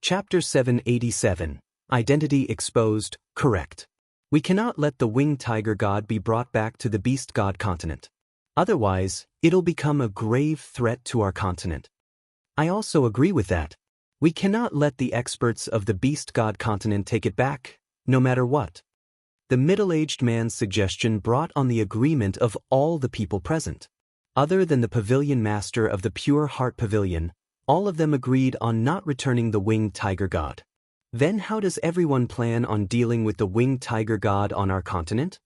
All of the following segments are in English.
Chapter 787. Identity Exposed, Correct. We cannot let the winged tiger god be brought back to the beast god continent. Otherwise, it'll become a grave threat to our continent. I also agree with that. We cannot let the experts of the beast god continent take it back, no matter what. The middle-aged man's suggestion brought on the agreement of all the people present. Other than the pavilion master of the Pure Heart Pavilion, all of them agreed on not returning the winged tiger god. Then how does everyone plan on dealing with the winged tiger god on our continent?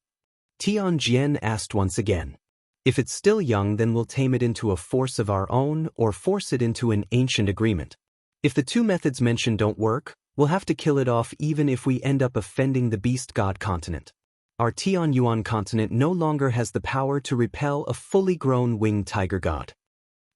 Tianjian asked once again. If it's still young, then we'll tame it into a force of our own or force it into an ancient agreement. If the two methods mentioned don't work, we'll have to kill it off even if we end up offending the beast god continent. Our Tianyuan continent no longer has the power to repel a fully grown winged tiger god.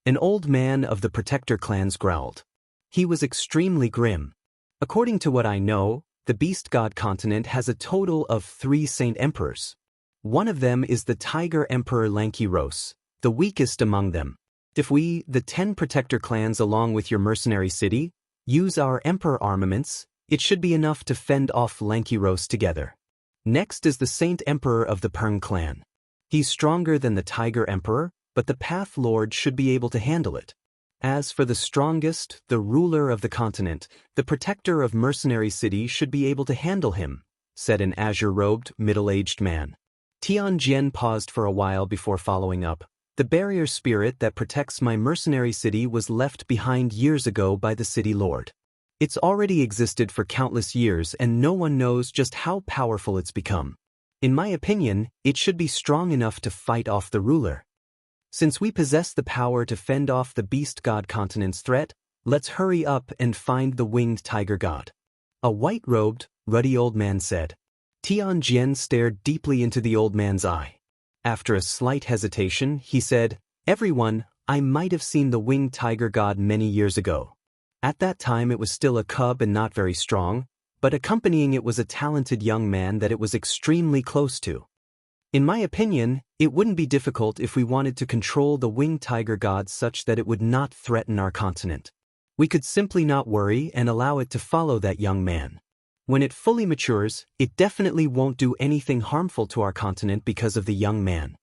An old man of the protector clans growled. He was extremely grim. According to what I know, the beast god continent has a total of 3 saint emperors. One of them is the tiger emperor Lankiros, the weakest among them. If we, the 10 protector clans along with your mercenary city, use our emperor armaments, it should be enough to fend off Lankiros together. Next is the saint emperor of the Pern clan. He's stronger than the tiger emperor, but the Path Lord should be able to handle it. As for the strongest, the ruler of the continent, the protector of mercenary city should be able to handle him, said an azure-robed, middle-aged man. Tianjian paused for a while before following up. The barrier spirit that protects my mercenary city was left behind years ago by the city lord. It's already existed for countless years and no one knows just how powerful it's become. In my opinion, it should be strong enough to fight off the ruler. Since we possess the power to fend off the beast god continent's threat, let's hurry up and find the winged tiger god. A white-robed, ruddy old man said. Tianjian stared deeply into the old man's eye. After a slight hesitation, he said, "Everyone, I might have seen the winged tiger god many years ago. At that time it was still a cub and not very strong, but accompanying it was a talented young man that it was extremely close to. In my opinion, it wouldn't be difficult if we wanted to control the winged tiger god such that it would not threaten our continent. We could simply not worry and allow it to follow that young man. When it fully matures, it definitely won't do anything harmful to our continent because of the young man.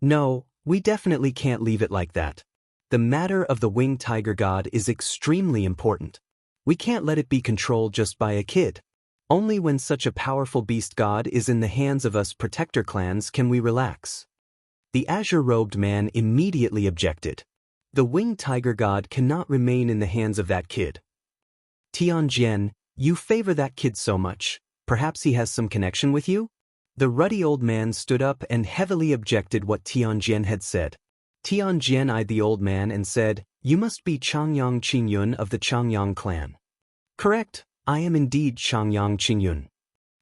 No, we definitely can't leave it like that. The matter of the winged tiger god is extremely important. We can't let it be controlled just by a kid. Only when such a powerful beast god is in the hands of us protector clans can we relax." The azure-robed man immediately objected. The winged tiger god cannot remain in the hands of that kid. Tianjian, you favor that kid so much, perhaps he has some connection with you? The ruddy old man stood up and heavily objected what Tianjian had said. Tianjian eyed the old man and said, "You must be Changyang Qingyun of the Changyang clan." "Correct. I am indeed Changyang Qingyun,"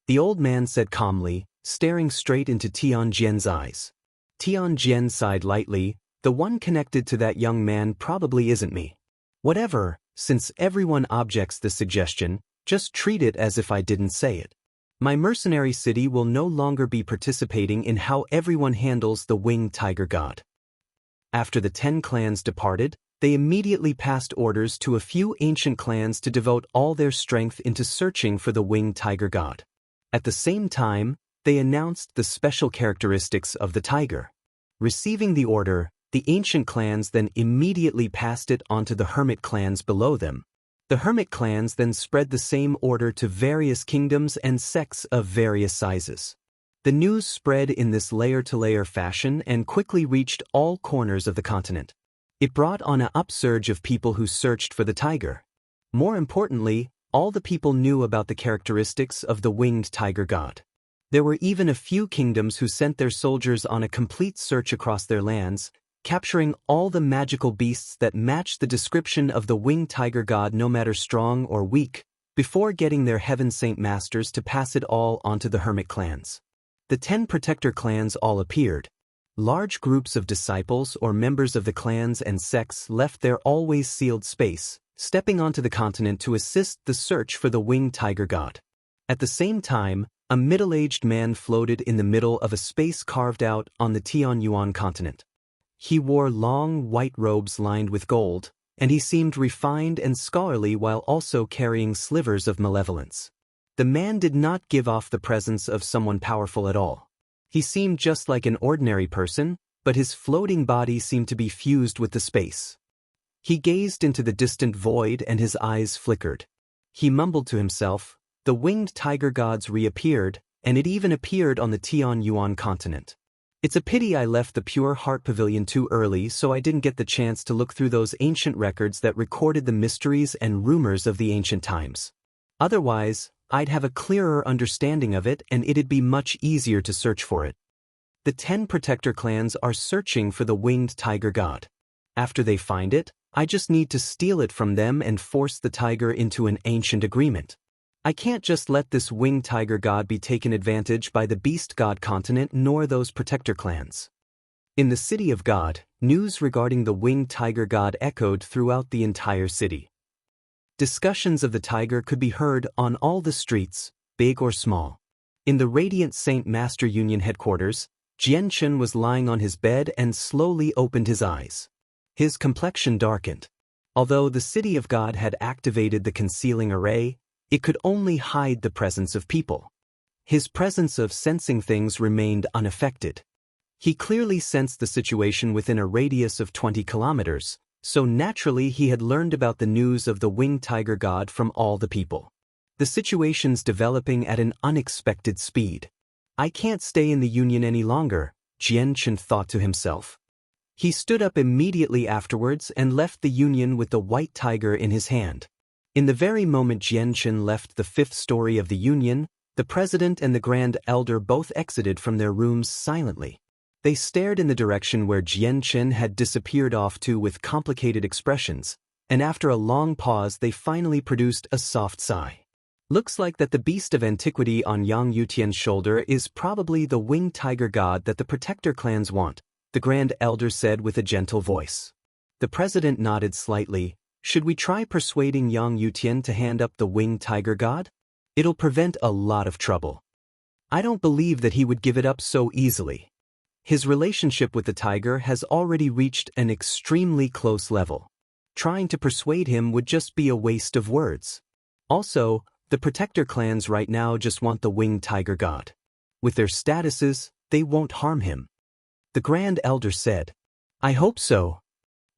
the old man said calmly, staring straight into Tianjian's eyes. Tianjian sighed lightly. The one connected to that young man probably isn't me. Whatever, since everyone objects the suggestion, just treat it as if I didn't say it. My mercenary city will no longer be participating in how everyone handles the winged tiger god. After the 10 clans departed, they immediately passed orders to a few ancient clans to devote all their strength into searching for the winged tiger god. At the same time, they announced the special characteristics of the tiger. Receiving the order, the ancient clans then immediately passed it on to the hermit clans below them. The hermit clans then spread the same order to various kingdoms and sects of various sizes. The news spread in this layer-to-layer fashion and quickly reached all corners of the continent. It brought on an upsurge of people who searched for the tiger. More importantly, all the people knew about the characteristics of the winged tiger god. There were even a few kingdoms who sent their soldiers on a complete search across their lands, capturing all the magical beasts that matched the description of the winged tiger god no matter strong or weak, before getting their heaven saint masters to pass it all onto the hermit clans. The 10 protector clans all appeared. Large groups of disciples or members of the clans and sects left their always sealed space, stepping onto the continent to assist the search for the winged tiger god. At the same time, a middle-aged man floated in the middle of a space carved out on the Tianyuan continent. He wore long white robes lined with gold, and he seemed refined and scholarly while also carrying slivers of malevolence. The man did not give off the presence of someone powerful at all. He seemed just like an ordinary person, but his floating body seemed to be fused with the space. He gazed into the distant void and his eyes flickered. He mumbled to himself, "The winged tiger gods reappeared, and it even appeared on the Tianyuan continent. It's a pity I left the Pure Heart Pavilion too early so I didn't get the chance to look through those ancient records that recorded the mysteries and rumors of the ancient times. Otherwise, I'd have a clearer understanding of it and it'd be much easier to search for it." The 10 protector clans are searching for the winged tiger god. After they find it, I just need to steal it from them and force the tiger into an ancient agreement. I can't just let this winged tiger god be taken advantage by the beast god continent nor those protector clans. In the city of God, news regarding the winged tiger god echoed throughout the entire city. Discussions of the tiger could be heard on all the streets, big or small. In the Radiant Saint Master Union headquarters, Jianchen was lying on his bed and slowly opened his eyes. His complexion darkened. Although the city of God had activated the concealing array, it could only hide the presence of people. His presence of sensing things remained unaffected. He clearly sensed the situation within a radius of 20 kilometers, so naturally he had learned about the news of the winged tiger god from all the people. The situation's developing at an unexpected speed. I can't stay in the Union any longer, Jianchen thought to himself. He stood up immediately afterwards and left the Union with the white tiger in his hand. In the very moment Jianchen left the 5th story of the Union, the president and the Grand Elder both exited from their rooms silently. They stared in the direction where Jianchen had disappeared off to with complicated expressions, and after a long pause they finally produced a soft sigh. Looks like that the beast of antiquity on Yang Yutian's shoulder is probably the winged tiger god that the protector clans want, the Grand Elder said with a gentle voice. The president nodded slightly. Should we try persuading Yang Yutian to hand up the winged tiger god? It'll prevent a lot of trouble. I don't believe that he would give it up so easily. His relationship with the tiger has already reached an extremely close level. Trying to persuade him would just be a waste of words. Also, the protector clans right now just want the winged tiger god. With their statuses, they won't harm him. The Grand Elder said. I hope so.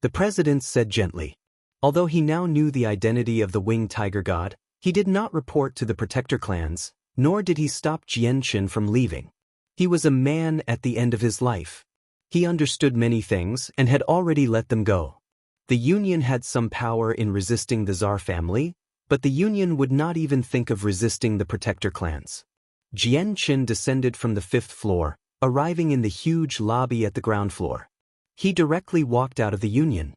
The president said gently. Although he now knew the identity of the winged tiger god, he did not report to the protector clans, nor did he stop Jianchen from leaving. He was a man at the end of his life. He understood many things and had already let them go. The Union had some power in resisting the Tsar family, but the Union would not even think of resisting the protector clans. Jianchen descended from the 5th floor, arriving in the huge lobby at the ground floor. He directly walked out of the Union.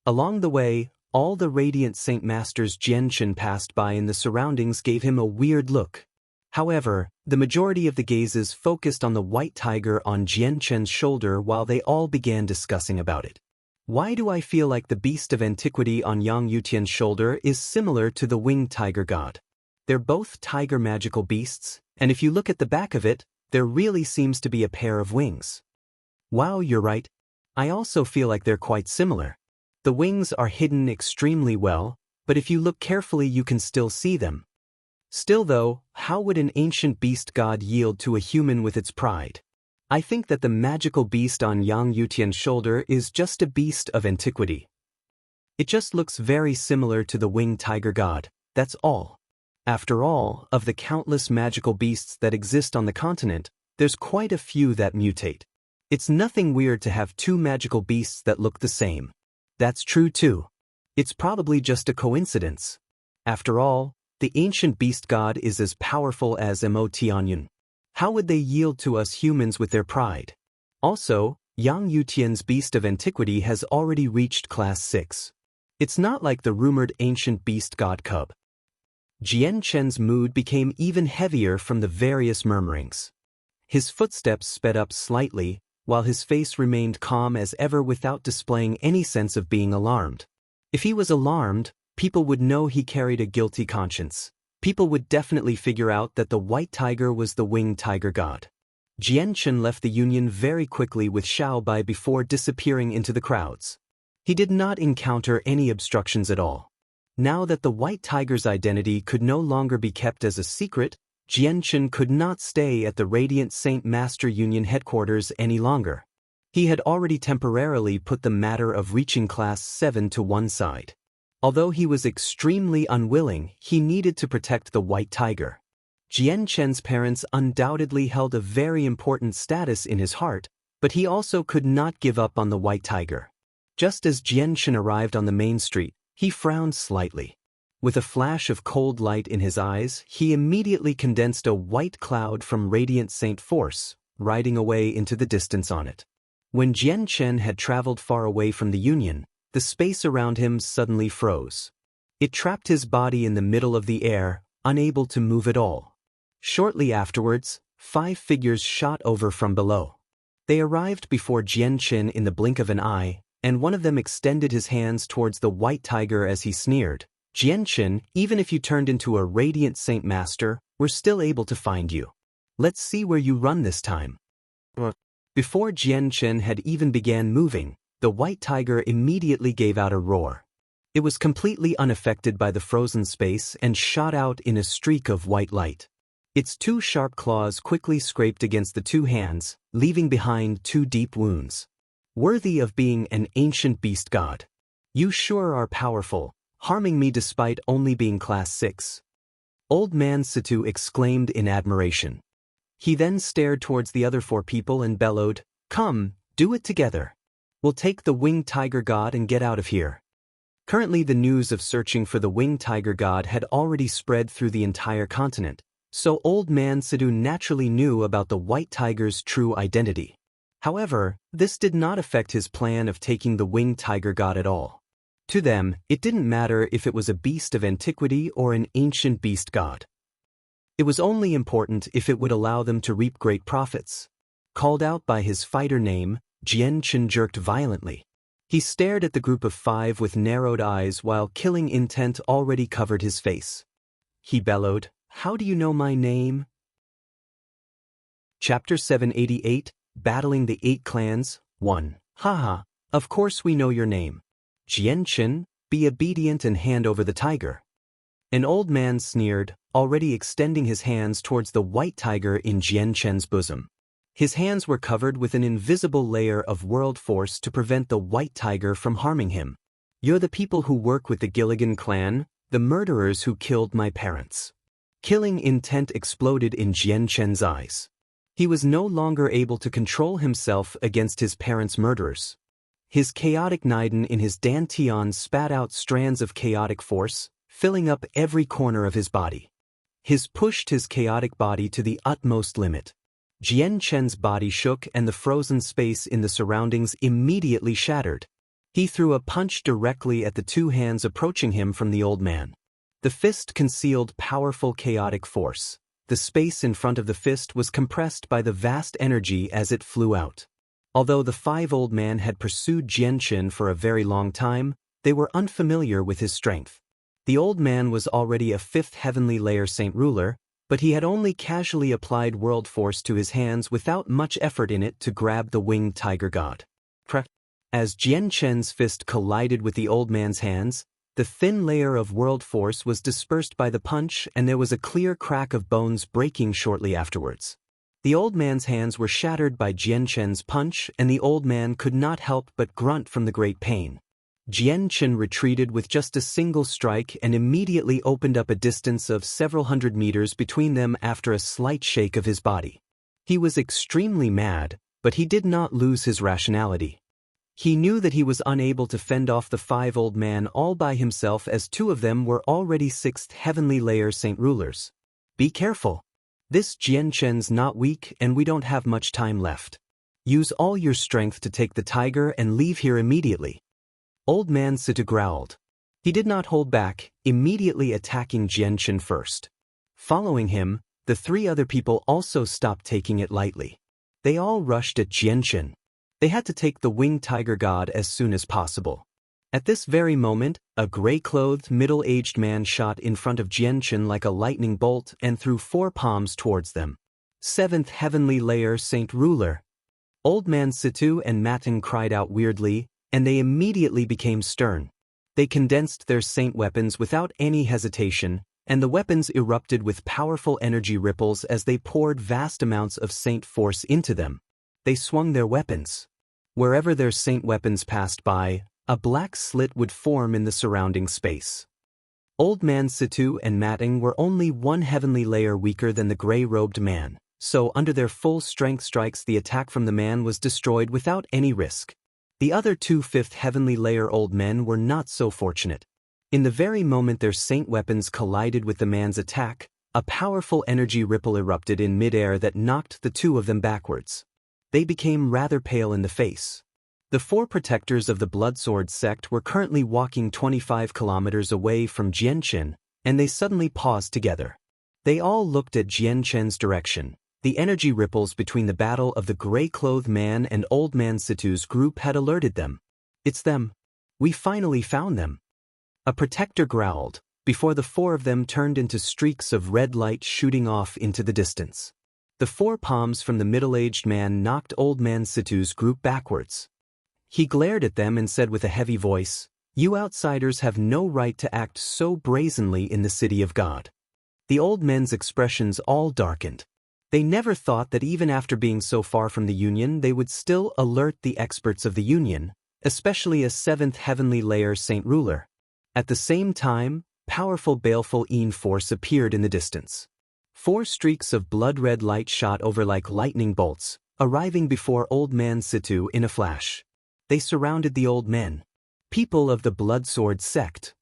Along the way, all the Radiant Saint Masters Jianchen passed by in the surroundings gave him a weird look. However, the majority of the gazes focused on the white tiger on Jianchen's shoulder while they all began discussing about it. Why do I feel like the beast of antiquity on Yang Yutian's shoulder is similar to the winged tiger god? They're both tiger magical beasts, and if you look at the back of it, there really seems to be a pair of wings. Wow, you're right. I also feel like they're quite similar. The wings are hidden extremely well, but if you look carefully you can still see them. Still though, how would an ancient beast god yield to a human with its pride? I think that the magical beast on Yang Yutian's shoulder is just a beast of antiquity. It just looks very similar to the winged tiger god, that's all. After all, of the countless magical beasts that exist on the continent, there's quite a few that mutate. It's nothing weird to have 2 magical beasts that look the same. That's true too. It's probably just a coincidence. After all, the ancient beast god is as powerful as Mo Tianyun. How would they yield to us humans with their pride? Also, Yang Yutian's beast of antiquity has already reached class 6. It's not like the rumored ancient beast god cub. Jianchen's mood became even heavier from the various murmurings. His footsteps sped up slightly, while his face remained calm as ever without displaying any sense of being alarmed. If he was alarmed, people would know he carried a guilty conscience. People would definitely figure out that the white tiger was the winged tiger god. Jianchen left the Union very quickly with Xiaobai before disappearing into the crowds. He did not encounter any obstructions at all. Now that the White Tiger's identity could no longer be kept as a secret, Jianchen could not stay at the Radiant Saint Master Union headquarters any longer. He had already temporarily put the matter of reaching Class 7 to one side. Although he was extremely unwilling, he needed to protect the White Tiger. Jianchen's parents undoubtedly held a very important status in his heart, but he also could not give up on the White Tiger. Just as Jianchen arrived on the main street, he frowned slightly. With a flash of cold light in his eyes, he immediately condensed a white cloud from Radiant Saint Force, riding away into the distance on it. When Jianchen had traveled far away from the Union, the space around him suddenly froze. It trapped his body in the middle of the air, unable to move at all. Shortly afterwards, 5 figures shot over from below. They arrived before Jianchen in the blink of an eye, and one of them extended his hands towards the White Tiger as he sneered, "Jianchen, even if you turned into a Radiant Saint Master, we're still able to find you. Let's see where you run this time." What? Before Jianchen had even began moving, the White Tiger immediately gave out a roar. It was completely unaffected by the frozen space and shot out in a streak of white light. Its 2 sharp claws quickly scraped against the 2 hands, leaving behind 2 deep wounds. "Worthy of being an ancient beast god. You sure are powerful, harming me despite only being Class 6. Old Man Situ exclaimed in admiration. He then stared towards the other 4 people and bellowed, "Come, do it together. We'll take the Winged Tiger God and get out of here." Currently the news of searching for the Winged Tiger God had already spread through the entire continent, so Old Man Situ naturally knew about the White Tiger's true identity. However, this did not affect his plan of taking the Winged Tiger God at all. To them, it didn't matter if it was a beast of antiquity or an ancient beast god. It was only important if it would allow them to reap great profits. Called out by his fighter name, Jianchen jerked violently. He stared at the group of 5 with narrowed eyes while killing intent already covered his face. He bellowed, "How do you know my name?" Chapter 788, Battling the 8 Clans, 1. Haha, of course we know your name. Jianchen, be obedient and hand over the tiger. An old man sneered, already extending his hands towards the White Tiger in Jianchen's bosom. His hands were covered with an invisible layer of world force to prevent the White Tiger from harming him. "You're the people who work with the Gilligan clan, the murderers who killed my parents." Killing intent exploded in Jianchen's eyes. He was no longer able to control himself against his parents' murderers. His chaotic Niden in his dantian spat out strands of chaotic force, filling up every corner of his body. His pushed his chaotic body to the utmost limit. Jianchen's body shook and the frozen space in the surroundings immediately shattered. He threw a punch directly at the 2 hands approaching him from the old man. The fist concealed powerful chaotic force. The space in front of the fist was compressed by the vast energy as it flew out. Although the 5 old men had pursued Jianchen for a very long time, they were unfamiliar with his strength. The old man was already a 5th heavenly layer saint ruler, but he had only casually applied world force to his hands without much effort in it to grab the Winged Tiger God. As Jianchen's fist collided with the old man's hands, the thin layer of world force was dispersed by the punch and there was a clear crack of bones breaking shortly afterwards. The old man's hands were shattered by Jianchen's punch and the old man could not help but grunt from the great pain. Jianchen retreated with just a single strike and immediately opened up a distance of several hundred meters between them after a slight shake of his body. He was extremely mad, but he did not lose his rationality. He knew that he was unable to fend off the 5 old men all by himself as 2 of them were already 6th heavenly layer saint rulers. Be careful. This Jianchen's not weak and we don't have much time left. Use all your strength to take the tiger and leave here immediately. Old Man Situ growled. He did not hold back, immediately attacking Jianchen first. Following him, the 3 other people also stopped taking it lightly. They all rushed at Jianchen. They had to take the Winged Tiger God as soon as possible. At this very moment, a gray-clothed, middle-aged man shot in front of Jianchen like a lightning bolt and threw 4 palms towards them. 7th heavenly layer saint ruler. Old Man Situ and Matin cried out weirdly, and they immediately became stern. They condensed their saint weapons without any hesitation, and the weapons erupted with powerful energy ripples as they poured vast amounts of saint force into them. They swung their weapons. Wherever their saint weapons passed by, a black slit would form in the surrounding space. Old Man Situ and Matting were only one heavenly layer weaker than the gray-robed man, so under their full strength strikes the attack from the man was destroyed without any risk. The other 2/5 heavenly layer old men were not so fortunate. In the very moment their saint weapons collided with the man's attack, a powerful energy ripple erupted in midair that knocked the two of them backwards. They became rather pale in the face. The 4 protectors of the Bloodsword sect were currently walking 25 kilometers away from Jianchen, and they suddenly paused together. They all looked at Jianchen's direction. The energy ripples between the battle of the gray-clothed man and Old Man Situ's group had alerted them. "It's them. We finally found them." A protector growled, before the 4 of them turned into streaks of red light shooting off into the distance. The 4 palms from the middle-aged man knocked Old Man Situ's group backwards. He glared at them and said with a heavy voice, "You outsiders have no right to act so brazenly in the city of God." The old men's expressions all darkened. They never thought that even after being so far from the Union they would still alert the experts of the Union, especially a 7th heavenly layer saint ruler. At the same time, powerful baleful force appeared in the distance. 4 streaks of blood-red light shot over like lightning bolts, arriving before Old Man Situ in a flash. They surrounded the old men. People of the Bloodsword sect.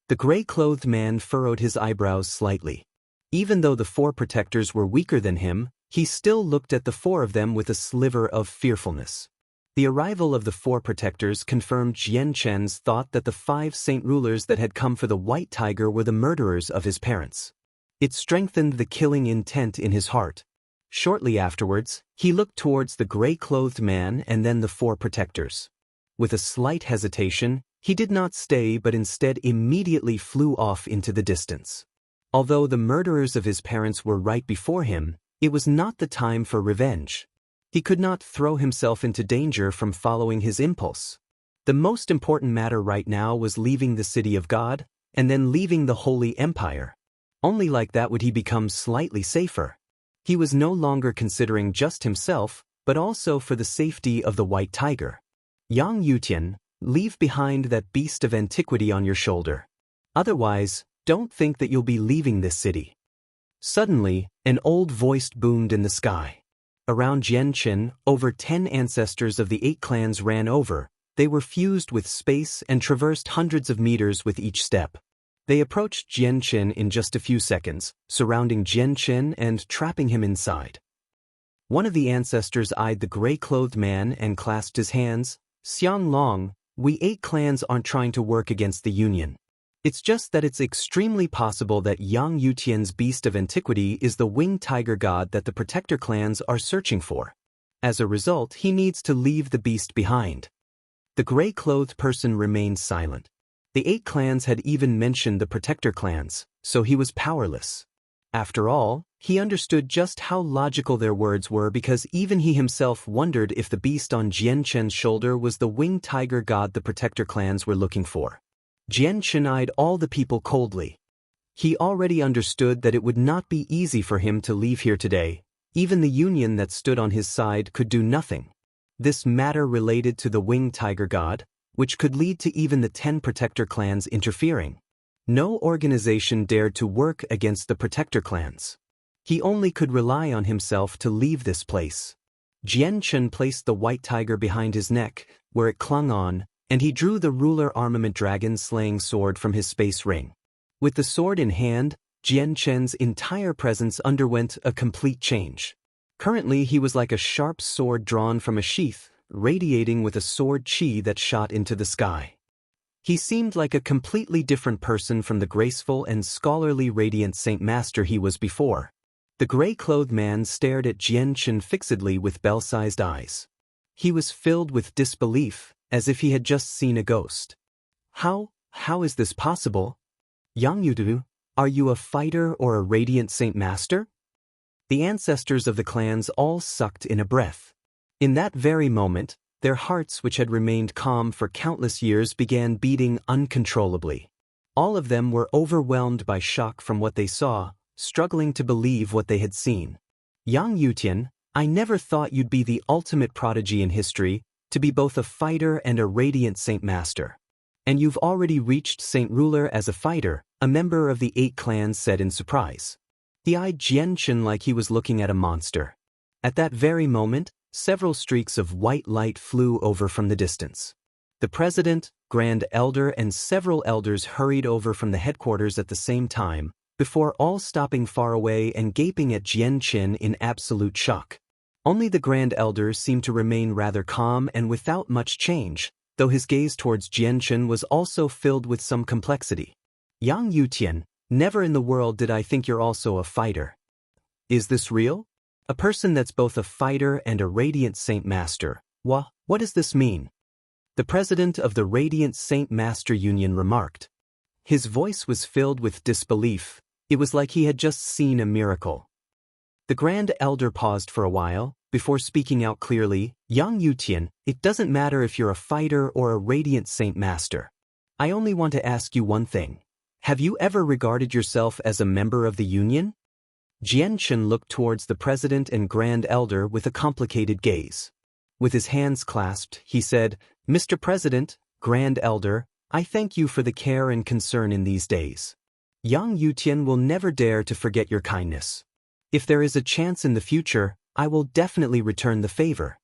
The gray-clothed man furrowed his eyebrows slightly. Even though the 4 protectors were weaker than him, he still looked at the 4 of them with a sliver of fearfulness. The arrival of the 4 protectors confirmed Jianchen's thought that the 5 saint rulers that had come for the White Tiger were the murderers of his parents. It strengthened the killing intent in his heart. Shortly afterwards, he looked towards the gray-clothed man and then the 4 protectors. With a slight hesitation, he did not stay but instead immediately flew off into the distance. Although the murderers of his parents were right before him, it was not the time for revenge. He could not throw himself into danger from following his impulse. The most important matter right now was leaving the city of God, and then leaving the Holy Empire. Only like that would he become slightly safer. He was no longer considering just himself, but also for the safety of the White Tiger. Yang Yutian, leave behind that beast of antiquity on your shoulder. Otherwise, don't think that you'll be leaving this city. Suddenly, an old voice boomed in the sky. Around Jianchen, over 10 ancestors of the 8 clans ran over. They were fused with space and traversed hundreds of meters with each step. They approached Jianchen in just a few seconds, surrounding Jianchen and trapping him inside. One of the ancestors eyed the gray-clothed man and clasped his hands. "Xiang Long, we 8 clans aren't trying to work against the Union. It's just that it's extremely possible that Yang Yutian's beast of antiquity is the winged tiger god that the protector clans are searching for. As a result, he needs to leave the beast behind." The gray-clothed person remained silent. The 8 clans had even mentioned the protector clans, so he was powerless. After all, he understood just how logical their words were because even he himself wondered if the beast on Jianchen's shoulder was the winged tiger god the protector clans were looking for. Jianchen eyed all the people coldly. He already understood that it would not be easy for him to leave here today. Even the Union that stood on his side could do nothing. This matter related to the winged tiger god, which could lead to even the 10 protector clans interfering. No organization dared to work against the protector clans. He only could rely on himself to leave this place. Jianchen placed the white tiger behind his neck, where it clung on, and he drew the ruler armament dragon-slaying sword from his space ring. With the sword in hand, Jianchen's entire presence underwent a complete change. Currently he was like a sharp sword drawn from a sheath, radiating with a sword chi that shot into the sky. He seemed like a completely different person from the graceful and scholarly radiant Saint Master he was before. The gray-clothed man stared at Jianchen fixedly with bell-sized eyes. He was filled with disbelief, as if he had just seen a ghost. How is this possible? Yang Yudu, are you a fighter or a radiant Saint Master? The ancestors of the clans all sucked in a breath. In that very moment, Their hearts, which had remained calm for countless years, began beating uncontrollably. All of them were overwhelmed by shock from what they saw, struggling to believe what they had seen. Yang Yutian, I never thought you'd be the ultimate prodigy in history, to be both a fighter and a radiant Saint Master. And you've already reached Saint Ruler as a fighter, a member of the 8 clans said in surprise. He eyed Jianchen like he was looking at a monster. At that very moment, several streaks of white light flew over from the distance. The president, grand elder, and several elders hurried over from the headquarters at the same time, before all stopping far away and gaping at Jianchen in absolute shock. Only the grand elder seemed to remain rather calm and without much change, though his gaze towards Jianchen was also filled with some complexity. Yang Yutian, never in the world did I think you're also a fighter. Is this real? A person that's both a fighter and a Radiant Saint Master. What does this mean? The president of the Radiant Saint Master Union remarked. His voice was filled with disbelief. It was like he had just seen a miracle. The Grand Elder paused for a while, before speaking out clearly. Yang Yutian, it doesn't matter if you're a fighter or a Radiant Saint Master. I only want to ask you one thing. Have you ever regarded yourself as a member of the Union? Jianchen looked towards the President and Grand Elder with a complicated gaze. With his hands clasped, he said, Mr. President, Grand Elder, I thank you for the care and concern in these days. Yang Yutian will never dare to forget your kindness. If there is a chance in the future, I will definitely return the favor.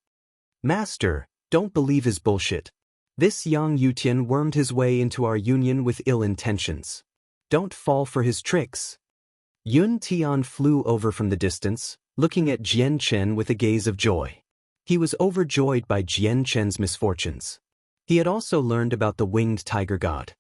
Master, don't believe his bullshit. This Yang Yutian wormed his way into our union with ill intentions. Don't fall for his tricks. Yun Tian flew over from the distance, looking at Jianchen with a gaze of joy. He was overjoyed by Jianchen's misfortunes. He had also learned about the winged tiger god.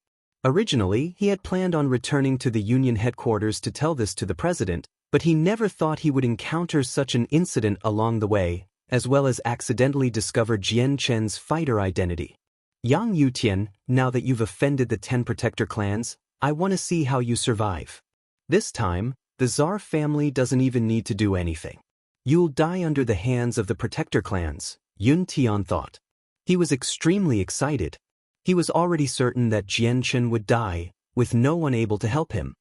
Originally, he had planned on returning to the Union headquarters to tell this to the president, but he never thought he would encounter such an incident along the way, as well as accidentally discover Jianchen's fighter identity. Yang Yutian, now that you've offended the 10 protector clans, I want to see how you survive. This time, the Tsar family doesn't even need to do anything. You'll die under the hands of the protector clans, Yun Tian thought. He was extremely excited. He was already certain that Jianchen would die, with no one able to help him.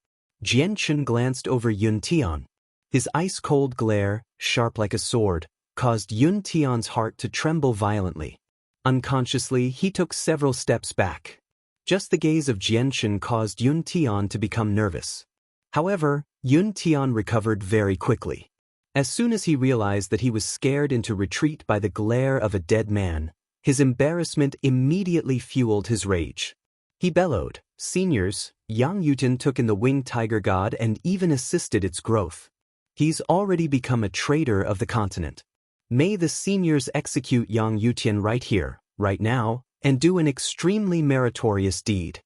Jianchen glanced over Yun Tian. His ice-cold glare, sharp like a sword, caused Yun Tian's heart to tremble violently. Unconsciously, he took several steps back. Just the gaze of Jianchen caused Yun Tian to become nervous. However, Yun Tian recovered very quickly. As soon as he realized that he was scared into retreat by the glare of a dead man, his embarrassment immediately fueled his rage. He bellowed, Seniors, Yang Yutian took in the winged tiger god and even assisted its growth. He's already become a traitor of the continent. May the seniors execute Yang Yutian right here, right now, and do an extremely meritorious deed.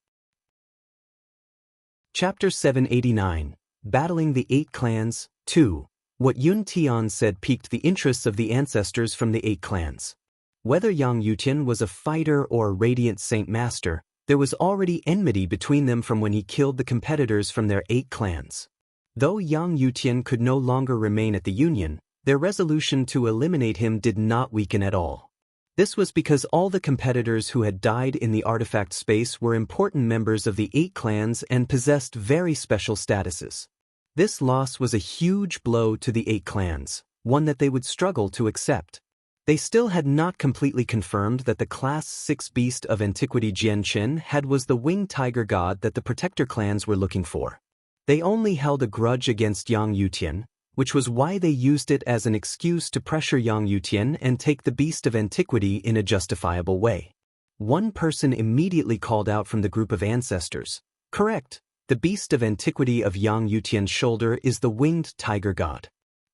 Chapter 789, Battling the 8 Clans, 2. What Yun Tian said piqued the interests of the ancestors from the 8 clans. Whether Yang Yutian was a fighter or a Radiant Saint Master, there was already enmity between them from when he killed the competitors from their 8 clans. Though Yang Yutian could no longer remain at the Union, their resolution to eliminate him did not weaken at all. This was because all the competitors who had died in the artifact space were important members of the 8 clans and possessed very special statuses. This loss was a huge blow to the 8 clans, one that they would struggle to accept. They still had not completely confirmed that the Class 6 beast of antiquity Jianchen was the winged tiger god that the protector clans were looking for. They only held a grudge against Yang Yutian, which was why they used it as an excuse to pressure Yang Yutian and take the beast of antiquity in a justifiable way. One person immediately called out from the group of ancestors, Correct, the beast of antiquity of Yang Yutian's shoulder is the winged tiger god.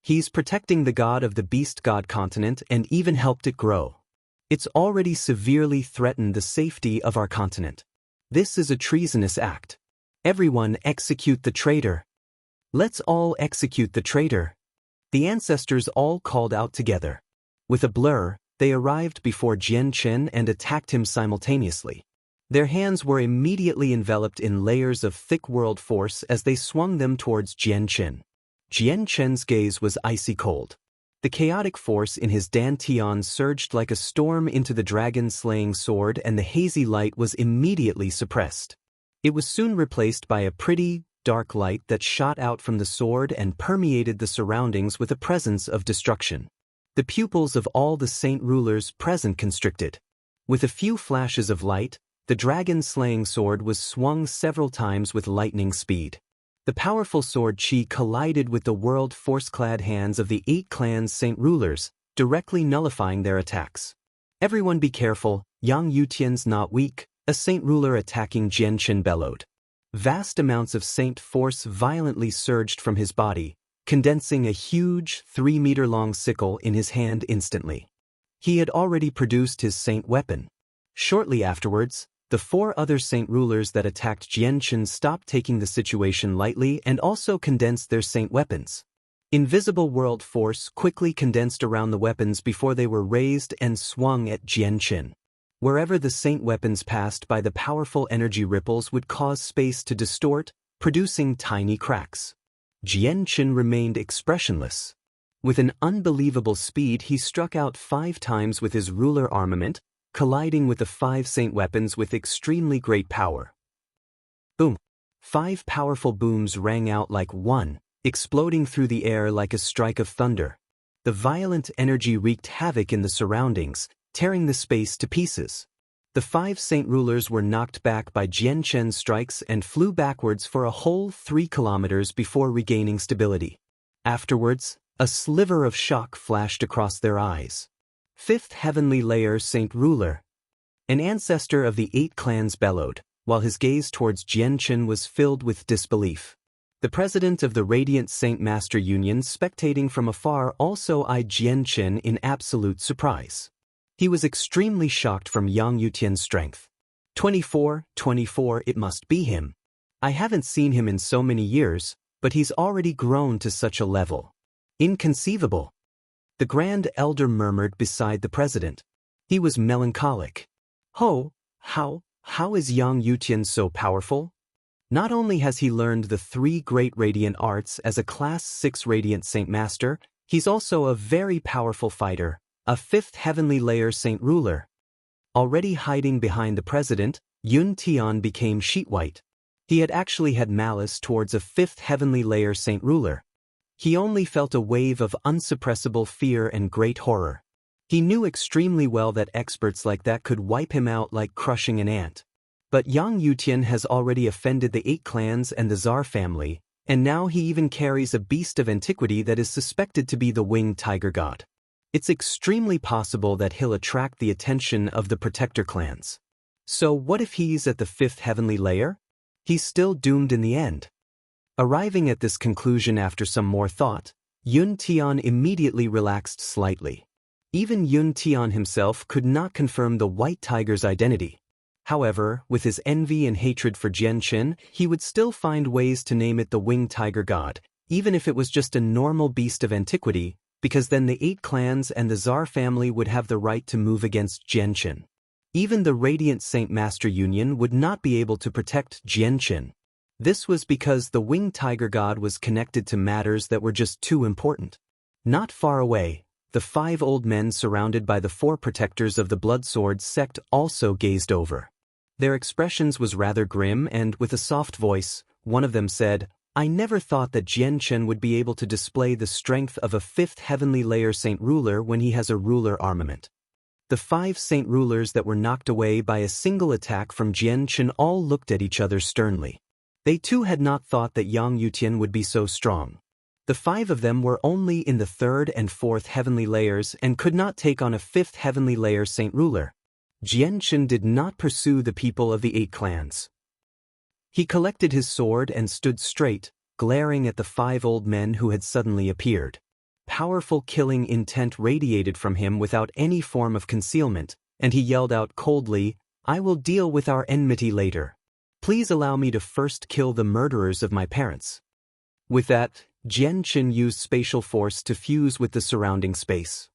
He's protecting the god of the beast god continent and even helped it grow. It's already severely threatened the safety of our continent. This is a treasonous act. Everyone execute the traitor. Let's all execute the traitor. The ancestors all called out together. With a blur, they arrived before Jianchen and attacked him simultaneously. Their hands were immediately enveloped in layers of thick world force as they swung them towards Jianchen. Jianchen's gaze was icy cold. The chaotic force in his dantian surged like a storm into the dragon-slaying sword, and the hazy light was immediately suppressed. It was soon replaced by a pretty, dark light that shot out from the sword and permeated the surroundings with a presence of destruction. The pupils of all the saint rulers present constricted. With a few flashes of light, the dragon-slaying sword was swung several times with lightning speed. The powerful sword chi collided with the world force-clad hands of the 8 clans saint rulers, directly nullifying their attacks. "Everyone be careful, Yang Yutian's not weak," a saint ruler attacking Jianchen bellowed. Vast amounts of saint force violently surged from his body, condensing a huge 3-meter-long sickle in his hand instantly. He had already produced his saint weapon. Shortly afterwards, the 4 other saint rulers that attacked Jianchen stopped taking the situation lightly and also condensed their saint weapons. Invisible world force quickly condensed around the weapons before they were raised and swung at Jianchen. Wherever the saint weapons passed by, the powerful energy ripples would cause space to distort, producing tiny cracks. Jianchen remained expressionless. With an unbelievable speed, he struck out 5 times with his ruler armament, colliding with the 5 saint weapons with extremely great power. Boom! 5 powerful booms rang out like one, exploding through the air like a strike of thunder. The violent energy wreaked havoc in the surroundings, tearing the space to pieces. The 5 saint rulers were knocked back by Jianchen's strikes and flew backwards for a whole 3 kilometers before regaining stability. Afterwards, a sliver of shock flashed across their eyes. 5th heavenly layer saint ruler. An ancestor of the 8 clans bellowed, while his gaze towards Jianchen was filled with disbelief. The president of the Radiant Saint Master Union, spectating from afar, also eyed Jianchen in absolute surprise. He was extremely shocked from Yang Yutian's strength. 24, it must be him. I haven't seen him in so many years, but he's already grown to such a level. Inconceivable. The Grand Elder murmured beside the president. He was melancholic. How is Yang Yutian so powerful? Not only has he learned the 3 great radiant arts as a Class 6 Radiant Saint Master, he's also a very powerful fighter, a 5th heavenly layer saint ruler. Already hiding behind the president, Yun Tian became sheet-white. He had actually had malice towards a 5th heavenly layer saint ruler. He only felt a wave of unsuppressible fear and great horror. He knew extremely well that experts like that could wipe him out like crushing an ant. But Yang Yutian has already offended the 8 clans and the Tsar family, and now he even carries a beast of antiquity that is suspected to be the winged tiger god. It's extremely possible that he'll attract the attention of the protector clans. So what if he's at the 5th heavenly layer? He's still doomed in the end. Arriving at this conclusion after some more thought, Yun Tian immediately relaxed slightly. Even Yun Tian himself could not confirm the white tiger's identity. However, with his envy and hatred for Jianchen, he would still find ways to name it the winged tiger god, even if it was just a normal beast of antiquity, because then the 8 clans and the Tsar family would have the right to move against Jianchen. Even the Radiant Saint Master Union would not be able to protect Jianchen. This was because the winged tiger god was connected to matters that were just too important. Not far away, the 5 old men surrounded by the 4 protectors of the Bloodsword sect also gazed over. Their expressions was rather grim, and with a soft voice, one of them said, "I never thought that Jianchen would be able to display the strength of a 5th heavenly layer saint ruler when he has a ruler armament." The 5 saint rulers that were knocked away by a single attack from Jianchen all looked at each other sternly. They too had not thought that Yang Yutian would be so strong. The 5 of them were only in the 3rd and 4th heavenly layers and could not take on a 5th heavenly layer saint ruler. Jianchen did not pursue the people of the 8 clans. He collected his sword and stood straight, glaring at the 5 old men who had suddenly appeared. Powerful killing intent radiated from him without any form of concealment, and he yelled out coldly, "I will deal with our enmity later. Please allow me to first kill the murderers of my parents." With that, Jianchen used spatial force to fuse with the surrounding space.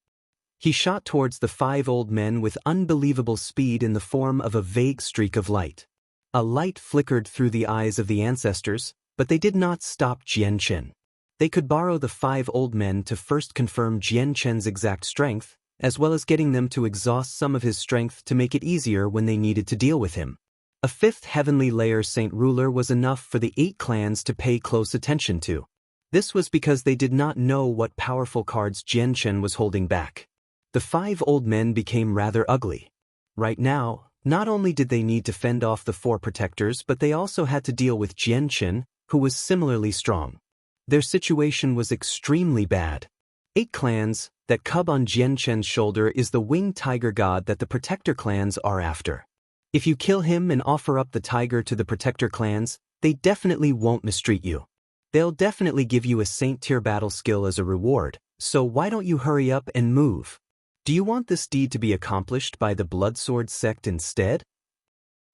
He shot towards the 5 old men with unbelievable speed in the form of a vague streak of light. A light flickered through the eyes of the ancestors, but they did not stop Jianchen. They could borrow the 5 old men to first confirm Jian Chen's exact strength, as well as getting them to exhaust some of his strength to make it easier when they needed to deal with him. A 5th heavenly layer Saint Ruler was enough for the 8 clans to pay close attention to. This was because they did not know what powerful cards Jian Chen was holding back. The 5 old men became rather ugly. Right now, not only did they need to fend off the 4 protectors, but they also had to deal with Jian Chen, who was similarly strong. Their situation was extremely bad. 8 clans, that cub on Jian Chen's shoulder is the winged tiger god that the protector clans are after. If you kill him and offer up the tiger to the protector clans, they definitely won't mistreat you. They'll definitely give you a saint tier battle skill as a reward, so why don't you hurry up and move? Do you want this deed to be accomplished by the Bloodsword sect instead?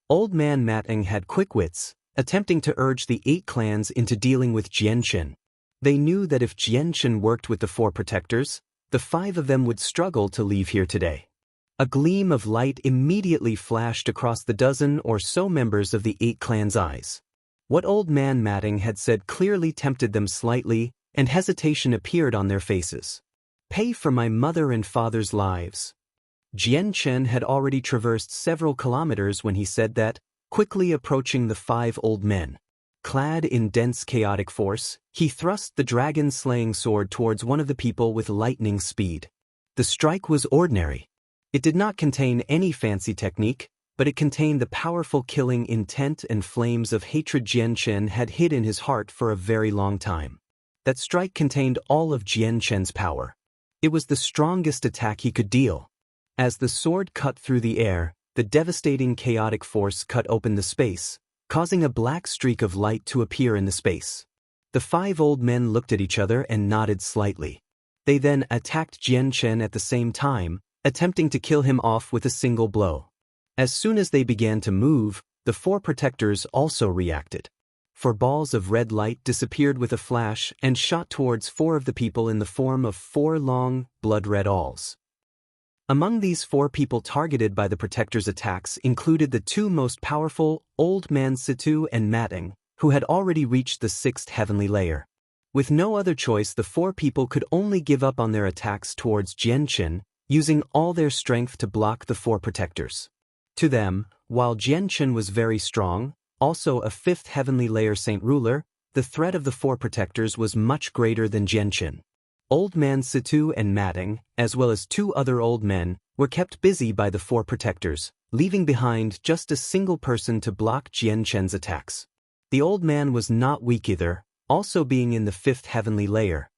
Old man Mateng had quick wits, attempting to urge the 8 clans into dealing with Jian Chen. They knew that if Jian Chen worked with the 4 protectors, the 5 of them would struggle to leave here today. A gleam of light immediately flashed across the dozen or so members of the 8 clans' eyes. What old man Mateng had said clearly tempted them slightly, and hesitation appeared on their faces. Pay for my mother and father's lives. Jian Chen had already traversed several kilometers when he said that, quickly approaching the 5 old men. Clad in dense chaotic force, he thrust the dragon-slaying sword towards one of the people with lightning speed. The strike was ordinary. It did not contain any fancy technique, but it contained the powerful killing intent and flames of hatred Jian Chen had hid in his heart for a very long time. That strike contained all of Jian Chen's power. It was the strongest attack he could deal. As the sword cut through the air, the devastating chaotic force cut open the space, causing a black streak of light to appear in the space. The 5 old men looked at each other and nodded slightly. They then attacked Jian Chen at the same time, attempting to kill him off with a single blow. As soon as they began to move, the 4 protectors also reacted. 4 balls of red light disappeared with a flash and shot towards 4 of the people in the form of 4 long, blood-red awls. Among these 4 people targeted by the protectors' attacks included the 2 most powerful, Old Man Situ and Mateng, who had already reached the 6th heavenly layer. With no other choice, the 4 people could only give up on their attacks towards Jian Chen, using all their strength to block the 4 protectors. To them, while Jian Chen was very strong, also a 5th heavenly layer Saint Ruler, the threat of the 4 protectors was much greater than Jian Chen. Old Man Situ and Mateng, as well as 2 other old men, were kept busy by the 4 protectors, leaving behind just a single person to block Jian Chen's attacks. The old man was not weak either, also being in the 5th heavenly layer.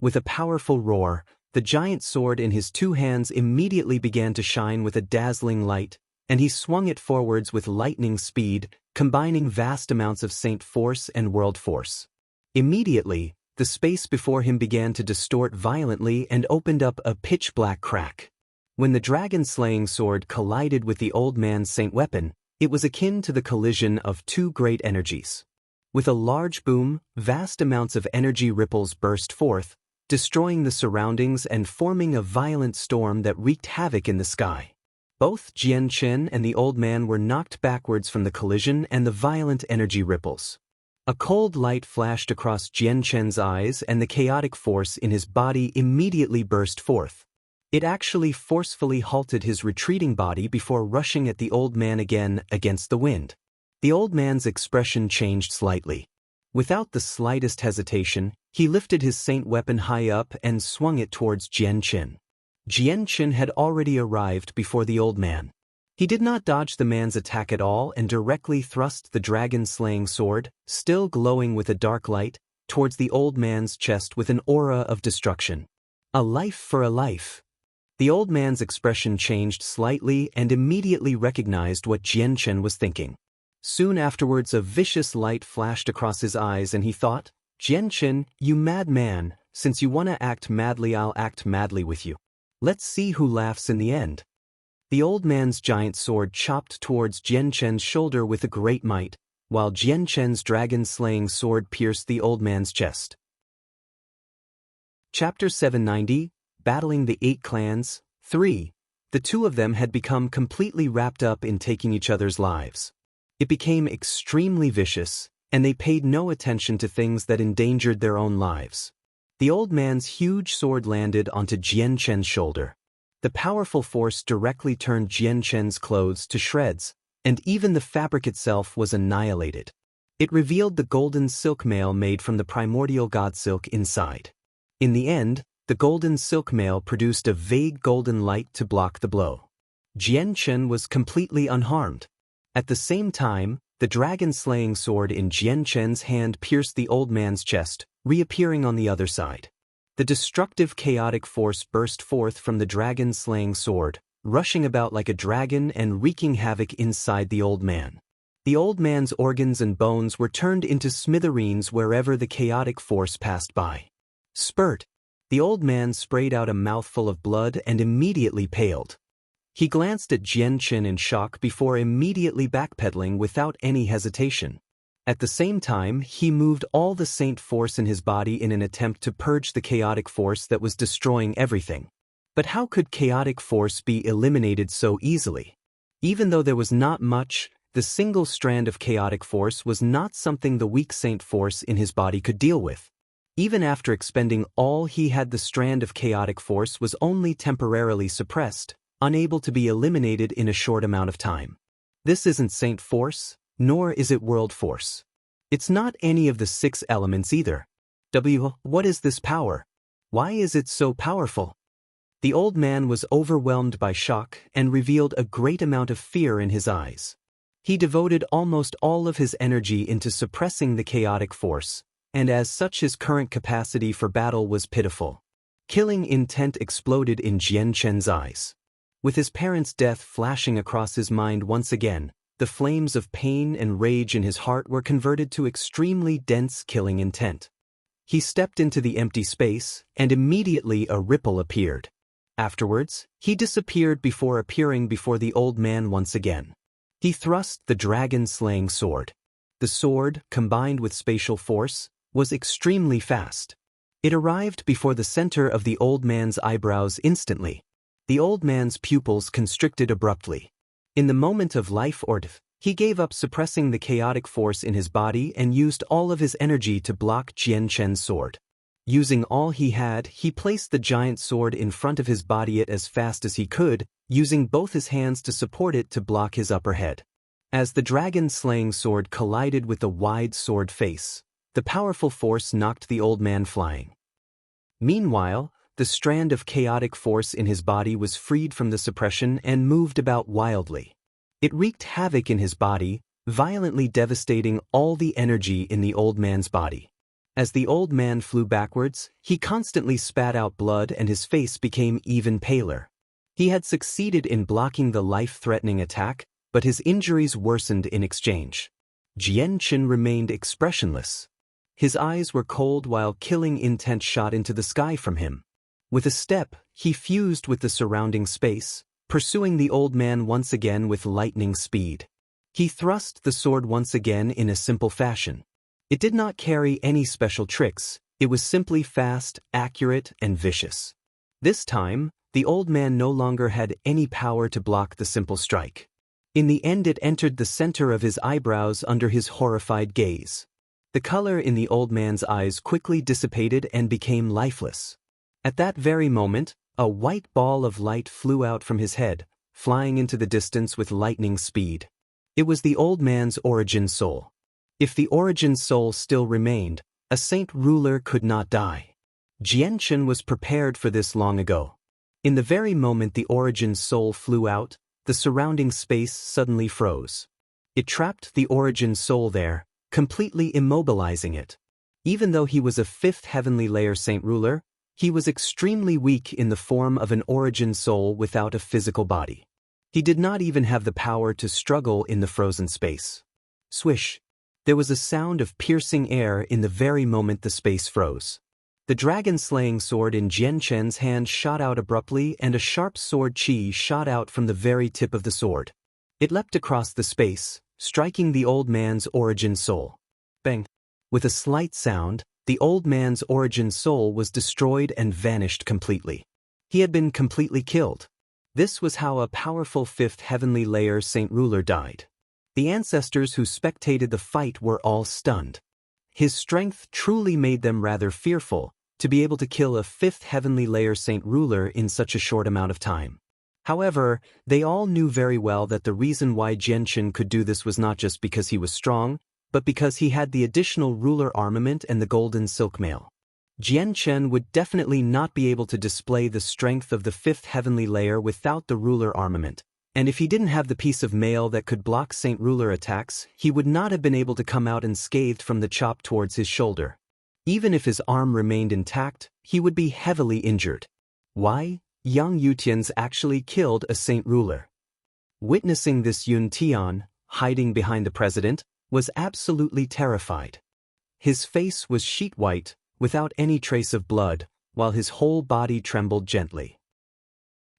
With a powerful roar, the giant sword in his 2 hands immediately began to shine with a dazzling light, and he swung it forwards with lightning speed, combining vast amounts of saint force and world force. Immediately, the space before him began to distort violently and opened up a pitch-black crack. When the dragon-slaying sword collided with the old man's saint weapon, it was akin to the collision of 2 great energies. With a large boom, vast amounts of energy ripples burst forth, destroying the surroundings and forming a violent storm that wreaked havoc in the sky. Both Jian Chen and the old man were knocked backwards from the collision and the violent energy ripples. A cold light flashed across Jian Chen's eyes and the chaotic force in his body immediately burst forth. It actually forcefully halted his retreating body before rushing at the old man again against the wind. The old man's expression changed slightly. Without the slightest hesitation, he lifted his saint weapon high up and swung it towards Jian Chen. Jian Chen had already arrived before the old man. He did not dodge the man's attack at all and directly thrust the dragon-slaying sword, still glowing with a dark light, towards the old man's chest with an aura of destruction. A life for a life. The old man's expression changed slightly and immediately recognized what Jian Chen was thinking. Soon afterwards a vicious light flashed across his eyes and he thought, "Jian Chen, you mad man, since you want to act madly, I'll act madly with you. Let's see who laughs in the end." The old man's giant sword chopped towards Jian Chen's shoulder with a great might, while Jian Chen's dragon-slaying sword pierced the old man's chest. Chapter 790, Battling the 8 Clans, 3. The 2 of them had become completely wrapped up in taking each other's lives. It became extremely vicious, and they paid no attention to things that endangered their own lives. The old man's huge sword landed onto Jian Chen's shoulder. The powerful force directly turned Jian Chen's clothes to shreds, and even the fabric itself was annihilated. It revealed the golden silk mail made from the primordial god silk inside. In the end, the golden silk mail produced a vague golden light to block the blow. Jian Chen was completely unharmed. At the same time, the dragon-slaying sword in Jian Chen's hand pierced the old man's chest, reappearing on the other side. The destructive chaotic force burst forth from the dragon-slaying sword, rushing about like a dragon and wreaking havoc inside the old man. The old man's organs and bones were turned into smithereens wherever the chaotic force passed by. Spurt! The old man sprayed out a mouthful of blood and immediately paled. He glanced at Jian Chen in shock before immediately backpedaling without any hesitation. At the same time, he moved all the saint force in his body in an attempt to purge the chaotic force that was destroying everything. But how could chaotic force be eliminated so easily? Even though there was not much, the single strand of chaotic force was not something the weak saint force in his body could deal with. Even after expending all he had, the strand of chaotic force was only temporarily suppressed, unable to be eliminated in a short amount of time. This isn't saint force, nor is it world force. It's not any of the 6 elements either. What is this power? Why is it so powerful? The old man was overwhelmed by shock and revealed a great amount of fear in his eyes. He devoted almost all of his energy into suppressing the chaotic force, and as such his current capacity for battle was pitiful. Killing intent exploded in Jian Chen's eyes. With his parents' death flashing across his mind once again, the flames of pain and rage in his heart were converted to extremely dense killing intent. He stepped into the empty space, and immediately a ripple appeared. Afterwards, he disappeared before appearing before the old man once again. He thrust the dragon-slaying sword. The sword, combined with spatial force, was extremely fast. It arrived before the center of the old man's eyebrows instantly. The old man's pupils constricted abruptly. In the moment of life or death, he gave up suppressing the chaotic force in his body and used all of his energy to block Jian Chen's sword. Using all he had, he placed the giant sword in front of his body as fast as he could, using both his hands to support it to block his upper head. As the dragon-slaying sword collided with the wide sword face, the powerful force knocked the old man flying. Meanwhile, the strand of chaotic force in his body was freed from the suppression and moved about wildly. It wreaked havoc in his body, violently devastating all the energy in the old man's body. As the old man flew backwards, he constantly spat out blood and his face became even paler. He had succeeded in blocking the life-threatening attack, but his injuries worsened in exchange. Jian Chen remained expressionless. His eyes were cold while killing intent shot into the sky from him. With a step, he fused with the surrounding space, pursuing the old man once again with lightning speed. He thrust the sword once again in a simple fashion. It did not carry any special tricks, it was simply fast, accurate, and vicious. This time, the old man no longer had any power to block the simple strike. In the end, it entered the center of his eyebrows under his horrified gaze. The color in the old man's eyes quickly dissipated and became lifeless. At that very moment, a white ball of light flew out from his head, flying into the distance with lightning speed. It was the old man's origin soul. If the origin soul still remained, a saint ruler could not die. Jian Chen was prepared for this long ago. In the very moment the origin soul flew out, the surrounding space suddenly froze. It trapped the origin soul there, completely immobilizing it. Even though he was a 5th heavenly layer saint ruler, he was extremely weak in the form of an origin soul without a physical body. He did not even have the power to struggle in the frozen space. Swish! There was a sound of piercing air in the very moment the space froze. The dragon-slaying sword in Jian Chen's hand shot out abruptly and a sharp sword chi shot out from the very tip of the sword. It leapt across the space, striking the old man's origin soul. Bang! With a slight sound, the old man's origin soul was destroyed and vanished completely. He had been completely killed. This was how a powerful 5th heavenly layer saint ruler died. The ancestors who spectated the fight were all stunned. His strength truly made them rather fearful, to be able to kill a fifth heavenly layer Saint Ruler in such a short amount of time. However, they all knew very well that the reason why Jianchen could do this was not just because he was strong, but because he had the additional ruler armament and the golden silk mail. Jianchen would definitely not be able to display the strength of the fifth heavenly layer without the ruler armament, and if he didn't have the piece of mail that could block Saint Ruler attacks, he would not have been able to come out unscathed from the chop towards his shoulder. Even if his arm remained intact, he would be heavily injured. Why? Yang Yutians actually killed a Saint Ruler. Witnessing this, Yun Tian, hiding behind the president, was absolutely terrified. His face was sheet white, without any trace of blood, while his whole body trembled gently.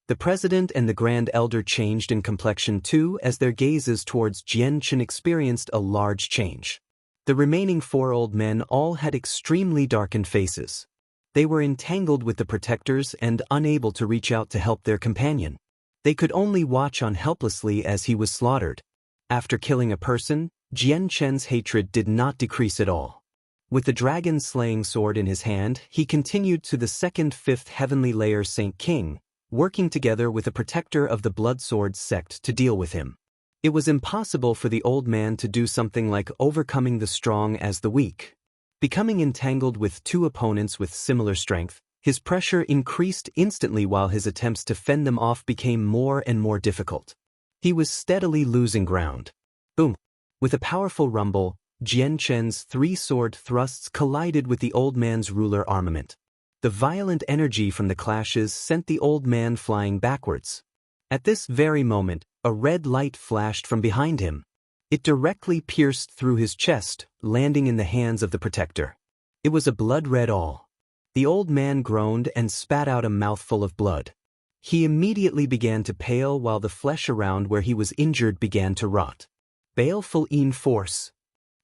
The president and the Grand Elder changed in complexion too as their gazes towards Jianchen experienced a large change. The remaining 4 old men all had extremely darkened faces. They were entangled with the protectors and unable to reach out to help their companion. They could only watch on helplessly as he was slaughtered. After killing a person, Jianchen's hatred did not decrease at all. With the dragon-slaying sword in his hand, he continued to the second fifth heavenly layer Saint King, working together with a protector of the Blood Sword sect to deal with him. It was impossible for the old man to do something like overcoming the strong as the weak. Becoming entangled with 2 opponents with similar strength, his pressure increased instantly while his attempts to fend them off became more and more difficult. He was steadily losing ground. Boom! With a powerful rumble, Jianchen's 3 sword thrusts collided with the old man's ruler armament. The violent energy from the clashes sent the old man flying backwards. At this very moment, a red light flashed from behind him. It directly pierced through his chest, landing in the hands of the protector. It was a blood-red awl. The old man groaned and spat out a mouthful of blood. He immediately began to pale while the flesh around where he was injured began to rot. Baleful in force.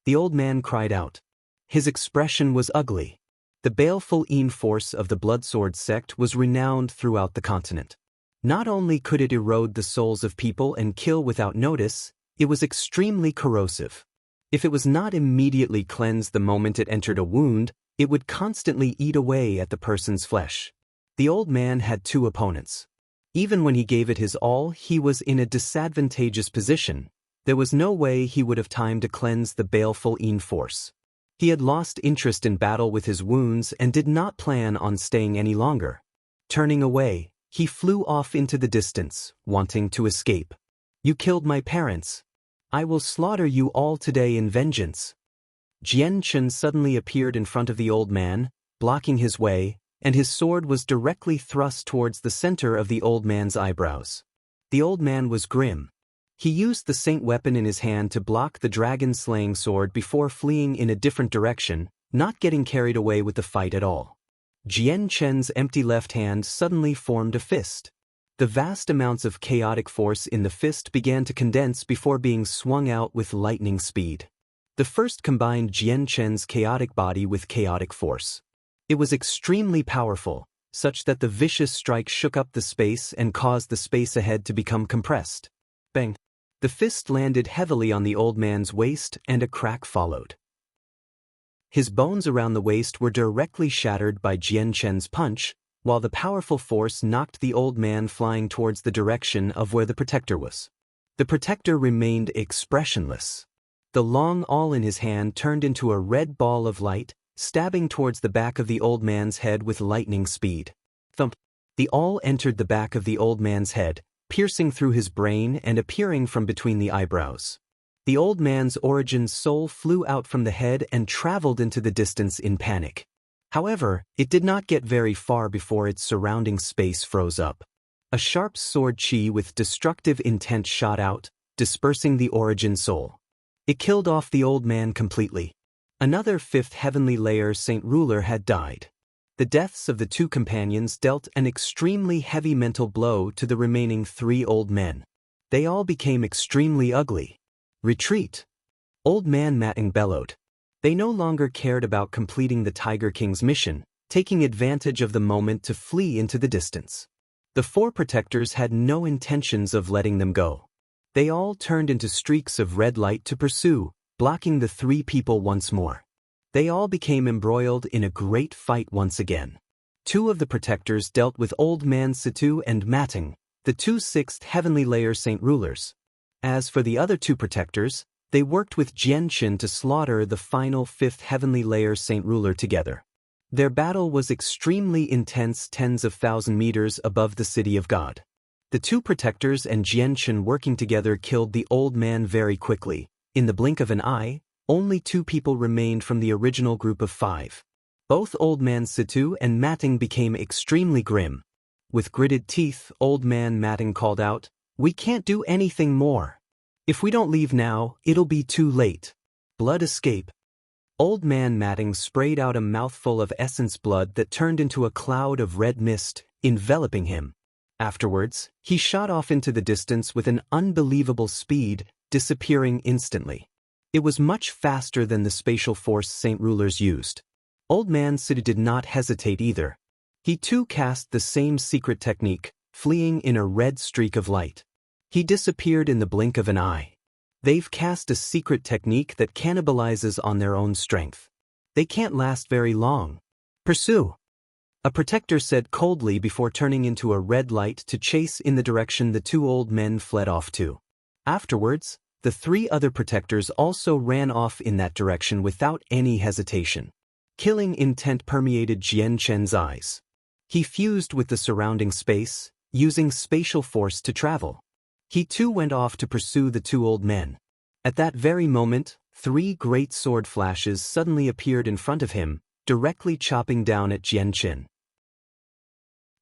The old man cried out. His expression was ugly. The baleful in force of the Bloodsword sect was renowned throughout the continent. Not only could it erode the souls of people and kill without notice, it was extremely corrosive. If it was not immediately cleansed the moment it entered a wound, it would constantly eat away at the person's flesh. The old man had 2 opponents. Even when he gave it his all, he was in a disadvantageous position. There was no way he would have time to cleanse the baleful in force. He had lost interest in battle with his wounds and did not plan on staying any longer. Turning away, he flew off into the distance, wanting to escape. You killed my parents. I will slaughter you all today in vengeance. Jianchen suddenly appeared in front of the old man, blocking his way, and his sword was directly thrust towards the center of the old man's eyebrows. The old man was grim. He used the saint weapon in his hand to block the dragon-slaying sword before fleeing in a different direction, not getting carried away with the fight at all. Jianchen's empty left hand suddenly formed a fist. The vast amounts of chaotic force in the fist began to condense before being swung out with lightning speed. The first combined Jianchen's chaotic body with chaotic force. It was extremely powerful, such that the vicious strike shook up the space and caused the space ahead to become compressed. Bang! The fist landed heavily on the old man's waist and a crack followed. His bones around the waist were directly shattered by Jianchen's punch, while the powerful force knocked the old man flying towards the direction of where the protector was. The protector remained expressionless. The long awl in his hand turned into a red ball of light, stabbing towards the back of the old man's head with lightning speed. Thump! The awl entered the back of the old man's head, piercing through his brain and appearing from between the eyebrows. The old man's origin soul flew out from the head and traveled into the distance in panic. However, it did not get very far before its surrounding space froze up. A sharp sword chi with destructive intent shot out, dispersing the origin soul. It killed off the old man completely. Another 5th heavenly layer Saint Ruler had died. The deaths of the 2 companions dealt an extremely heavy mental blow to the remaining 3 old men. They all became extremely ugly. Retreat! Old man Matting bellowed. They no longer cared about completing the Tiger King's mission, taking advantage of the moment to flee into the distance. The 4 protectors had no intentions of letting them go. They all turned into streaks of red light to pursue, blocking the 3 people once more. They all became embroiled in a great fight once again. Two of the protectors dealt with Old Man Situ and Mating, the two sixth heavenly layer saint rulers. As for the other two protectors, they worked with Jianchen to slaughter the final fifth heavenly layer saint ruler together. Their battle was extremely intense, tens of thousand meters above the city of God. The two protectors and Jianchen working together killed the old man very quickly. In the blink of an eye, only 2 people remained from the original group of 5. Both Old Man Situ and Mating became extremely grim. With gritted teeth, Old Man Mating called out, "We can't do anything more. If we don't leave now, it'll be too late. Blood escape." Old Man Mating sprayed out a mouthful of essence blood that turned into a cloud of red mist, enveloping him. Afterwards, he shot off into the distance with an unbelievable speed, disappearing instantly. It was much faster than the spatial force saint rulers used. Old Man Situ did not hesitate either. He too cast the same secret technique, fleeing in a red streak of light. He disappeared in the blink of an eye. They've cast a secret technique that cannibalizes on their own strength. They can't last very long. Pursue. A protector said coldly before turning into a red light to chase in the direction the 2 old men fled off to. Afterwards, the 3 other protectors also ran off in that direction without any hesitation. Killing intent permeated Jianchen's eyes. He fused with the surrounding space, using spatial force to travel. He too went off to pursue the 2 old men. At that very moment, 3 great sword flashes suddenly appeared in front of him, directly chopping down at Jianchen.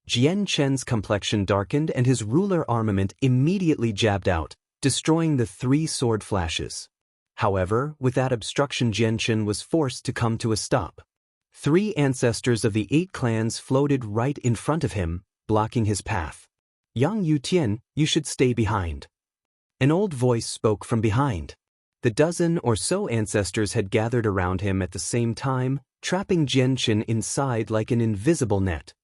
Jianchen's complexion darkened and his ruler armament immediately jabbed out, destroying the 3 sword flashes. However, with that obstruction, Jianchen was forced to come to a stop. 3 ancestors of the 8 clans floated right in front of him, blocking his path. "Yang Yutian, you should stay behind." An old voice spoke from behind. The dozen or so ancestors had gathered around him at the same time, trapping Jianchen inside like an invisible net.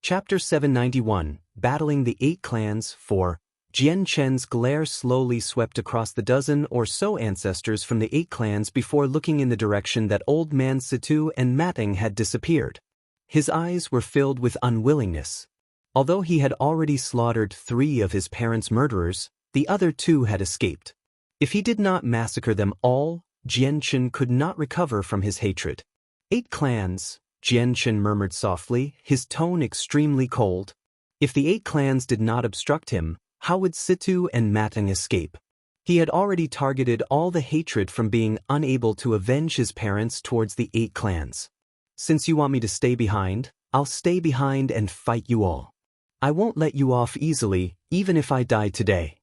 Chapter 791, Battling the 8 Clans 4. Jianchen's glare slowly swept across the dozen or so ancestors from the 8 clans before looking in the direction that Old Man Situ and Mating had disappeared. His eyes were filled with unwillingness. Although he had already slaughtered 3 of his parents' murderers, the other 2 had escaped. If he did not massacre them all, Jianchen could not recover from his hatred. 8 clans, Jianchen murmured softly, his tone extremely cold. If the 8 clans did not obstruct him, how would Situ and Mating escape? He had already targeted all the hatred from being unable to avenge his parents towards the 8 clans. "Since you want me to stay behind, I'll stay behind and fight you all. I won't let you off easily, even if I die today,"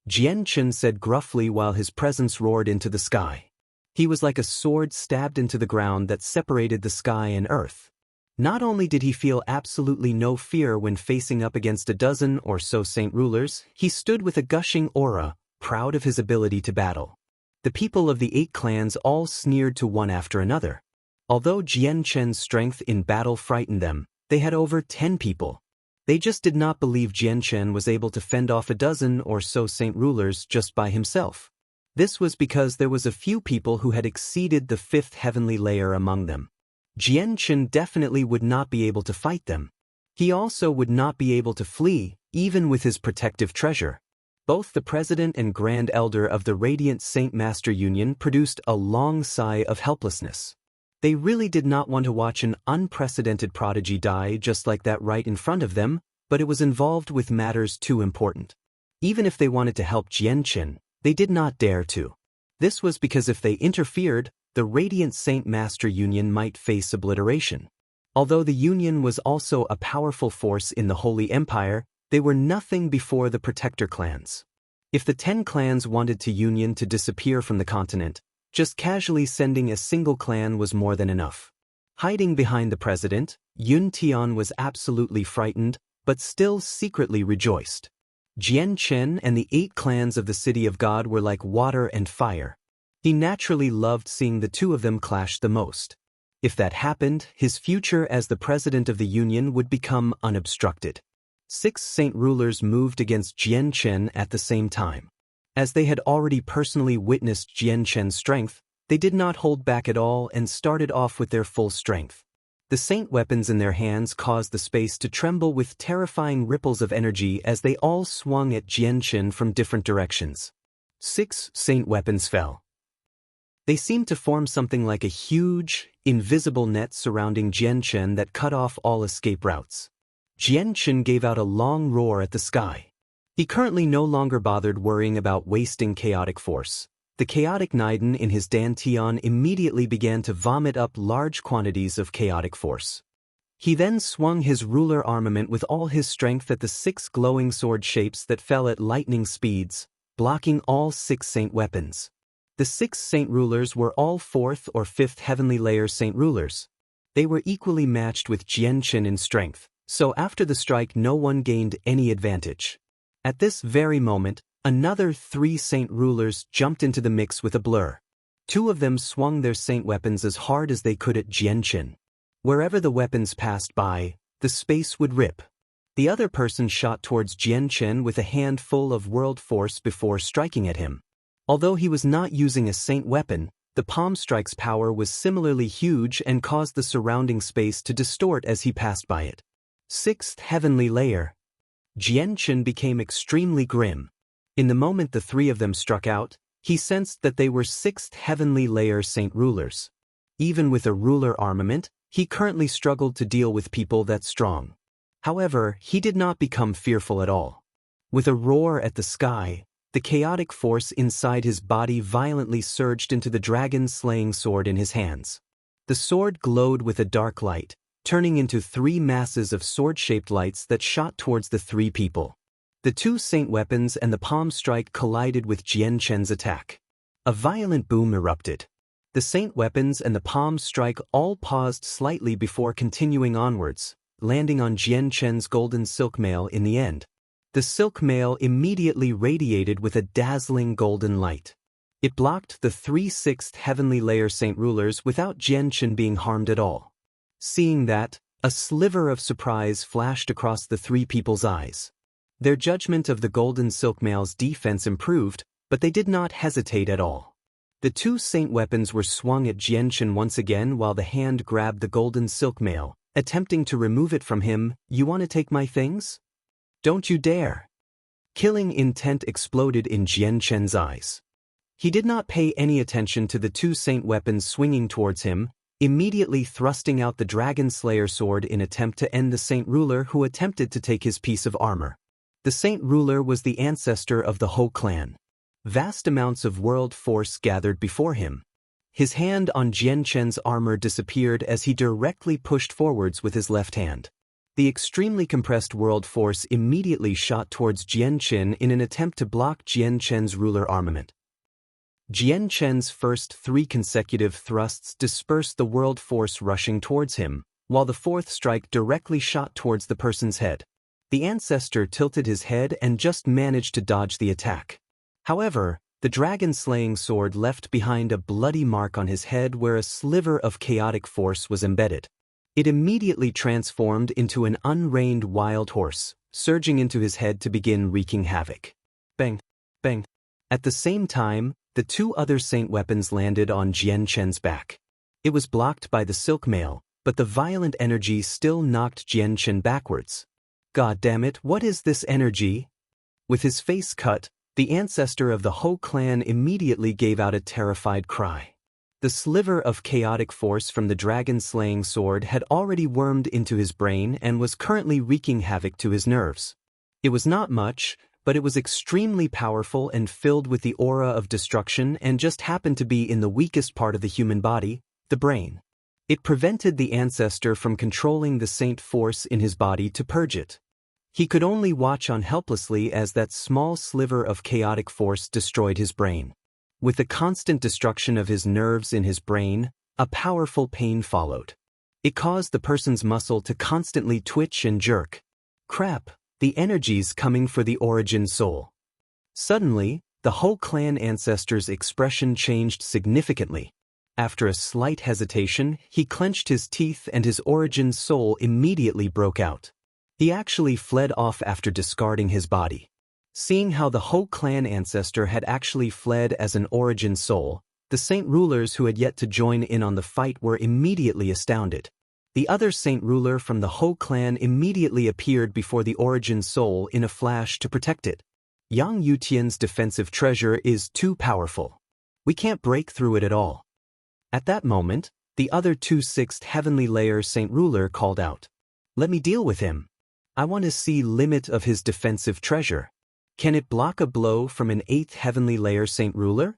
Jianchen said gruffly while his presence roared into the sky. He was like a sword stabbed into the ground that separated the sky and earth. Not only did he feel absolutely no fear when facing up against a dozen or so saint rulers, he stood with a gushing aura, proud of his ability to battle. The people of the 8 clans all sneered to one after another. Although Jianchen's strength in battle frightened them, they had over 10 people. They just did not believe Jianchen was able to fend off a dozen or so saint rulers just by himself. This was because there was a few people who had exceeded the 5th heavenly layer among them. Jianchen definitely would not be able to fight them. He also would not be able to flee, even with his protective treasure. Both the president and grand elder of the Radiant Saint Master Union produced a long sigh of helplessness. They really did not want to watch an unprecedented prodigy die just like that right in front of them, but it was involved with matters too important. Even if they wanted to help Jianchen, they did not dare to. This was because if they interfered, the Radiant Saint Master Union might face obliteration. Although the Union was also a powerful force in the Holy Empire, they were nothing before the Protector clans. If the 10 clans wanted the Union to disappear from the continent, just casually sending a single clan was more than enough. Hiding behind the president, Yun Tian was absolutely frightened, but still secretly rejoiced. Jianchen and the 8 clans of the City of God were like water and fire. He naturally loved seeing the 2 of them clash the most. If that happened, his future as the president of the Union would become unobstructed. 6 saint rulers moved against Jianchen at the same time. As they had already personally witnessed Jianchen's strength, They did not hold back at all and started off with their full strength. The saint weapons in their hands caused the space to tremble with terrifying ripples of energy as they all swung at Jianchen from different directions. 6 saint weapons fell. They seemed to form something like a huge, invisible net surrounding Jianchen that cut off all escape routes. Jianchen gave out a long roar at the sky. He currently no longer bothered worrying about wasting chaotic force. The chaotic Naiden in his dantian immediately began to vomit up large quantities of chaotic force. He then swung his ruler armament with all his strength at the 6 glowing sword shapes that fell at lightning speeds, blocking all 6 saint weapons. The 6 saint rulers were all 4th or 5th heavenly layer saint rulers. They were equally matched with Jianchen in strength, so after the strike no one gained any advantage. At this very moment, another 3 saint rulers jumped into the mix with a blur. 2 of them swung their saint weapons as hard as they could at Jianchen. Wherever the weapons passed by, the space would rip. The other person shot towards Jianchen with a handful of world force before striking at him. Although he was not using a saint weapon, the palm strike's power was similarly huge and caused the surrounding space to distort as he passed by it. 6th heavenly layer. Jianchen became extremely grim. In the moment the 3 of them struck out, he sensed that they were 6th heavenly layer saint rulers. Even with a ruler armament, he currently struggled to deal with people that strong. However, he did not become fearful at all. With a roar at the sky, the chaotic force inside his body violently surged into the dragon-slaying sword in his hands. The sword glowed with a dark light, turning into 3 masses of sword-shaped lights that shot towards the 3 people. The 2 saint weapons and the palm strike collided with Jianchen's attack. A violent boom erupted. The saint weapons and the palm strike all paused slightly before continuing onwards, landing on Jianchen's golden silk mail in the end. The silk mail immediately radiated with a dazzling golden light. It blocked the 3 6th heavenly layer saint rulers without Jianchen being harmed at all. Seeing that, a sliver of surprise flashed across the 3 people's eyes. Their judgment of the golden silk mail's defense improved, but they did not hesitate at all. The 2 saint weapons were swung at Jianchen once again while the hand grabbed the golden silk mail, attempting to remove it from him. "You want to take my things? Don't you dare!" Killing intent exploded in Jianchen's eyes. He did not pay any attention to the 2 saint weapons swinging towards him, immediately thrusting out the Dragon Slayer sword in attempt to end the saint ruler who attempted to take his piece of armor. The saint ruler was the ancestor of the Ho clan. Vast amounts of world force gathered before him. His hand on Jianchen's armor disappeared as he directly pushed forwards with his left hand. The extremely compressed world force immediately shot towards Jianchen in an attempt to block Jianchen's ruler armament. Jianchen's first 3 consecutive thrusts dispersed the world force rushing towards him, while the 4th strike directly shot towards the person's head. The ancestor tilted his head and just managed to dodge the attack. However, the dragon-slaying sword left behind a bloody mark on his head where a sliver of chaotic force was embedded. It immediately transformed into an unreined wild horse, surging into his head to begin wreaking havoc. Bang! Bang! At the same time, the 2 other saint weapons landed on Jianchen's back. It was blocked by the silk mail, but the violent energy still knocked Jianchen backwards. "God damn it, what is this energy?" With his face cut, the ancestor of the Ho clan immediately gave out a terrified cry. The sliver of chaotic force from the dragon-slaying sword had already wormed into his brain and was currently wreaking havoc to his nerves. It was not much, but it was extremely powerful and filled with the aura of destruction and just happened to be in the weakest part of the human body, the brain. It prevented the ancestor from controlling the saint force in his body to purge it. He could only watch on helplessly as that small sliver of chaotic force destroyed his brain. With the constant destruction of his nerves in his brain, a powerful pain followed. It caused the person's muscle to constantly twitch and jerk. Crap, the energy's coming for the origin soul. Suddenly, the Ho clan ancestor's expression changed significantly. After a slight hesitation, he clenched his teeth and his origin soul immediately broke out. He actually fled off after discarding his body. Seeing how the Ho clan ancestor had actually fled as an origin soul, The Saint Rulers who had yet to join in on the fight were immediately astounded. The other Saint Ruler from the Ho clan immediately appeared before the Origin Soul in a flash to protect it. Yang Yutian's defensive treasure is too powerful. We can't break through it at all. At that moment, the other 6th Heavenly Layer Saint Ruler called out. Let me deal with him. I want to see limit of his defensive treasure. Can it block a blow from an 8th Heavenly Layer Saint Ruler?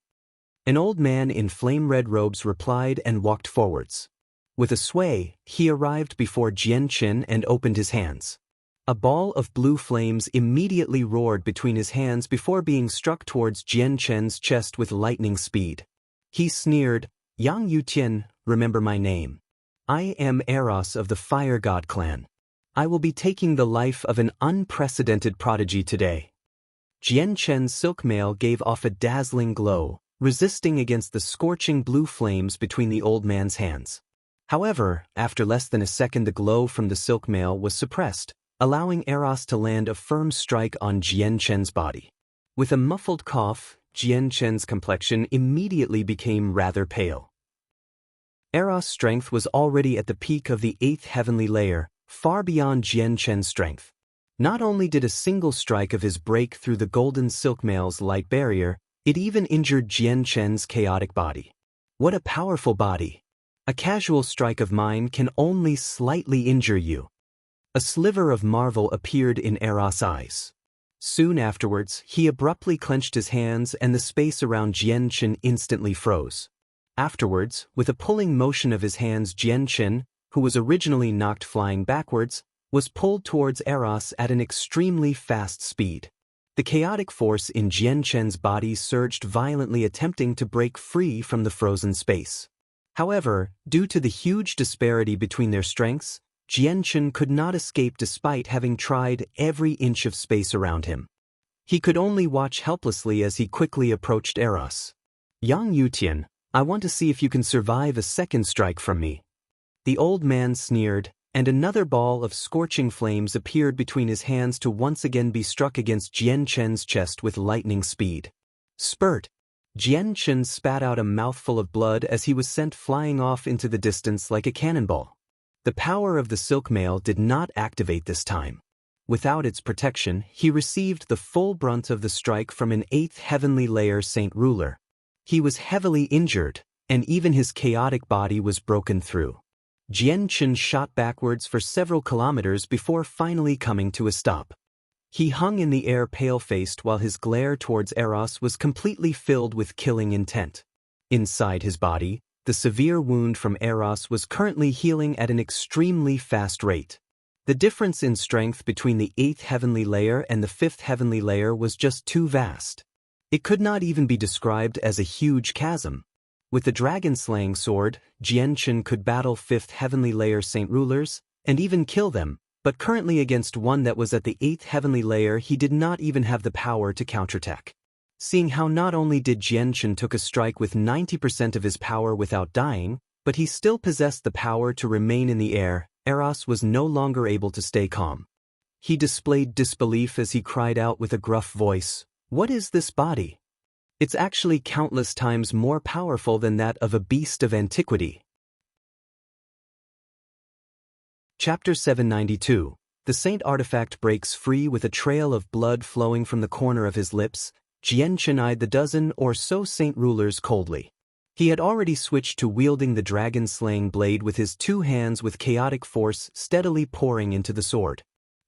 An old man in flame-red robes replied and walked forwards. With a sway, he arrived before Jian Qin and opened his hands. A ball of blue flames immediately roared between his hands before being struck towards Jian Qin's chest with lightning speed. He sneered, Yang Yutian, remember my name. I am Eros of the Fire God clan. I will be taking the life of an unprecedented prodigy today. Jian Qin's silk mail gave off a dazzling glow, resisting against the scorching blue flames between the old man's hands. However, after less than a second the glow from the silk mail was suppressed, allowing Eros to land a firm strike on Jian Qin's body. With a muffled cough, Jian Qin's complexion immediately became rather pale. Eros' strength was already at the peak of the 8th Heavenly Layer, far beyond Jian Qin's strength. Not only did a single strike of his break through the golden silk mail's light barrier, it even injured Jian Qin's chaotic body. What a powerful body! A casual strike of mine can only slightly injure you. A sliver of marvel appeared in Eros' eyes. Soon afterwards, he abruptly clenched his hands and the space around Jian Qin instantly froze. Afterwards, with a pulling motion of his hands, Jian Qin, who was originally knocked flying backwards, was pulled towards Eros at an extremely fast speed. The chaotic force in Jian Qin's body surged violently, attempting to break free from the frozen space. However, due to the huge disparity between their strengths, Jian Qin could not escape despite having tried every inch of space around him. He could only watch helplessly as he quickly approached Eros. Yang Yutian, I want to see if you can survive a second strike from me. The old man sneered, and another ball of scorching flames appeared between his hands to once again be struck against Jian Qin's chest with lightning speed. Spurt! Jian Qin spat out a mouthful of blood as he was sent flying off into the distance like a cannonball. The power of the silk mail did not activate this time. Without its protection, he received the full brunt of the strike from an 8th Heavenly Layer Saint Ruler. He was heavily injured, and even his chaotic body was broken through. Jian Qin shot backwards for several kilometers before finally coming to a stop. He hung in the air pale-faced while his glare towards Eros was completely filled with killing intent. Inside his body, the severe wound from Eros was currently healing at an extremely fast rate. The difference in strength between the 8th Heavenly Layer and the 5th Heavenly Layer was just too vast. It could not even be described as a huge chasm. With the dragon-slaying sword, Jian Qin could battle 5th Heavenly Layer Saint Rulers, and even kill them, but currently against one that was at the 8th Heavenly Layer he did not even have the power to counterattack. Seeing how not only did Jian Qin took a strike with 90% of his power without dying, but he still possessed the power to remain in the air, Eros was no longer able to stay calm. He displayed disbelief as he cried out with a gruff voice, "What is this body? It's actually countless times more powerful than that of a beast of antiquity." Chapter 792. The Saint Artifact breaks free with a trail of blood flowing from the corner of his lips. Jian Qin eyed the dozen or so Saint Rulers coldly. He had already switched to wielding the dragon-slaying blade with his two hands, with chaotic force steadily pouring into the sword.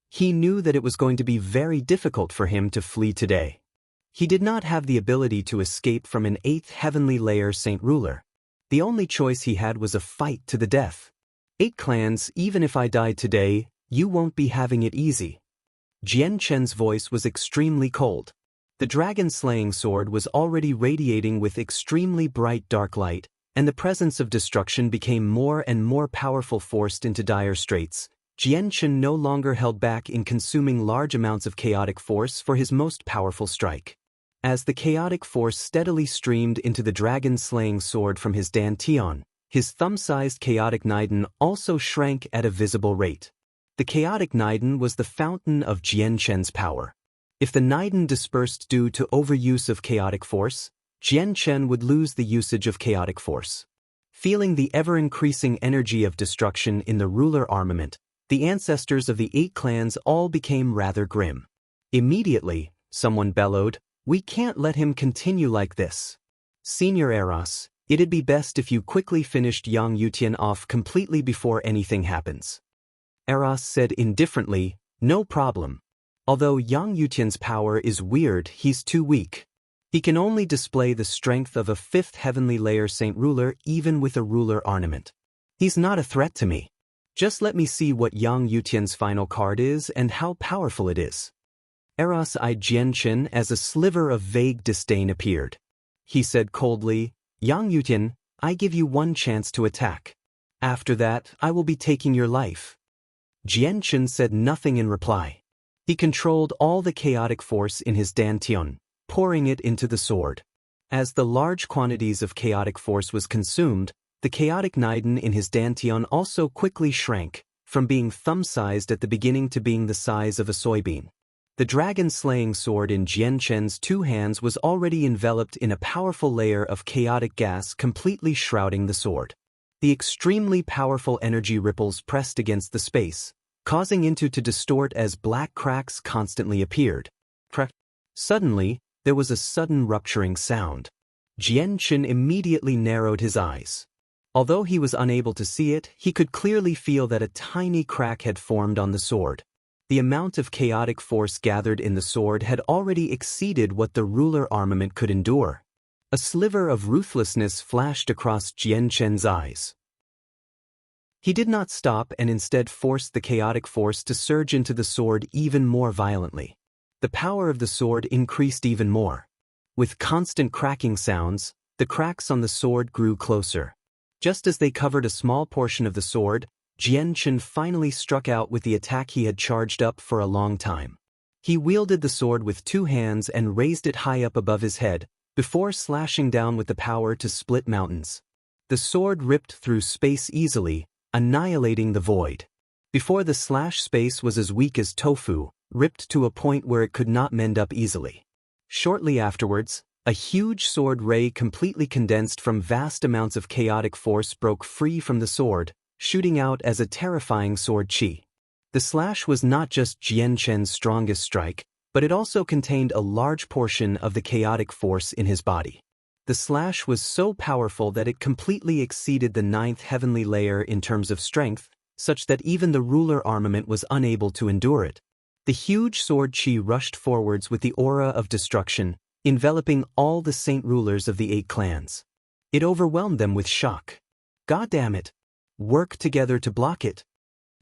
He knew that it was going to be very difficult for him to flee today. He did not have the ability to escape from an 8th Heavenly Layer Saint Ruler. The only choice he had was a fight to the death. 8 clans, even if I died today, you won't be having it easy. Jian Qin's voice was extremely cold. The dragon-slaying sword was already radiating with extremely bright dark light, and the presence of destruction became more and more powerful. Forced into dire straits, Jian Qin no longer held back in consuming large amounts of chaotic force for his most powerful strike. As the chaotic force steadily streamed into the dragon-slaying sword from his dantian, his thumb-sized chaotic Niden also shrank at a visible rate. The chaotic Niden was the fountain of Jian Qin's power. If the Niden dispersed due to overuse of chaotic force, Jian Chen would lose the usage of chaotic force. Feeling the ever-increasing energy of destruction in the ruler armament, the ancestors of the 8 clans all became rather grim. Immediately, someone bellowed, "We can't let him continue like this. Senior Eros, it'd be best if you quickly finished Yang Yutian off completely before anything happens." Eros said indifferently, "No problem. Although Yang Yutian's power is weird, he's too weak. He can only display the strength of a 5th heavenly layer Saint Ruler even with a ruler ornament. He's not a threat to me. Just let me see what Yang Yutian's final card is and how powerful it is." Eros eyed Jian Chen as a sliver of vague disdain appeared. He said coldly, "Yang Yutian, I give you one chance to attack. After that, I will be taking your life." Jian Chen said nothing in reply. He controlled all the chaotic force in his dantian, pouring it into the sword. As the large quantities of chaotic force was consumed, the chaotic Niden in his dantian also quickly shrank, from being thumb-sized at the beginning to being the size of a soybean. The dragon-slaying sword in Jian Chen's 2 hands was already enveloped in a powerful layer of chaotic gas completely shrouding the sword. The extremely powerful energy ripples pressed against the space, causing it to distort as black cracks constantly appeared. Suddenly, there was a sudden rupturing sound. Jian Chen immediately narrowed his eyes. Although he was unable to see it, he could clearly feel that a tiny crack had formed on the sword. The amount of chaotic force gathered in the sword had already exceeded what the ruler armament could endure. A sliver of ruthlessness flashed across Jian Chen's eyes. He did not stop and instead forced the chaotic force to surge into the sword even more violently. The power of the sword increased even more. With constant cracking sounds, the cracks on the sword grew closer. Just as they covered a small portion of the sword, Jian Chen finally struck out with the attack he had charged up for a long time. He wielded the sword with 2 hands and raised it high up above his head, before slashing down with the power to split mountains. The sword ripped through space easily, annihilating the void. Before the slash space was as weak as tofu, ripped to a point where it could not mend up easily. Shortly afterwards, a huge sword ray completely condensed from vast amounts of chaotic force broke free from the sword, shooting out as a terrifying sword chi. The slash was not just Jian Chen's strongest strike, but it also contained a large portion of the chaotic force in his body. The slash was so powerful that it completely exceeded the 9th heavenly layer in terms of strength, such that even the ruler armament was unable to endure it. The huge sword chi rushed forwards with the aura of destruction, enveloping all the saint rulers of the 8 clans. It overwhelmed them with shock. "God damn it! Work together to block it!"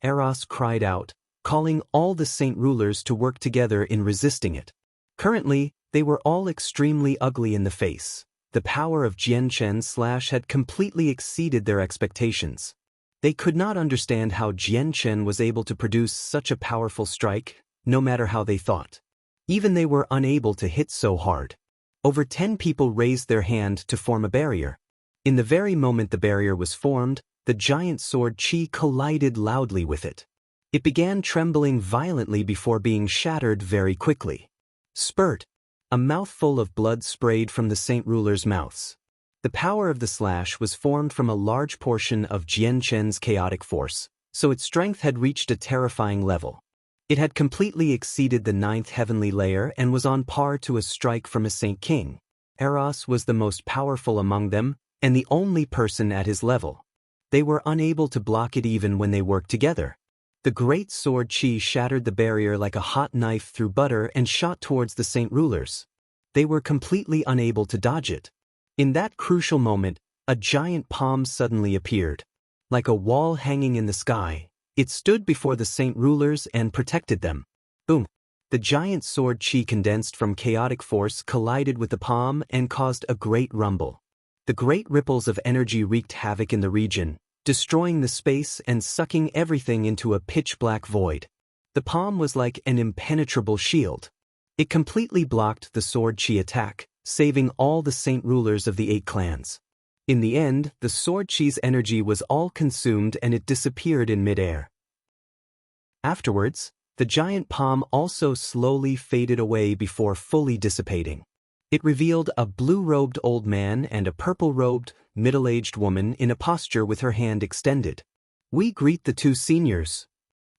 Eros cried out, calling all the saint rulers to work together in resisting it. Currently, they were all extremely ugly in the face. The power of Jian Chen's slash had completely exceeded their expectations. They could not understand how Jian Chen was able to produce such a powerful strike, no matter how they thought. Even they were unable to hit so hard. Over 10 people raised their hand to form a barrier. In the very moment the barrier was formed, the giant sword chi collided loudly with it. It began trembling violently before being shattered very quickly. Spurt! A mouthful of blood sprayed from the saint rulers' mouths. The power of the slash was formed from a large portion of Jian Chen's chaotic force, so its strength had reached a terrifying level. It had completely exceeded the 9th heavenly layer and was on par to a strike from a Saint King. Eros was the most powerful among them, and the only person at his level. They were unable to block it even when they worked together. The great sword chi shattered the barrier like a hot knife through butter and shot towards the saint rulers. They were completely unable to dodge it. In that crucial moment, a giant palm suddenly appeared. Like a wall hanging in the sky, it stood before the saint rulers and protected them. Boom! The giant sword chi condensed from chaotic force collided with the palm and caused a great rumble. The great ripples of energy wreaked havoc in the region, destroying the space and sucking everything into a pitch-black void. The palm was like an impenetrable shield. It completely blocked the sword chi attack, saving all the saint rulers of the 8 clans. In the end, the sword chi's energy was all consumed and it disappeared in midair. Afterwards, the giant palm also slowly faded away before fully dissipating. It revealed a blue-robed old man and a purple-robed, middle-aged woman in a posture with her hand extended. We greet the two seniors.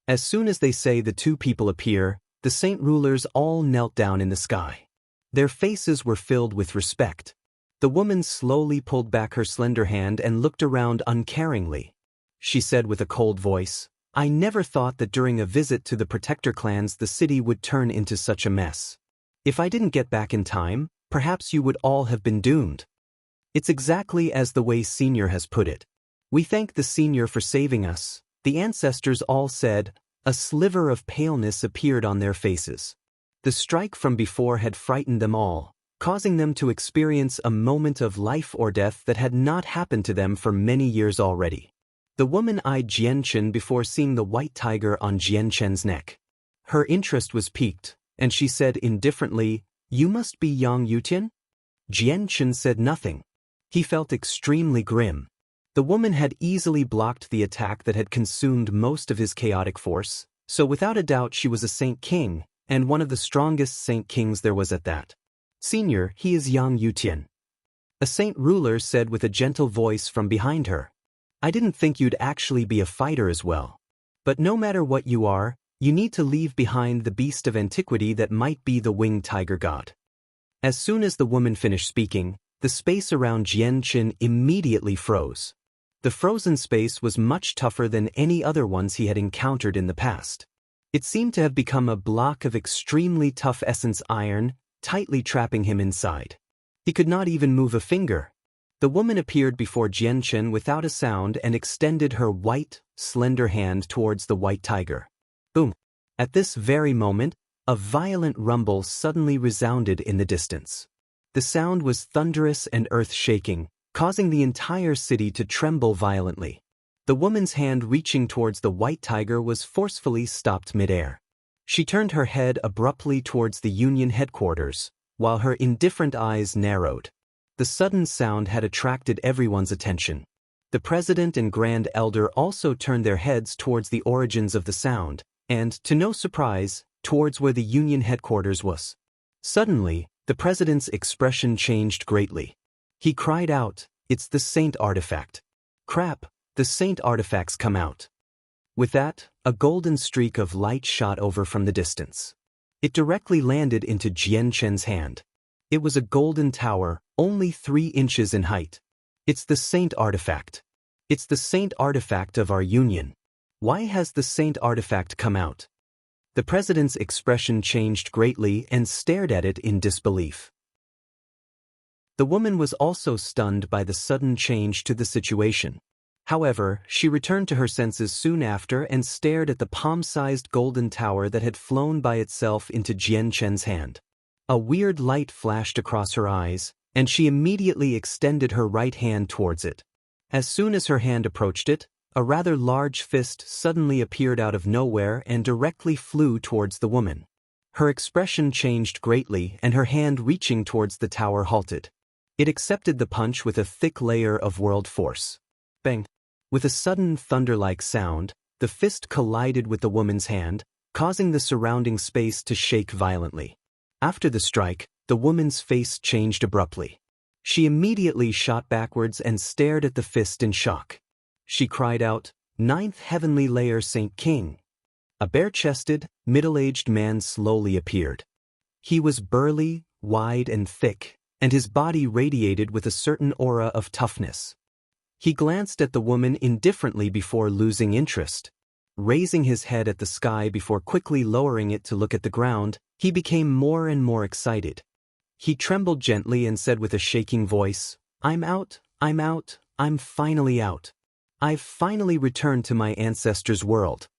As soon as they say the two people appear, the saint rulers all knelt down in the sky. Their faces were filled with respect. The woman slowly pulled back her slender hand and looked around uncaringly. She said with a cold voice, "I never thought that during a visit to the protector clans the city would turn into such a mess. If I didn't get back in time, perhaps you would all have been doomed." It's exactly as the way Senior has put it. We thank the Senior for saving us, the ancestors all said. A sliver of paleness appeared on their faces. The strike from before had frightened them all, causing them to experience a moment of life or death that had not happened to them for many years already. The woman eyed Jianchen before seeing the white tiger on Jianchen's neck. Her interest was piqued, and she said indifferently, "You must be Yang Yutian?" Jianchen said nothing. He felt extremely grim. The woman had easily blocked the attack that had consumed most of his chaotic force, so without a doubt she was a Saint King, and one of the strongest Saint Kings there was at that. "Senior, he is Yang Yutian," a Saint ruler said with a gentle voice from behind her. "I didn't think you'd actually be a fighter as well. But no matter what you are, you need to leave behind the beast of antiquity that might be the winged tiger god." As soon as the woman finished speaking, the space around Jianchen immediately froze. The frozen space was much tougher than any other ones he had encountered in the past. It seemed to have become a block of extremely tough essence iron, tightly trapping him inside. He could not even move a finger. The woman appeared before Jianchen without a sound and extended her white, slender hand towards the white tiger. Boom! At this very moment, a violent rumble suddenly resounded in the distance. The sound was thunderous and earth-shaking, causing the entire city to tremble violently. The woman's hand reaching towards the white tiger was forcefully stopped midair. She turned her head abruptly towards the Union headquarters, while her indifferent eyes narrowed. The sudden sound had attracted everyone's attention. The president and grand elder also turned their heads towards the origins of the sound, and, to no surprise, towards where the Union headquarters was. Suddenly, the president's expression changed greatly. He cried out, "It's the Saint artifact. Crap, the Saint artifact's come out." With that, a golden streak of light shot over from the distance. It directly landed into Jianchen's hand. It was a golden tower, only 3 inches in height. "It's the Saint artifact. It's the Saint artifact of our Union. Why has the Saint artifact come out?" The president's expression changed greatly and stared at it in disbelief. The woman was also stunned by the sudden change to the situation. However, she returned to her senses soon after and stared at the palm-sized golden tower that had flown by itself into Jianchen's hand. A weird light flashed across her eyes, and she immediately extended her right hand towards it. As soon as her hand approached it, a rather large fist suddenly appeared out of nowhere and directly flew towards the woman. Her expression changed greatly and her hand reaching towards the tower halted. It accepted the punch with a thick layer of world force. Bang! With a sudden thunder-like sound, the fist collided with the woman's hand, causing the surrounding space to shake violently. After the strike, the woman's face changed abruptly. She immediately shot backwards and stared at the fist in shock. She cried out, "Ninth heavenly layer Saint King." A bare-chested, middle-aged man slowly appeared. He was burly, wide and thick, and his body radiated with a certain aura of toughness. He glanced at the woman indifferently before losing interest. Raising his head at the sky before quickly lowering it to look at the ground, he became more and more excited. He trembled gently and said with a shaking voice, I'm out, I'm finally out. I've finally returned to my ancestors' world."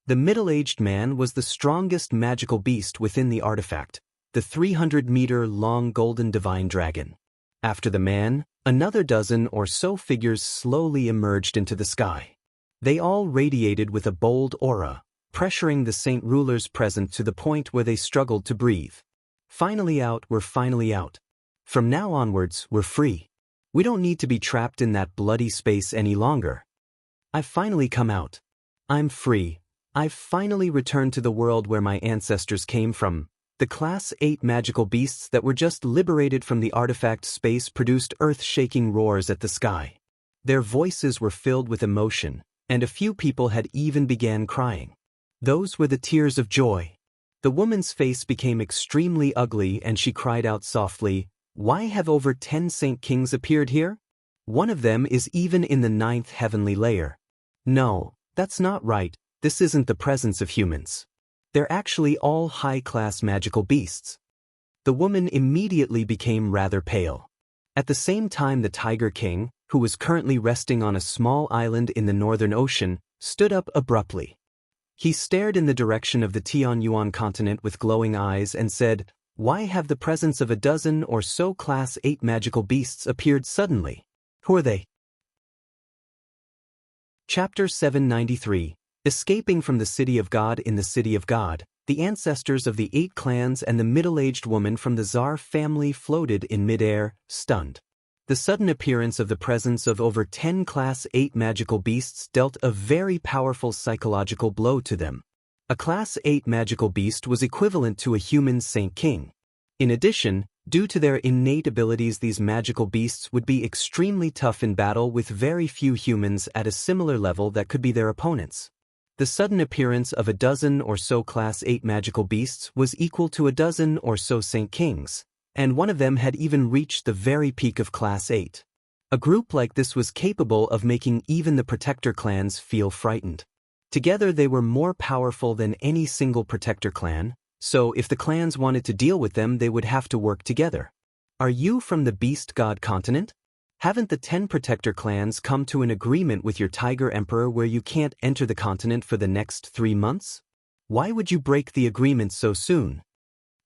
The middle-aged man was the strongest magical beast within the artifact, the 300-meter-long golden divine dragon. After the man, another dozen or so figures slowly emerged into the sky. They all radiated with a bold aura, pressuring the saint rulers present to the point where they struggled to breathe. Finally out, we're finally out. From now onwards, we're free. We don't need to be trapped in that bloody space any longer. I've finally come out. I'm free. I've finally returned to the world where my ancestors came from. The Class 8 magical beasts that were just liberated from the artifact space produced earth-shaking roars at the sky. Their voices were filled with emotion, and a few people had even began crying. Those were the tears of joy. The woman's face became extremely ugly and she cried out softly, "Why have over 10 Saint Kings appeared here? One of them is even in the 9th heavenly layer. No, that's not right, this isn't the presence of humans. They're actually all high-class magical beasts." The woman immediately became rather pale. At the same time, the Tiger King, who was currently resting on a small island in the Northern Ocean, stood up abruptly. He stared in the direction of the Tianyuan continent with glowing eyes and said, "Why have the presence of a dozen or so Class 8 magical beasts appeared suddenly? Who are they?" Chapter 793. Escaping from the City of God. In the City of God, the ancestors of the 8 clans and the middle-aged woman from the Tsar family floated in midair, stunned. The sudden appearance of the presence of over 10 Class 8 magical beasts dealt a very powerful psychological blow to them. A Class 8 magical beast was equivalent to a human Saint King. In addition, due to their innate abilities, these magical beasts would be extremely tough in battle with very few humans at a similar level that could be their opponents. The sudden appearance of a dozen or so Class 8 magical beasts was equal to a dozen or so Saint Kings, and one of them had even reached the very peak of Class 8. A group like this was capable of making even the Protector clans feel frightened. Together they were more powerful than any single Protector clan, so if the clans wanted to deal with them they would have to work together. Are you from the Beast God continent? Haven't the 10 Protector clans come to an agreement with your Tiger Emperor where you can't enter the continent for the next 3 months? Why would you break the agreement so soon?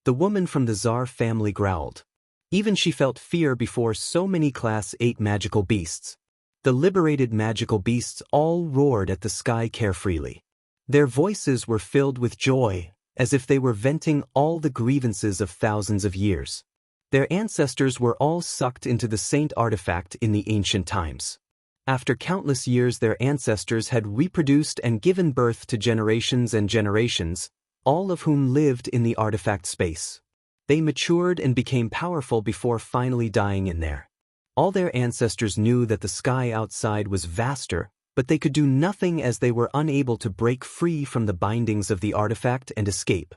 The woman from the Tsar family growled. Even she felt fear before so many Class 8 magical beasts. The liberated magical beasts all roared at the sky carefreely. Their voices were filled with joy, as if they were venting all the grievances of thousands of years. Their ancestors were all sucked into the Saint artifact in the ancient times. After countless years, their ancestors had reproduced and given birth to generations and generations, all of whom lived in the artifact space. They matured and became powerful before finally dying in there. All their ancestors knew that the sky outside was vaster, but they could do nothing as they were unable to break free from the bindings of the artifact and escape.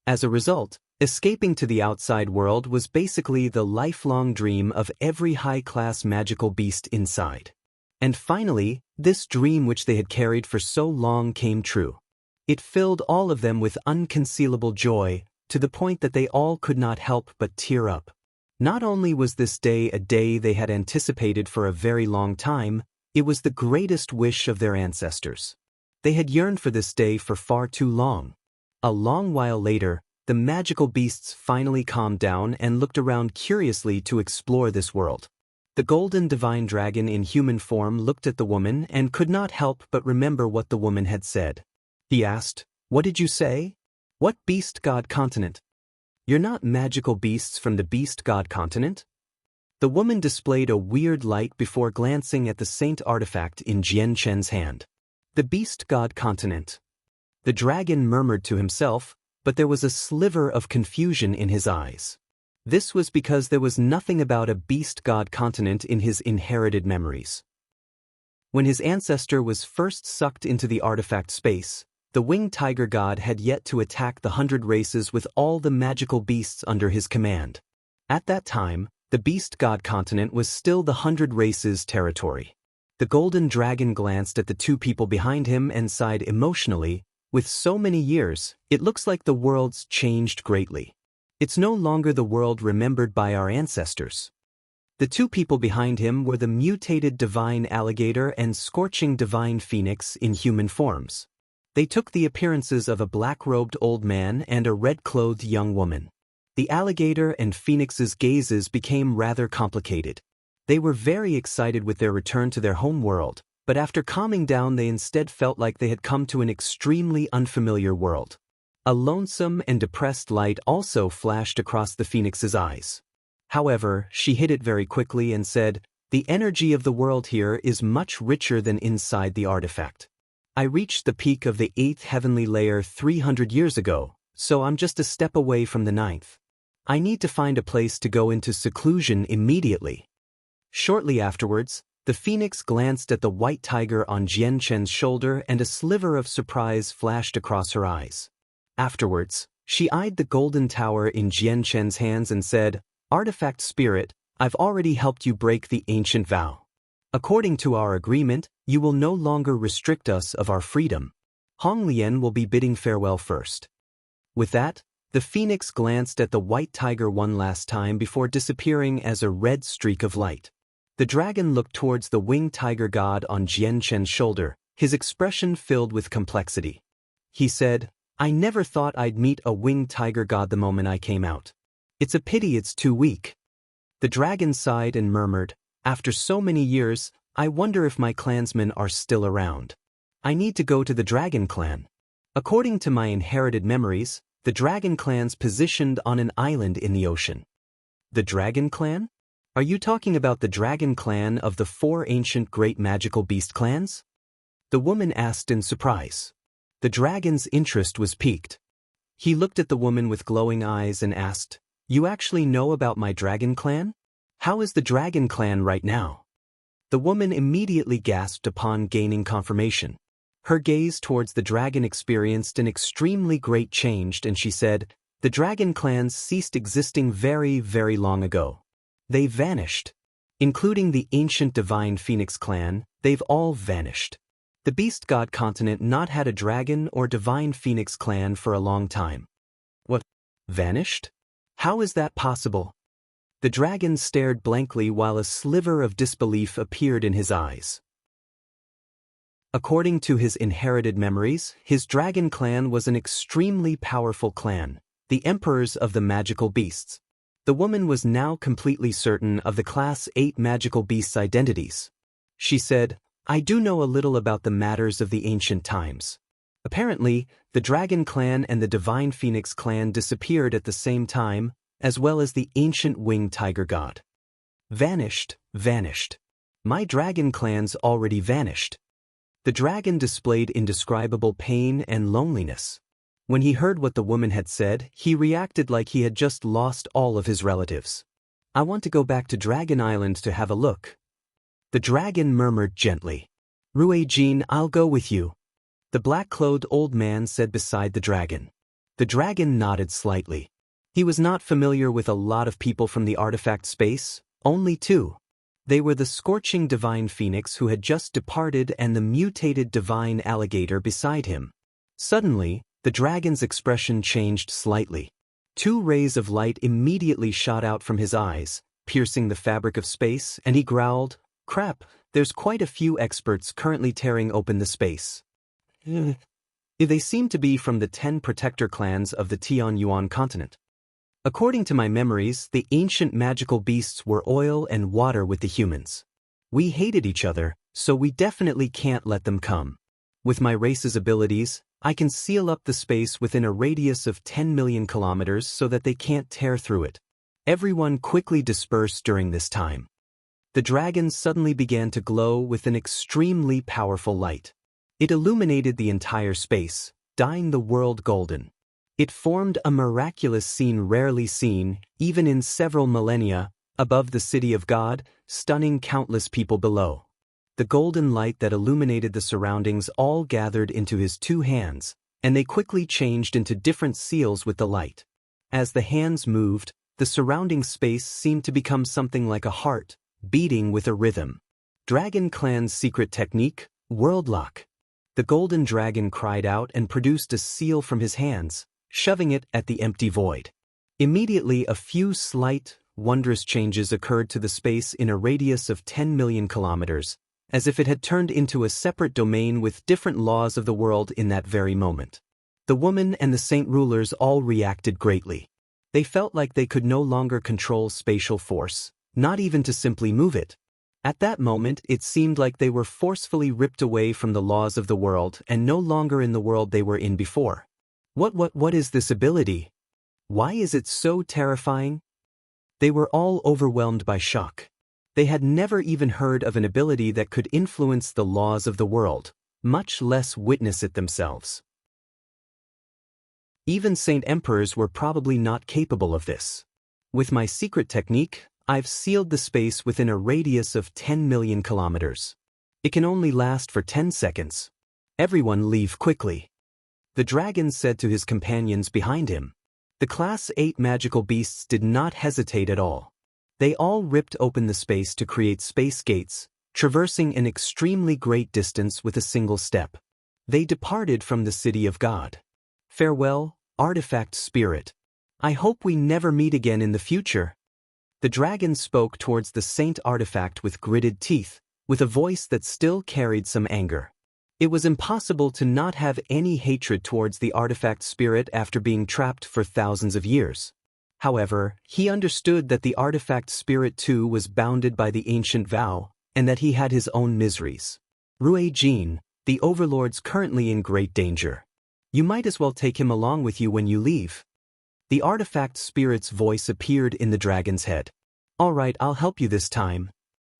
As a result, escaping to the outside world was basically the lifelong dream of every high-class magical beast inside. And finally, this dream which they had carried for so long came true. It filled all of them with unconcealable joy, to the point that they all could not help but tear up. Not only was this day a day they had anticipated for a very long time, it was the greatest wish of their ancestors. They had yearned for this day for far too long. A long while later, the magical beasts finally calmed down and looked around curiously to explore this world. The golden divine dragon in human form looked at the woman and could not help but remember what the woman had said. He asked, "What did you say? What Beast God continent? You're not magical beasts from the Beast God continent?" The woman displayed a weird light before glancing at the Saint artifact in Jian Chen's hand. "The Beast God continent." The dragon murmured to himself, but there was a sliver of confusion in his eyes. This was because there was nothing about a Beast God continent in his inherited memories. When his ancestor was first sucked into the artifact space, the winged tiger god had yet to attack the 100 races with all the magical beasts under his command. At that time, the Beast God continent was still the 100 races territory. The golden dragon glanced at the 2 people behind him and sighed emotionally. With so many years, it looks like the world's changed greatly. It's no longer the world remembered by our ancestors. The 2 people behind him were the mutated divine alligator and scorching divine phoenix in human forms. They took the appearances of a black-robed old man and a red-clothed young woman. The alligator and phoenix's gazes became rather complicated. They were very excited with their return to their home world, but after calming down they instead felt like they had come to an extremely unfamiliar world. A lonesome and depressed light also flashed across the phoenix's eyes. However, she hid it very quickly and said, "The energy of the world here is much richer than inside the artifact. I reached the peak of the 8th heavenly layer 300 years ago, so I'm just a step away from the ninth. I need to find a place to go into seclusion immediately. Shortly afterwards, the phoenix glanced at the white tiger on Jian Chen's shoulder and a sliver of surprise flashed across her eyes. Afterwards, she eyed the golden tower in Jian Chen's hands and said, "Artifact spirit, I've already helped you break the ancient vow. According to our agreement, you will no longer restrict us of our freedom. Hong Lian will be bidding farewell first." With that, the phoenix glanced at the white tiger one last time before disappearing as a red streak of light. The dragon looked towards the winged tiger god on Jian Chen's shoulder, his expression filled with complexity. He said, "I never thought I'd meet a winged tiger god the moment I came out. It's a pity it's too weak." The dragon sighed and murmured, "After so many years, I wonder if my clansmen are still around. I need to go to the dragon clan." According to my inherited memories, the dragon clan's positioned on an island in the ocean. The dragon clan? Are you talking about the dragon clan of the 4 ancient great magical beast clans? The woman asked in surprise. The dragon's interest was piqued. He looked at the woman with glowing eyes and asked, "You actually know about my dragon clan? How is the dragon clan right now?" The woman immediately gasped upon gaining confirmation. Her gaze towards the dragon experienced an extremely great change and she said, "The dragon clans ceased existing very, very long ago. They vanished. Including the ancient divine phoenix clan, they've all vanished. The beast god continent not had a dragon or divine phoenix clan for a long time." "What? Vanished? How is that possible?" The dragon stared blankly while a sliver of disbelief appeared in his eyes. According to his inherited memories, his dragon clan was an extremely powerful clan, the emperors of the magical beasts. The woman was now completely certain of the Class 8 magical beasts' identities. She said, "I do know a little about the matters of the ancient times. Apparently, the dragon clan and the divine phoenix clan disappeared at the same time, as well as the ancient winged tiger god." Vanished, vanished. My dragon clans already vanished. The dragon displayed indescribable pain and loneliness. When he heard what the woman had said, he reacted like he had just lost all of his relatives. "I want to go back to Dragon Island to have a look." The dragon murmured gently. "Rui Jin, I'll go with you," the black-clothed old man said beside the dragon. The dragon nodded slightly. He was not familiar with a lot of people from the artifact space, only 2. They were the scorching divine phoenix who had just departed and the mutated divine alligator beside him. Suddenly, the dragon's expression changed slightly. 2 rays of light immediately shot out from his eyes, piercing the fabric of space, and he growled, "Crap, there's quite a few experts currently tearing open the space. They seem to be from the 10 protector clans of the Tian Yuan continent. According to my memories, the ancient magical beasts were oil and water with the humans. We hated each other, so we definitely can't let them come. With my race's abilities, I can seal up the space within a radius of 10 million kilometers so that they can't tear through it." Everyone quickly dispersed during this time. The dragon suddenly began to glow with an extremely powerful light. It illuminated the entire space, dyeing the world golden. It formed a miraculous scene rarely seen, even in several millennia, above the city of God, stunning countless people below. The golden light that illuminated the surroundings all gathered into his 2 hands, and they quickly changed into different seals with the light. As the hands moved, the surrounding space seemed to become something like a heart, beating with a rhythm. Dragon Clan's secret technique, World Lock. The golden dragon cried out and produced a seal from his hands, shoving it at the empty void. Immediately a few slight, wondrous changes occurred to the space in a radius of 10 million kilometers, as if it had turned into a separate domain with different laws of the world in that very moment. The woman and the saint rulers all reacted greatly. They felt like they could no longer control spatial force, not even to simply move it. At that moment, it seemed like they were forcefully ripped away from the laws of the world and no longer in the world they were in before. What is this ability? Why is it so terrifying? They were all overwhelmed by shock. They had never even heard of an ability that could influence the laws of the world, much less witness it themselves. Even saint emperors were probably not capable of this. With my secret technique, I've sealed the space within a radius of 10 million kilometers. It can only last for 10 seconds. Everyone leave quickly. The dragon said to his companions behind him. The Class 8 magical beasts did not hesitate at all. They all ripped open the space to create space gates, traversing an extremely great distance with a single step. They departed from the city of God. Farewell, artifact spirit. I hope we never meet again in the future. The dragon spoke towards the saint artifact with gritted teeth, with a voice that still carried some anger. It was impossible to not have any hatred towards the artifact spirit after being trapped for thousands of years. However, he understood that the artifact spirit too was bounded by the ancient vow, and that he had his own miseries. Rue Jean, the overlord's currently in great danger. You might as well take him along with you when you leave. The artifact spirit's voice appeared in the dragon's head. All right, I'll help you this time.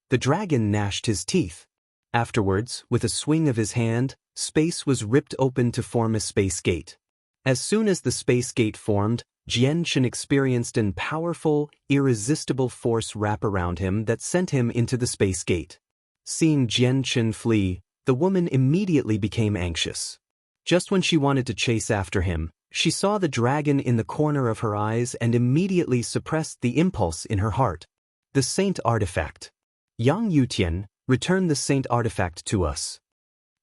The dragon gnashed his teeth. Afterwards, with a swing of his hand, space was ripped open to form a space gate. As soon as the space gate formed, Jian Chen experienced an powerful, irresistible force wrap around him that sent him into the space gate. Seeing Jian Chen flee, the woman immediately became anxious. Just when she wanted to chase after him, she saw the dragon in the corner of her eyes and immediately suppressed the impulse in her heart. The Saint Artifact. Yang Yutian, return the Saint Artifact to us.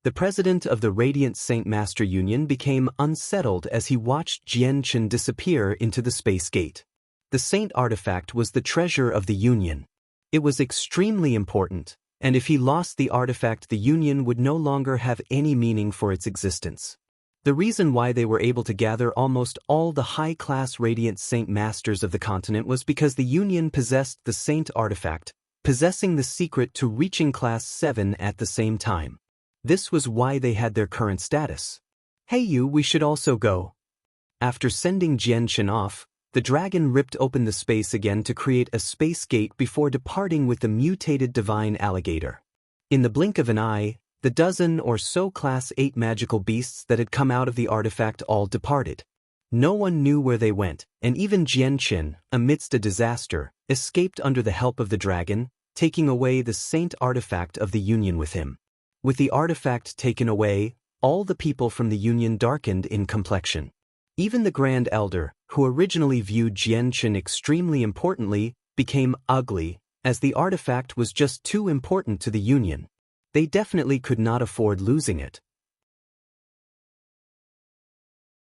The president of the Radiant Saint Master Union became unsettled as he watched Jian Chen disappear into the space gate. The Saint Artifact was the treasure of the Union. It was extremely important, and if he lost the artifact, the Union would no longer have any meaning for its existence. The reason why they were able to gather almost all the high-class Radiant Saint Masters of the continent was because the Union possessed the Saint Artifact, possessing the secret to reaching Class 7 at the same time. This was why they had their current status. Hey you, we should also go. After sending Jian Chen off, the dragon ripped open the space again to create a space gate before departing with the mutated divine alligator. In the blink of an eye, the dozen or so Class 8 magical beasts that had come out of the artifact all departed. No one knew where they went, and even Jian Chen, amidst a disaster, escaped under the help of the dragon, taking away the Saint Artifact of the Union with him. With the artifact taken away, all the people from the Union darkened in complexion. Even the Grand Elder, who originally viewed Jian Chen extremely importantly, became ugly, as the artifact was just too important to the Union. They definitely could not afford losing it.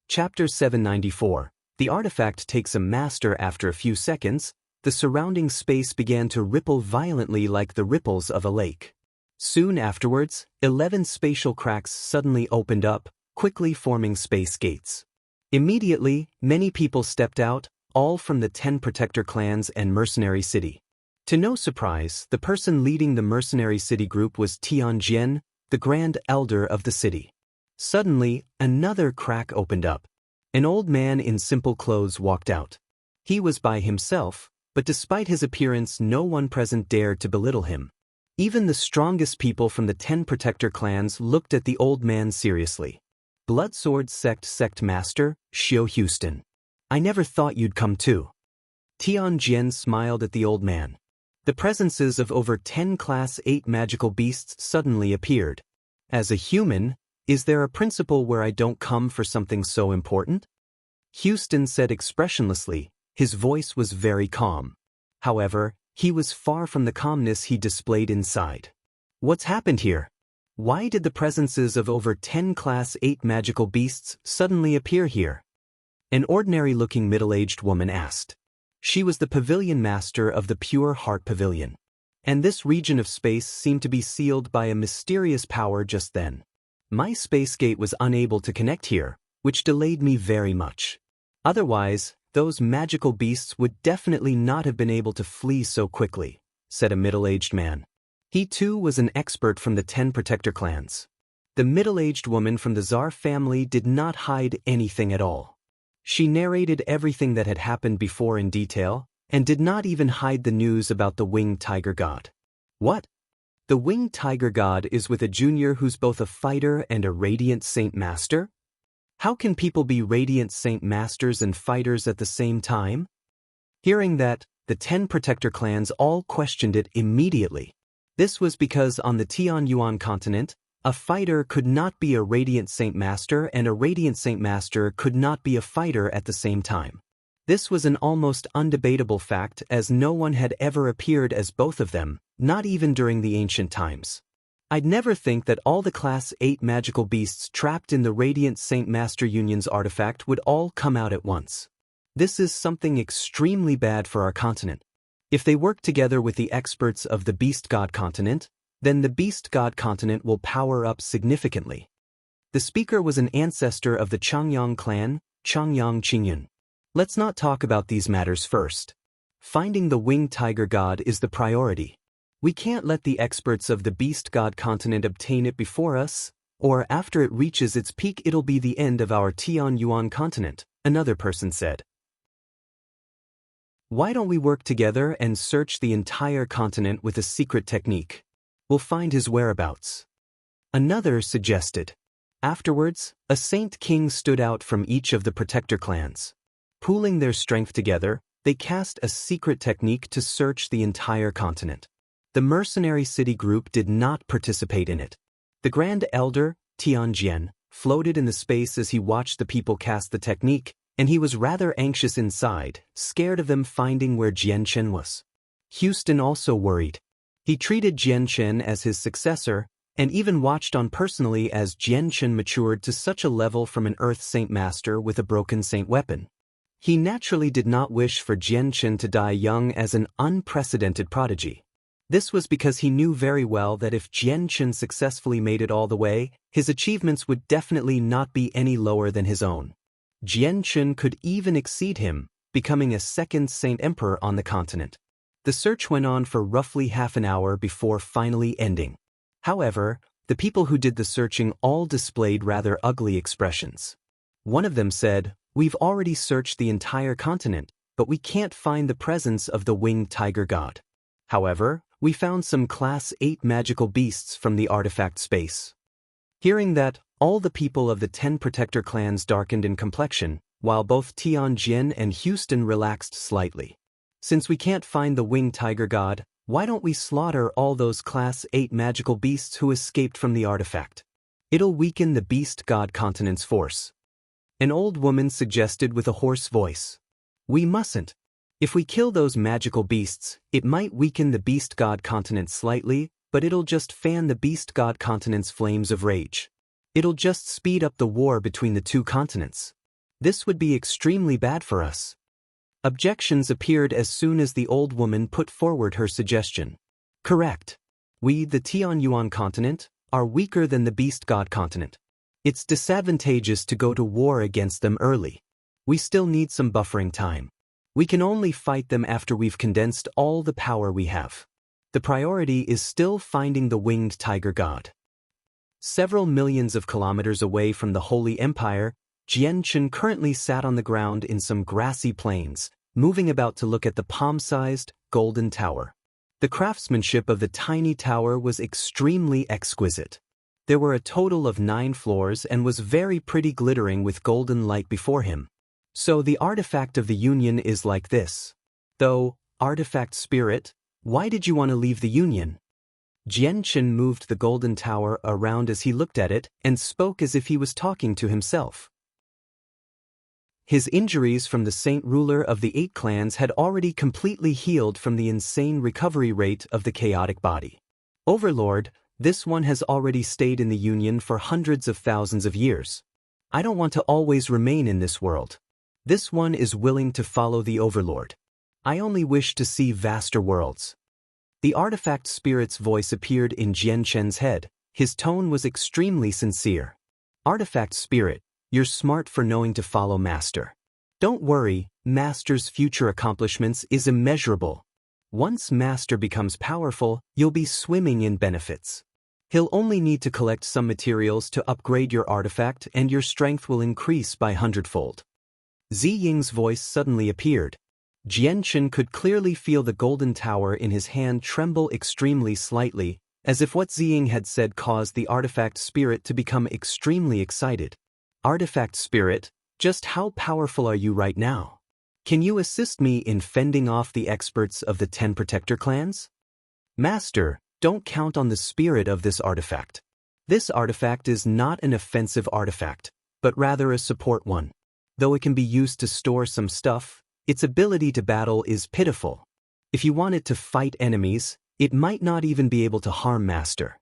Chapter 794. The artifact takes a master. After a few seconds, the surrounding space began to ripple violently like the ripples of a lake. Soon afterwards, 11 spatial cracks suddenly opened up, quickly forming space gates. Immediately, many people stepped out, all from the 10 protector clans and mercenary city. To no surprise, the person leading the mercenary city group was Tianjian, the Grand Elder of the city. Suddenly, another crack opened up. An old man in simple clothes walked out. He was by himself, but despite his appearance, no one present dared to belittle him. Even the strongest people from the 10 protector clans looked at the old man seriously. Bloodsword Sect Master, Xiao Houston. I never thought you'd come too. Tianjian smiled at the old man. The presences of over 10 Class 8 magical beasts suddenly appeared. As a human, is there a principle where I don't come for something so important? Houston said expressionlessly. His voice was very calm. However, he was far from the calmness he displayed inside. What's happened here? Why did the presences of over 10 Class 8 magical beasts suddenly appear here? An ordinary-looking middle-aged woman asked. She was the pavilion master of the Pure Heart Pavilion. And this region of space seemed to be sealed by a mysterious power just then. My space gate was unable to connect here, which delayed me very much. Otherwise, those magical beasts would definitely not have been able to flee so quickly, said a middle-aged man. He too was an expert from the 10 protector clans. The middle-aged woman from the Tsar family did not hide anything at all. She narrated everything that had happened before in detail, and did not even hide the news about the winged tiger god. What? The winged tiger god is with a junior who's both a fighter and a radiant saint master? How can people be radiant saint masters and fighters at the same time? Hearing that, the 10 protector clans all questioned it immediately. This was because on the Tianyuan continent, a fighter could not be a radiant saint master and a radiant saint master could not be a fighter at the same time. This was an almost undebatable fact as no one had ever appeared as both of them, not even during the ancient times. I'd never think that all the Class 8 magical beasts trapped in the Radiant Saint Master Union's artifact would all come out at once. This is something extremely bad for our continent. If they work together with the experts of the Beast God continent, then the Beast God continent will power up significantly. The speaker was an ancestor of the Changyang clan, Changyang Qingyun. Let's not talk about these matters first. Finding the winged tiger god is the priority. We can't let the experts of the Beast God continent obtain it before us, or after it reaches its peak it'll be the end of our Tianyuan continent, another person said. Why don't we work together and search the entire continent with a secret technique? We'll find his whereabouts. Another suggested. Afterwards, a saint king stood out from each of the protector clans. Pooling their strength together, they cast a secret technique to search the entire continent. The mercenary city group did not participate in it. The Grand Elder, Tianjian, floated in the space as he watched the people cast the technique, and he was rather anxious inside, scared of them finding where Jianchen was. Houston also worried. He treated Jianchen as his successor, and even watched on personally as Jianchen matured to such a level from an Earth Saint Master with a broken saint weapon. He naturally did not wish for Jianchen to die young as an unprecedented prodigy. This was because he knew very well that if Jianchen successfully made it all the way, his achievements would definitely not be any lower than his own. Jianchen could even exceed him, becoming a second Saint Emperor on the continent. The search went on for roughly half an hour before finally ending. However, the people who did the searching all displayed rather ugly expressions. One of them said, "We've already searched the entire continent, but we can't find the presence of the winged tiger god. However, we found some Class 8 magical beasts from the artifact space." Hearing that, all the people of the 10 protector clans darkened in complexion, while both Tianjin and Houston relaxed slightly. Since we can't find the winged tiger god, why don't we slaughter all those Class 8 magical beasts who escaped from the artifact? It'll weaken the Beast God continent's force. An old woman suggested with a hoarse voice. We mustn't. If we kill those magical beasts, it might weaken the Beast God continent slightly, but it'll just fan the Beast God continent's flames of rage. It'll just speed up the war between the two continents. This would be extremely bad for us. Objections appeared as soon as the old woman put forward her suggestion. Correct. We, the Tianyuan continent, are weaker than the Beast God continent. It's disadvantageous to go to war against them early. We still need some buffering time. We can only fight them after we've condensed all the power we have. The priority is still finding the winged tiger god. Several millions of kilometers away from the Holy Empire, Jianchen currently sat on the ground in some grassy plains, moving about to look at the palm-sized, golden tower. The craftsmanship of the tiny tower was extremely exquisite. There were a total of 9 floors and was very pretty, glittering with golden light before him. So the artifact of the Union is like this. Though, artifact spirit, why did you want to leave the Union? Jianchen moved the golden tower around as he looked at it and spoke as if he was talking to himself. His injuries from the Saint Ruler of the 8 clans had already completely healed from the insane recovery rate of the chaotic body. Overlord, this one has already stayed in the Union for hundreds of thousands of years. I don't want to always remain in this world. This one is willing to follow the Overlord. I only wish to see vaster worlds. The artifact spirit's voice appeared in Jianchen's head. His tone was extremely sincere. Artifact spirit, you're smart for knowing to follow Master. Don't worry, Master's future accomplishments is immeasurable. Once Master becomes powerful, you'll be swimming in benefits. He'll only need to collect some materials to upgrade your artifact and your strength will increase by 100-fold. Ziying's voice suddenly appeared. Jianchen could clearly feel the golden tower in his hand tremble extremely slightly, as if what Ziying had said caused the artifact spirit to become extremely excited. Artifact Spirit, just how powerful are you right now? Can you assist me in fending off the experts of the 10 Protector clans? Master, don't count on the spirit of this artifact. This artifact is not an offensive artifact, but rather a support one. Though it can be used to store some stuff, its ability to battle is pitiful. If you want it to fight enemies, it might not even be able to harm Master.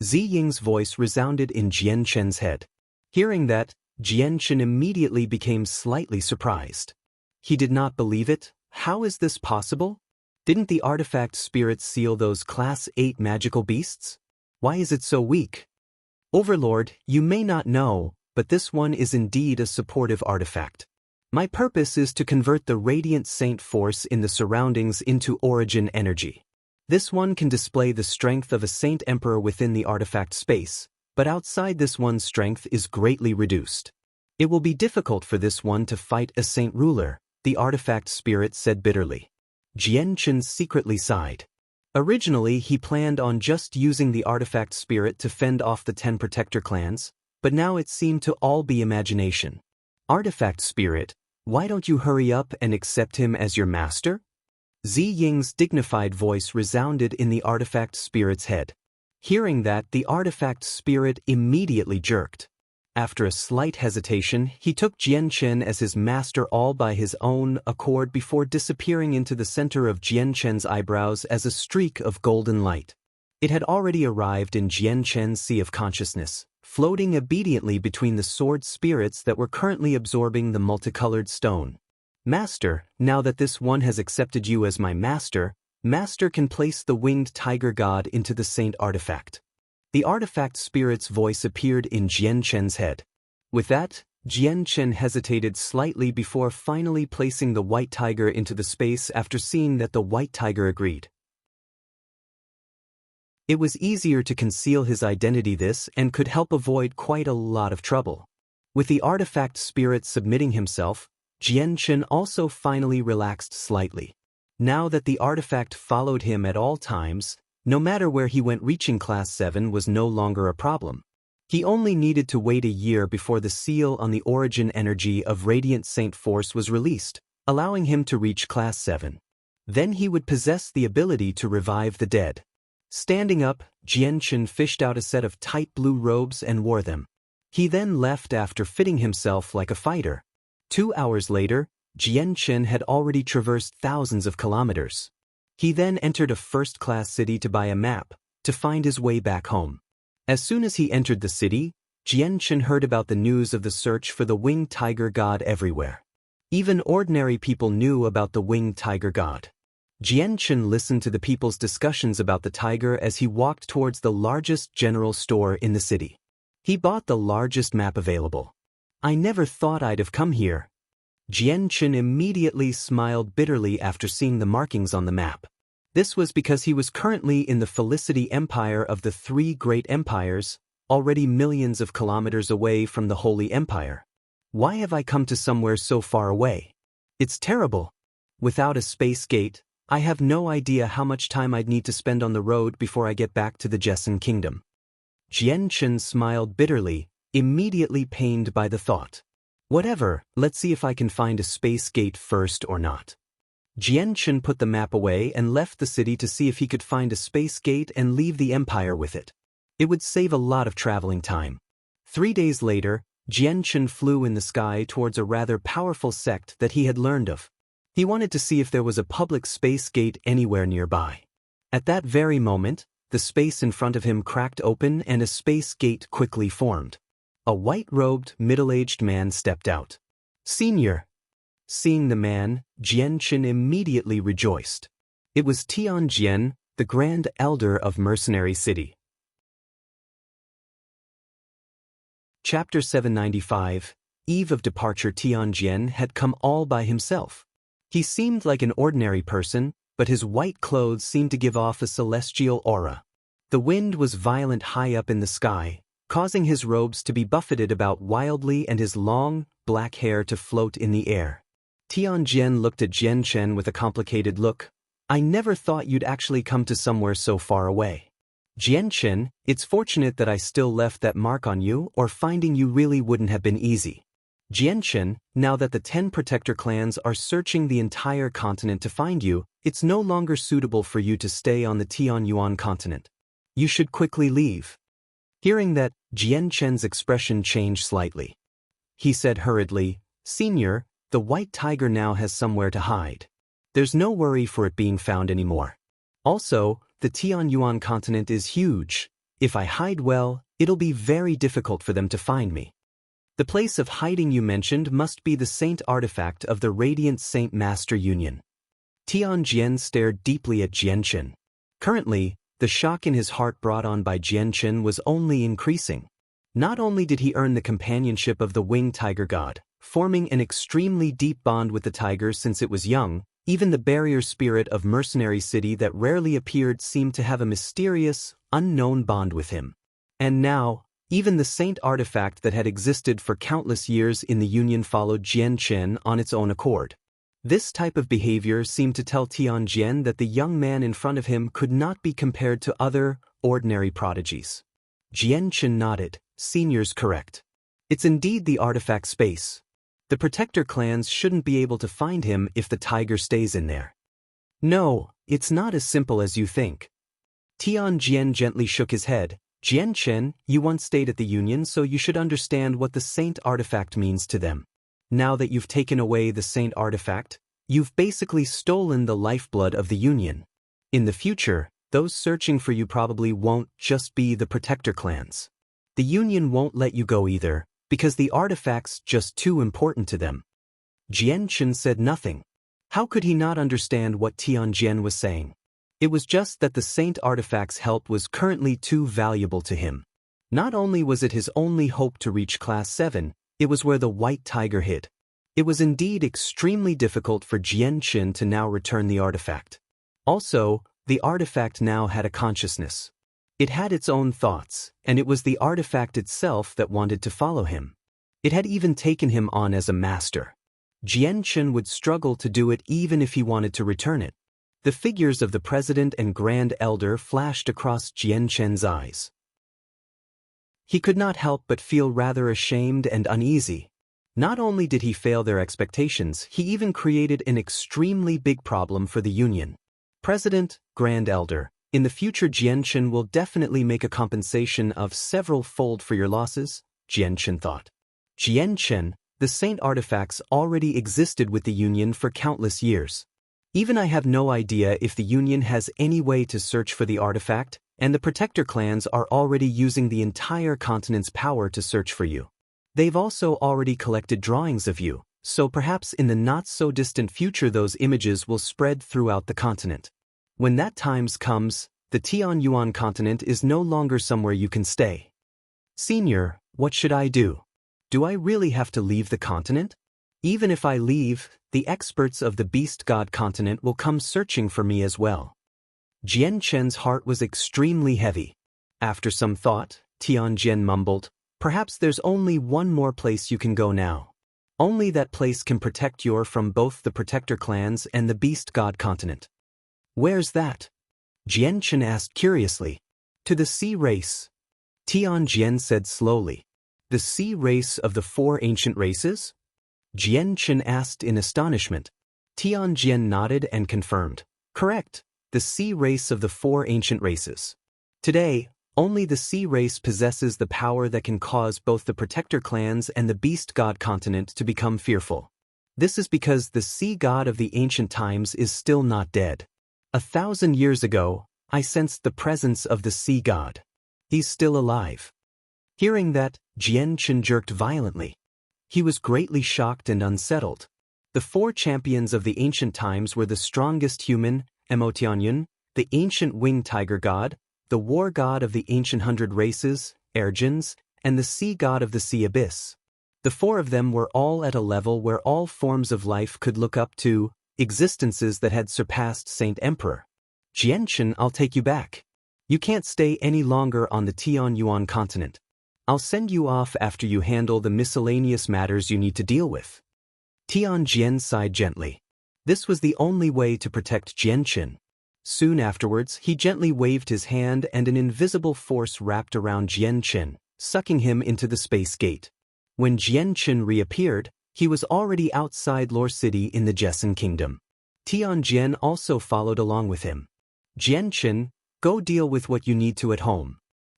Zi Ying's voice resounded in Jian Chen's head. Hearing that, Jian Chen immediately became slightly surprised. He did not believe it. How is this possible? Didn't the artifact spirit seal those Class 8 magical beasts? Why is it so weak? Overlord, you may not know, but this one is indeed a supportive artifact. My purpose is to convert the Radiant Saint force in the surroundings into origin energy. This one can display the strength of a Saint Emperor within the artifact space, but outside this one's strength is greatly reduced. It will be difficult for this one to fight a Saint Ruler, the artifact spirit said bitterly. Jian Chen secretly sighed. Originally, he planned on just using the artifact spirit to fend off the 10 Protector clans, but now it seemed to all be imagination. Artifact Spirit, why don't you hurry up and accept him as your master? Zi Ying's dignified voice resounded in the artifact spirit's head. Hearing that, the artifact spirit immediately jerked. After a slight hesitation, he took Jian Chen as his master all by his own accord before disappearing into the center of Jian Chen's eyebrows as a streak of golden light. It had already arrived in Jian Chen's sea of consciousness, floating obediently between the sword spirits that were currently absorbing the multicolored stone. Master, now that this one has accepted you as my master, Master can place the winged tiger god into the saint artifact. The artifact spirit's voice appeared in Jian Chen's head. With that, Jian Chen hesitated slightly before finally placing the white tiger into the space after seeing that the white tiger agreed. It was easier to conceal his identity this and could help avoid quite a lot of trouble. With the artifact spirit submitting himself, Jian Chen also finally relaxed slightly. Now that the artifact followed him at all times, no matter where he went, reaching Class 7 was no longer a problem. He only needed to wait a year before the seal on the origin energy of Radiant Saint Force was released, allowing him to reach Class 7. Then he would possess the ability to revive the dead. Standing up, Jian Chen fished out a set of tight blue robes and wore them. He then left after fitting himself like a fighter. 2 hours later, Jian Chen had already traversed thousands of kilometers. He then entered a first-class city to buy a map, to find his way back home. As soon as he entered the city, Jian Chen heard about the news of the search for the winged tiger god everywhere. Even ordinary people knew about the winged tiger god. Jian Chen listened to the people's discussions about the tiger as he walked towards the largest general store in the city. He bought the largest map available. I never thought I'd have come here. Jian Chen immediately smiled bitterly after seeing the markings on the map. This was because he was currently in the Felicity Empire of the 3 great empires, already millions of kilometers away from the Holy Empire. Why have I come to somewhere so far away? It's terrible. Without a space gate, I have no idea how much time I'd need to spend on the road before I get back to the Jessen Kingdom. Jian Chen smiled bitterly, immediately pained by the thought. Whatever, let's see if I can find a space gate first or not. Jian Chen put the map away and left the city to see if he could find a space gate and leave the empire with it. It would save a lot of traveling time. 3 days later, Jian Chen flew in the sky towards a rather powerful sect that he had learned of. He wanted to see if there was a public space gate anywhere nearby. At that very moment, the space in front of him cracked open and a space gate quickly formed. A white-robed, middle-aged man stepped out. Senior. Seeing the man, Jian Chen immediately rejoiced. It was Tianjian, the Grand Elder of Mercenary City. Chapter 795, Eve of Departure. Tianjian had come all by himself. He seemed like an ordinary person, but his white clothes seemed to give off a celestial aura. The wind was violent high up in the sky, causing his robes to be buffeted about wildly and his long, black hair to float in the air. Tianjian looked at Jian Chen with a complicated look. I never thought you'd actually come to somewhere so far away. Jianchen, it's fortunate that I still left that mark on you, or finding you really wouldn't have been easy. Jianchen, now that the 10 protector clans are searching the entire continent to find you, it's no longer suitable for you to stay on the Tianyuan continent. You should quickly leave. Hearing that, Jianchen's expression changed slightly. He said hurriedly, Senior, the white tiger now has somewhere to hide. There's no worry for it being found anymore. Also, the Tianyuan continent is huge. If I hide well, it'll be very difficult for them to find me. The place of hiding you mentioned must be the saint artifact of the Radiant Saint Master Union. Tianjian stared deeply at Jianchen. Currently, the shock in his heart brought on by Jianchen was only increasing. Not only did he earn the companionship of the winged tiger god, forming an extremely deep bond with the tiger since it was young, even the barrier spirit of Mercenary City that rarely appeared seemed to have a mysterious, unknown bond with him. And now, even the saint artifact that had existed for countless years in the Union followed Jianchen on its own accord. This type of behavior seemed to tell Tianjian that the young man in front of him could not be compared to other, ordinary prodigies. Jianchen nodded, Senior's correct. It's indeed the artifact space. The protector clans shouldn't be able to find him if the tiger stays in there. No, it's not as simple as you think. Tianjian gently shook his head. Jianchen, you once stayed at the Union, so you should understand what the saint artifact means to them. Now that you've taken away the saint artifact, you've basically stolen the lifeblood of the Union. In the future, those searching for you probably won't just be the protector clans. The Union won't let you go either, because the artifact's just too important to them. Jianchen said nothing. How could he not understand what Tianjian was saying? It was just that the saint artifact's help was currently too valuable to him. Not only was it his only hope to reach Class 7, it was where the white tiger hid. It was indeed extremely difficult for Jianchen to now return the artifact. Also, the artifact now had a consciousness. It had its own thoughts, and it was the artifact itself that wanted to follow him. It had even taken him on as a master. Jianchen would struggle to do it even if he wanted to return it. The figures of the president and grand elder flashed across Jianchen's eyes. He could not help but feel rather ashamed and uneasy. Not only did he fail their expectations, he even created an extremely big problem for the Union. President, Grand Elder, in the future Jianchen will definitely make a compensation of several-fold for your losses, Jianchen thought. Jianchen, the saint artifacts already existed with the Union for countless years. Even I have no idea if the Union has any way to search for the artifact, and the protector clans are already using the entire continent's power to search for you. They've also already collected drawings of you, so perhaps in the not-so-distant future those images will spread throughout the continent. When that time comes, the Tianyuan continent is no longer somewhere you can stay. Senior, what should I do? Do I really have to leave the continent? Even if I leave, the experts of the Beast God continent will come searching for me as well. Jianchen's heart was extremely heavy. After some thought, Tianjian mumbled, perhaps there's only one more place you can go now. Only that place can protect you from both the protector clans and the Beast God continent. Where's that? Jianchen asked curiously. To the sea race. Tianjian said slowly. The sea race of the 4 ancient races? Jianchen asked in astonishment. Tianjian nodded and confirmed. Correct. The sea race of the 4 ancient races. Today, only the sea race possesses the power that can cause both the protector clans and the beast god continent to become fearful. This is because the sea god of the ancient times is still not dead. 1,000 years ago, I sensed the presence of the sea god. He's still alive. Hearing that, Jianchen jerked violently. He was greatly shocked and unsettled. The 4 champions of the ancient times were the strongest human, Emotianyun, the ancient winged tiger god, the war god of the ancient 100 races, Ergens, and the sea god of the sea abyss. The 4 of them were all at a level where all forms of life could look up to, existences that had surpassed Saint Emperor. Jianchen, I'll take you back. You can't stay any longer on the Tianyuan continent. I'll send you off after you handle the miscellaneous matters you need to deal with. Tianjian sighed gently. This was the only way to protect Jianchen. Soon afterwards, he gently waved his hand and an invisible force wrapped around Jian Qin, sucking him into the space gate. When Jian Qin reappeared, he was already outside Lore City in the Jessen Kingdom. Tianjian also followed along with him. Jian Qin, go deal with what you need to at home.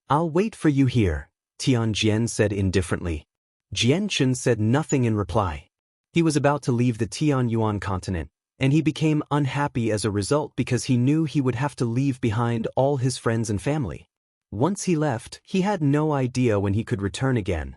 I'll wait for you here, Tianjian said indifferently. Jian Qin said nothing in reply. He was about to leave the Tianyuan continent, and he became unhappy as a result because he knew he would have to leave behind all his friends and family. Once he left, he had no idea when he could return again.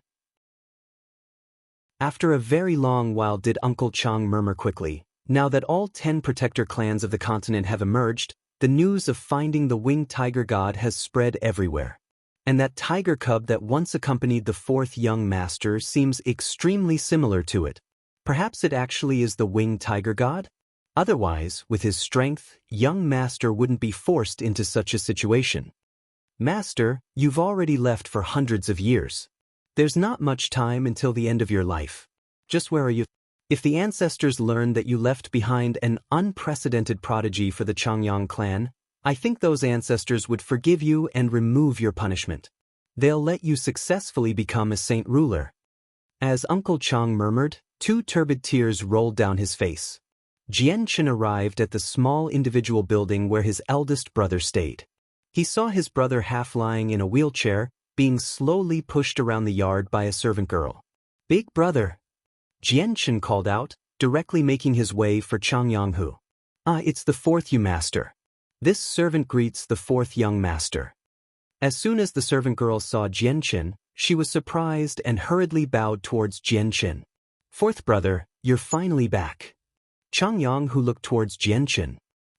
After a very long while did Uncle Chang murmur quickly, now that all 10 protector clans of the continent have emerged, the news of finding the winged tiger god has spread everywhere. And that tiger cub that once accompanied the 4th young master seems extremely similar to it. Perhaps it actually is the winged tiger god? Otherwise, with his strength, young master wouldn't be forced into such a situation. Master, you've already left for hundreds of years. There's not much time until the end of your life. Just where are you? If the ancestors learned that you left behind an unprecedented prodigy for the Changyang clan, I think those ancestors would forgive you and remove your punishment. They'll let you successfully become a saint ruler. As Uncle Chang murmured, 2 turbid tears rolled down his face. Jian Qin arrived at the small individual building where his eldest brother stayed. He saw his brother half lying in a wheelchair, being slowly pushed around the yard by a servant girl. Big brother! Jian Qin called out, directly making his way for Changyang Hu. It's the 4th master. This servant greets the 4th young master. As soon as the servant girl saw Jian Qin, she was surprised and hurriedly bowed towards Jian Qin. 4th brother, you're finally back. Changyang Hu looked towards Jian Qin.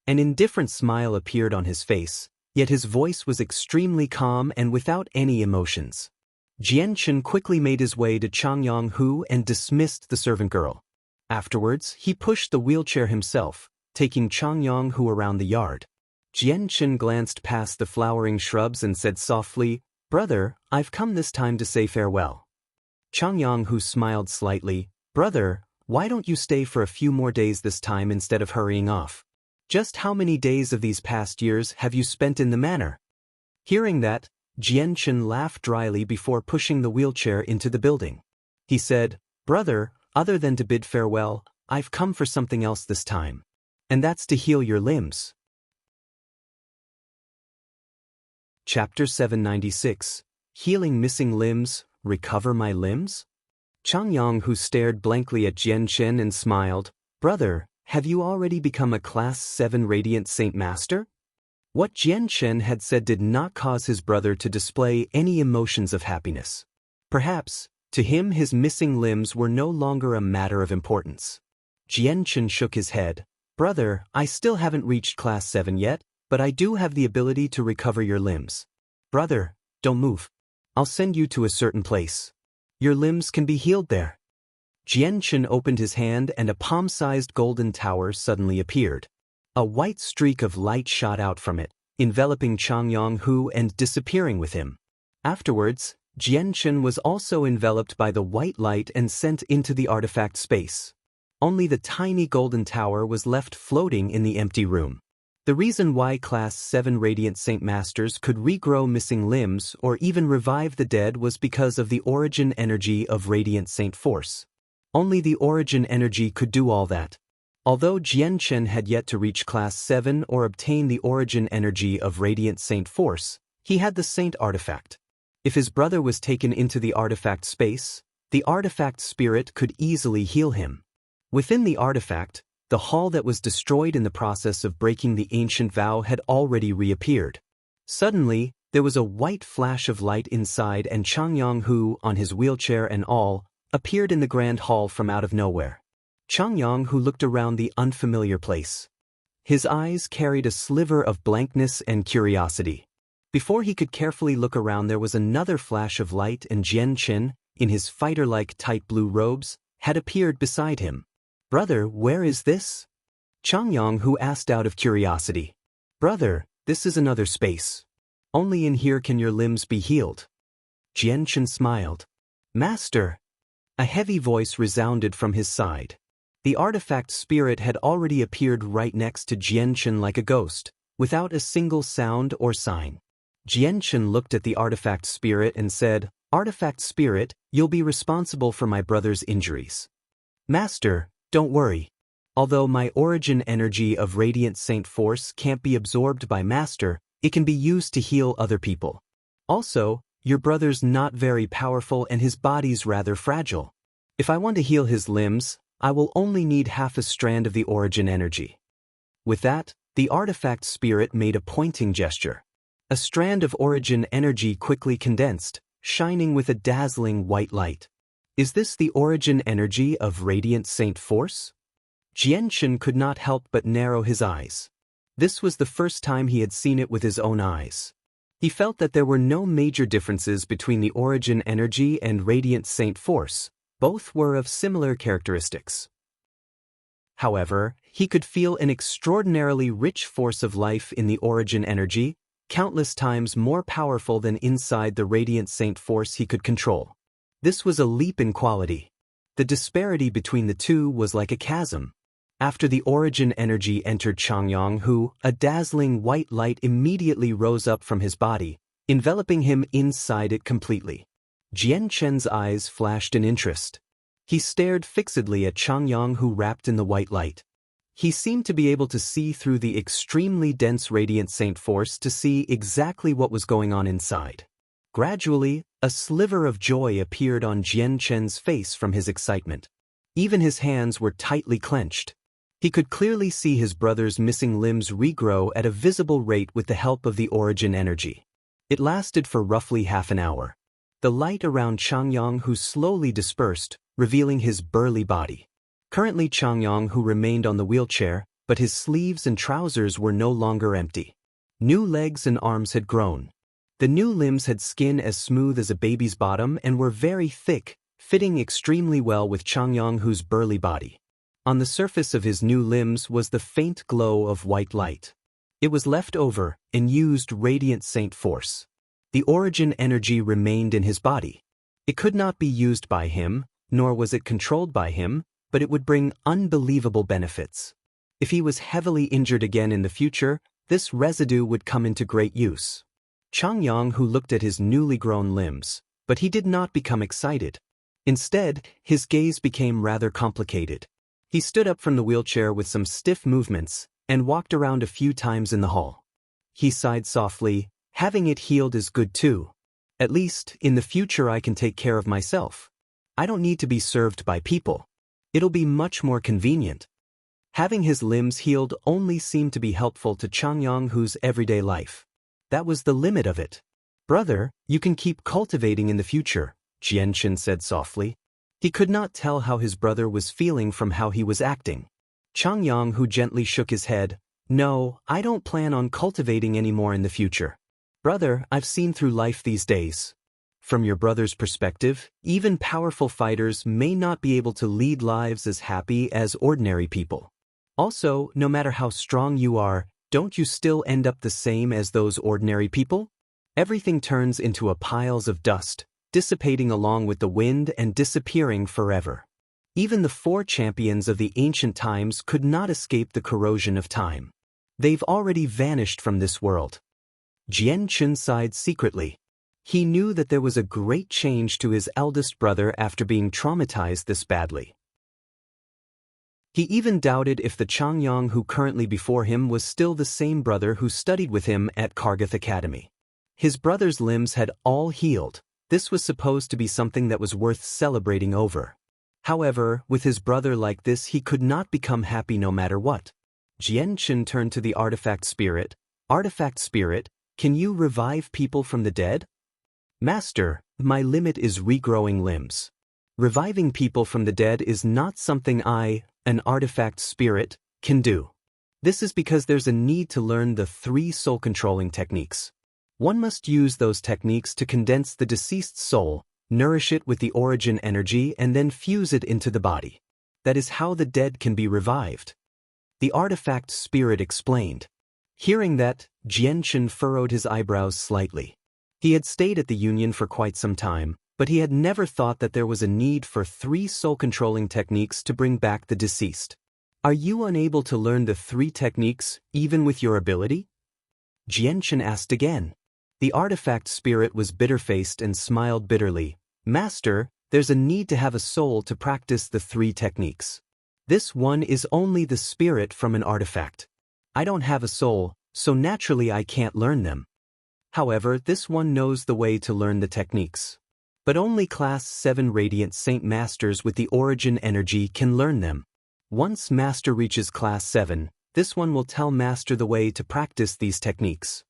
An indifferent smile appeared on his face, yet his voice was extremely calm and without any emotions. Jian Qin quickly made his way to Changyang Hu and dismissed the servant girl. Afterwards, he pushed the wheelchair himself, taking Changyang Hu around the yard. Jian Qin glanced past the flowering shrubs and said softly, Brother, I've come this time to say farewell. Changyang Hu smiled slightly. Brother, why don't you stay for a few more days this time instead of hurrying off? Just how many days of these past years have you spent in the manor? Hearing that, Jian Qin laughed dryly before pushing the wheelchair into the building. He said, Brother, other than to bid farewell, I've come for something else this time. And that's to heal your limbs. Chapter 796. Healing Missing Limbs, Recover My Limbs? Changyang Hu stared blankly at Jian Qin and smiled. Brother, have you already become a Class 7 Radiant Saint Master? What Jian Qin had said did not cause his brother to display any emotions of happiness. Perhaps, to him his missing limbs were no longer a matter of importance. Jian Qin shook his head. Brother, I still haven't reached Class 7 yet, but I do have the ability to recover your limbs. Brother, don't move. I'll send you to a certain place. Your limbs can be healed there. Jian Qin opened his hand and a palm-sized golden tower suddenly appeared. A white streak of light shot out from it, enveloping Changyang Hu and disappearing with him. Afterwards, Jian Qin was also enveloped by the white light and sent into the artifact space. Only the tiny golden tower was left floating in the empty room. The reason why Class 7 Radiant Saint Masters could regrow missing limbs or even revive the dead was because of the origin energy of Radiant Saint Force. Only the origin energy could do all that. Although Jian Qin had yet to reach Class 7 or obtain the origin energy of Radiant Saint Force, he had the Saint Artifact. If his brother was taken into the artifact space, the artifact spirit could easily heal him. Within the artifact, the hall that was destroyed in the process of breaking the ancient vow had already reappeared. Suddenly, there was a white flash of light inside and Changyang Hu, on his wheelchair and all, appeared in the grand hall from out of nowhere. Changyang Hu looked around the unfamiliar place. His eyes carried a sliver of blankness and curiosity. Before he could carefully look around, there was another flash of light and Jian Qin, in his fighter-like tight blue robes, had appeared beside him. Brother, where is this? Changyang Hu asked out of curiosity. Brother, this is another space. Only in here can your limbs be healed. Jian Qin smiled. Master! A heavy voice resounded from his side. The artifact spirit had already appeared right next to Jian Qin like a ghost, without a single sound or sign. Jianchen looked at the artifact spirit and said, "Artifact spirit, you'll be responsible for my brother's injuries." "Master, don't worry. Although my origin energy of Radiant Saint Force can't be absorbed by Master, it can be used to heal other people. Also, your brother's not very powerful and his body's rather fragile. If I want to heal his limbs, I will only need half a strand of the origin energy." With that, the artifact spirit made a pointing gesture. A strand of origin energy quickly condensed, shining with a dazzling white light. "Is this the origin energy of Radiant Saint Force?" Jianchen could not help but narrow his eyes. This was the first time he had seen it with his own eyes. He felt that there were no major differences between the origin energy and Radiant Saint Force. Both were of similar characteristics. However, he could feel an extraordinarily rich force of life in the origin energy, countless times more powerful than inside the Radiant Saint Force he could control. This was a leap in quality. The disparity between the two was like a chasm. After the origin energy entered Changyang, who, a dazzling white light immediately rose up from his body, enveloping him inside it completely. Jianchen's eyes flashed in interest. He stared fixedly at Changyang, who wrapped in the white light. He seemed to be able to see through the extremely dense Radiant Saint Force to see exactly what was going on inside. Gradually, a sliver of joy appeared on Jianchen's face from his excitement. Even his hands were tightly clenched. He could clearly see his brother's missing limbs regrow at a visible rate with the help of the origin energy. It lasted for roughly half an hour. The light around Changyang, who slowly dispersed, revealing his burly body. Currently Changyang, who remained on the wheelchair, but his sleeves and trousers were no longer empty. New legs and arms had grown. The new limbs had skin as smooth as a baby's bottom and were very thick, fitting extremely well with Changyang, whose burly body. On the surface of his new limbs was the faint glow of white light. It was left over and used Radiant Saint Force. The origin energy remained in his body. It could not be used by him, nor was it controlled by him, but it would bring unbelievable benefits. If he was heavily injured again in the future, this residue would come into great use. Changyang, who looked at his newly grown limbs, but he did not become excited. Instead, his gaze became rather complicated. He stood up from the wheelchair with some stiff movements and walked around a few times in the hall. He sighed softly, "Having it healed is good too. At least, in the future I can take care of myself. I don't need to be served by people. It'll be much more convenient." Having his limbs healed only seemed to be helpful to Changyang, whose everyday life. That was the limit of it. "Brother, you can keep cultivating in the future," Jianchen said softly. He could not tell how his brother was feeling from how he was acting. Changyang, who gently shook his head, "No, I don't plan on cultivating anymore in the future. Brother, I've seen through life these days. From your brother's perspective, even powerful fighters may not be able to lead lives as happy as ordinary people. Also, no matter how strong you are, don't you still end up the same as those ordinary people? Everything turns into a piles of dust, dissipating along with the wind and disappearing forever. Even the 4 champions of the ancient times could not escape the corrosion of time. They've already vanished from this world." Jianchen sighed secretly. He knew that there was a great change to his eldest brother after being traumatized this badly. He even doubted if the Changyang who currently before him was still the same brother who studied with him at Kargath Academy. His brother's limbs had all healed. This was supposed to be something that was worth celebrating over. However, with his brother like this, he could not become happy no matter what. Jianchen turned to the artifact spirit. "Artifact spirit, can you revive people from the dead?" "Master, my limit is regrowing limbs. Reviving people from the dead is not something I, an artifact spirit, can do. This is because there's a need to learn the 3 soul-controlling techniques. One must use those techniques to condense the deceased soul, nourish it with the origin energy, and then fuse it into the body. That is how the dead can be revived." The artifact spirit explained. Hearing that, Jianchen furrowed his eyebrows slightly. He had stayed at the Union for quite some time, but he had never thought that there was a need for 3 soul-controlling techniques to bring back the deceased. "Are you unable to learn the 3 techniques, even with your ability?" Jianchen asked again. The artifact spirit was bitter-faced and smiled bitterly. Master, there's a need to have a soul to practice the 3 techniques. This one is only the spirit from an artifact. I don't have a soul, so naturally I can't learn them. However, this one knows the way to learn the techniques. But only Class 7 Radiant Saint Masters with the origin energy can learn them. Once Master reaches Class 7, this one will tell Master the way to practice these techniques.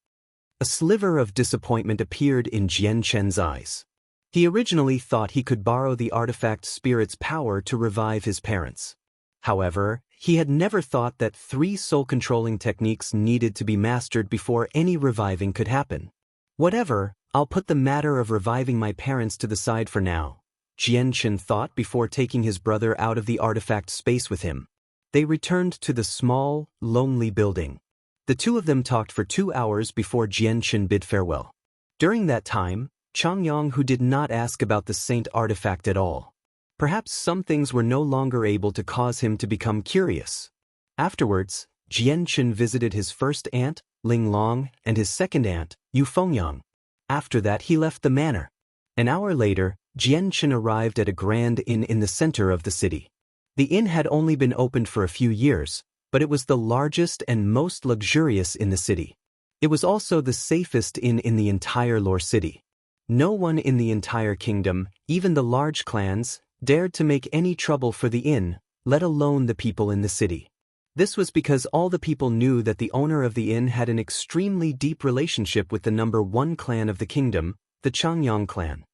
A sliver of disappointment appeared in Jianchen's eyes. He originally thought he could borrow the artifact spirit's power to revive his parents. However, he had never thought that 3 soul-controlling techniques needed to be mastered before any reviving could happen. Whatever, I'll put the matter of reviving my parents to the side for now, Jianchen thought before taking his brother out of the artifact space with him. They returned to the small, lonely building. The 2 of them talked for 2 hours before Jianchen bid farewell. During that time, Changyang who did not ask about the saint artifact at all. Perhaps some things were no longer able to cause him to become curious. Afterwards, Jianchen visited his first aunt, Ling Long, and his second aunt, Yu Fengyang. After that he left the manor. An hour later, Jianchen arrived at a grand inn in the center of the city. The inn had only been opened for a few years, but it was the largest and most luxurious in the city. It was also the safest inn in the entire Lore City. No one in the entire kingdom, even the large clans, dared to make any trouble for the inn, let alone the people in the city. This was because all the people knew that the owner of the inn had an extremely deep relationship with the number 1 clan of the kingdom, the Changyang clan.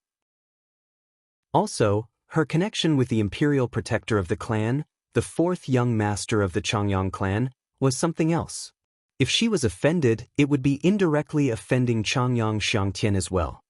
Also, her connection with the imperial protector of the clan, the 4th young master of the Changyang clan, was something else. If she was offended, it would be indirectly offending Changyang Xiangtian as well.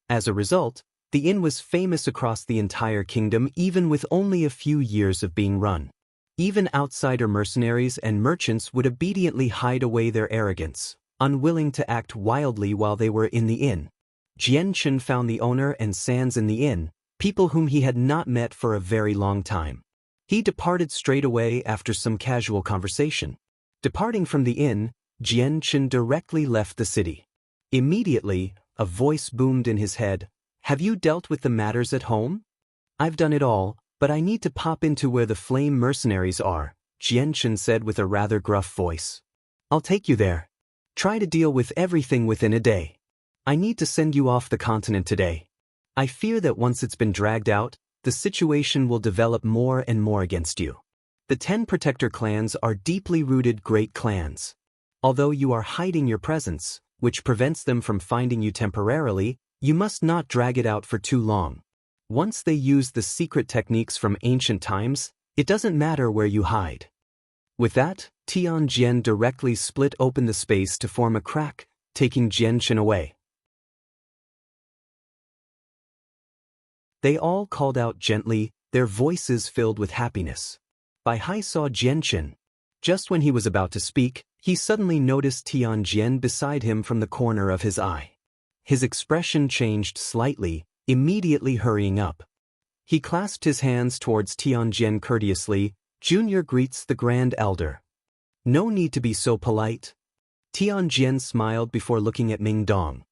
As a result, the inn was famous across the entire kingdom even with only a few years of being run. Even outsider mercenaries and merchants would obediently hide away their arrogance, unwilling to act wildly while they were in the inn. Jianchen found the owner and Sans in the inn, people whom he had not met for a very long time. He departed straight away after some casual conversation. Departing from the inn, Jianchen directly left the city. Immediately, a voice boomed in his head. Have you dealt with the matters at home? I've done it all, but I need to pop into where the flame mercenaries are, Jianchen said with a rather gruff voice. I'll take you there. Try to deal with everything within a day. I need to send you off the continent today. I fear that once it's been dragged out, the situation will develop more and more against you. The 10 protector clans are deeply rooted great clans. Although you are hiding your presence, which prevents them from finding you temporarily, you must not drag it out for too long. Once they use the secret techniques from ancient times, it doesn't matter where you hide. With that, Tianjian directly split open the space to form a crack, taking Jianchen away. They all called out gently, their voices filled with happiness. Bai Hai saw Jianchen. Just when he was about to speak, he suddenly noticed Tianjian beside him from the corner of his eye. His expression changed slightly, immediately hurrying up. He clasped his hands towards Tianjian courteously. Junior greets the Grand Elder. No need to be so polite. Tianjian smiled before looking at Ming Dong.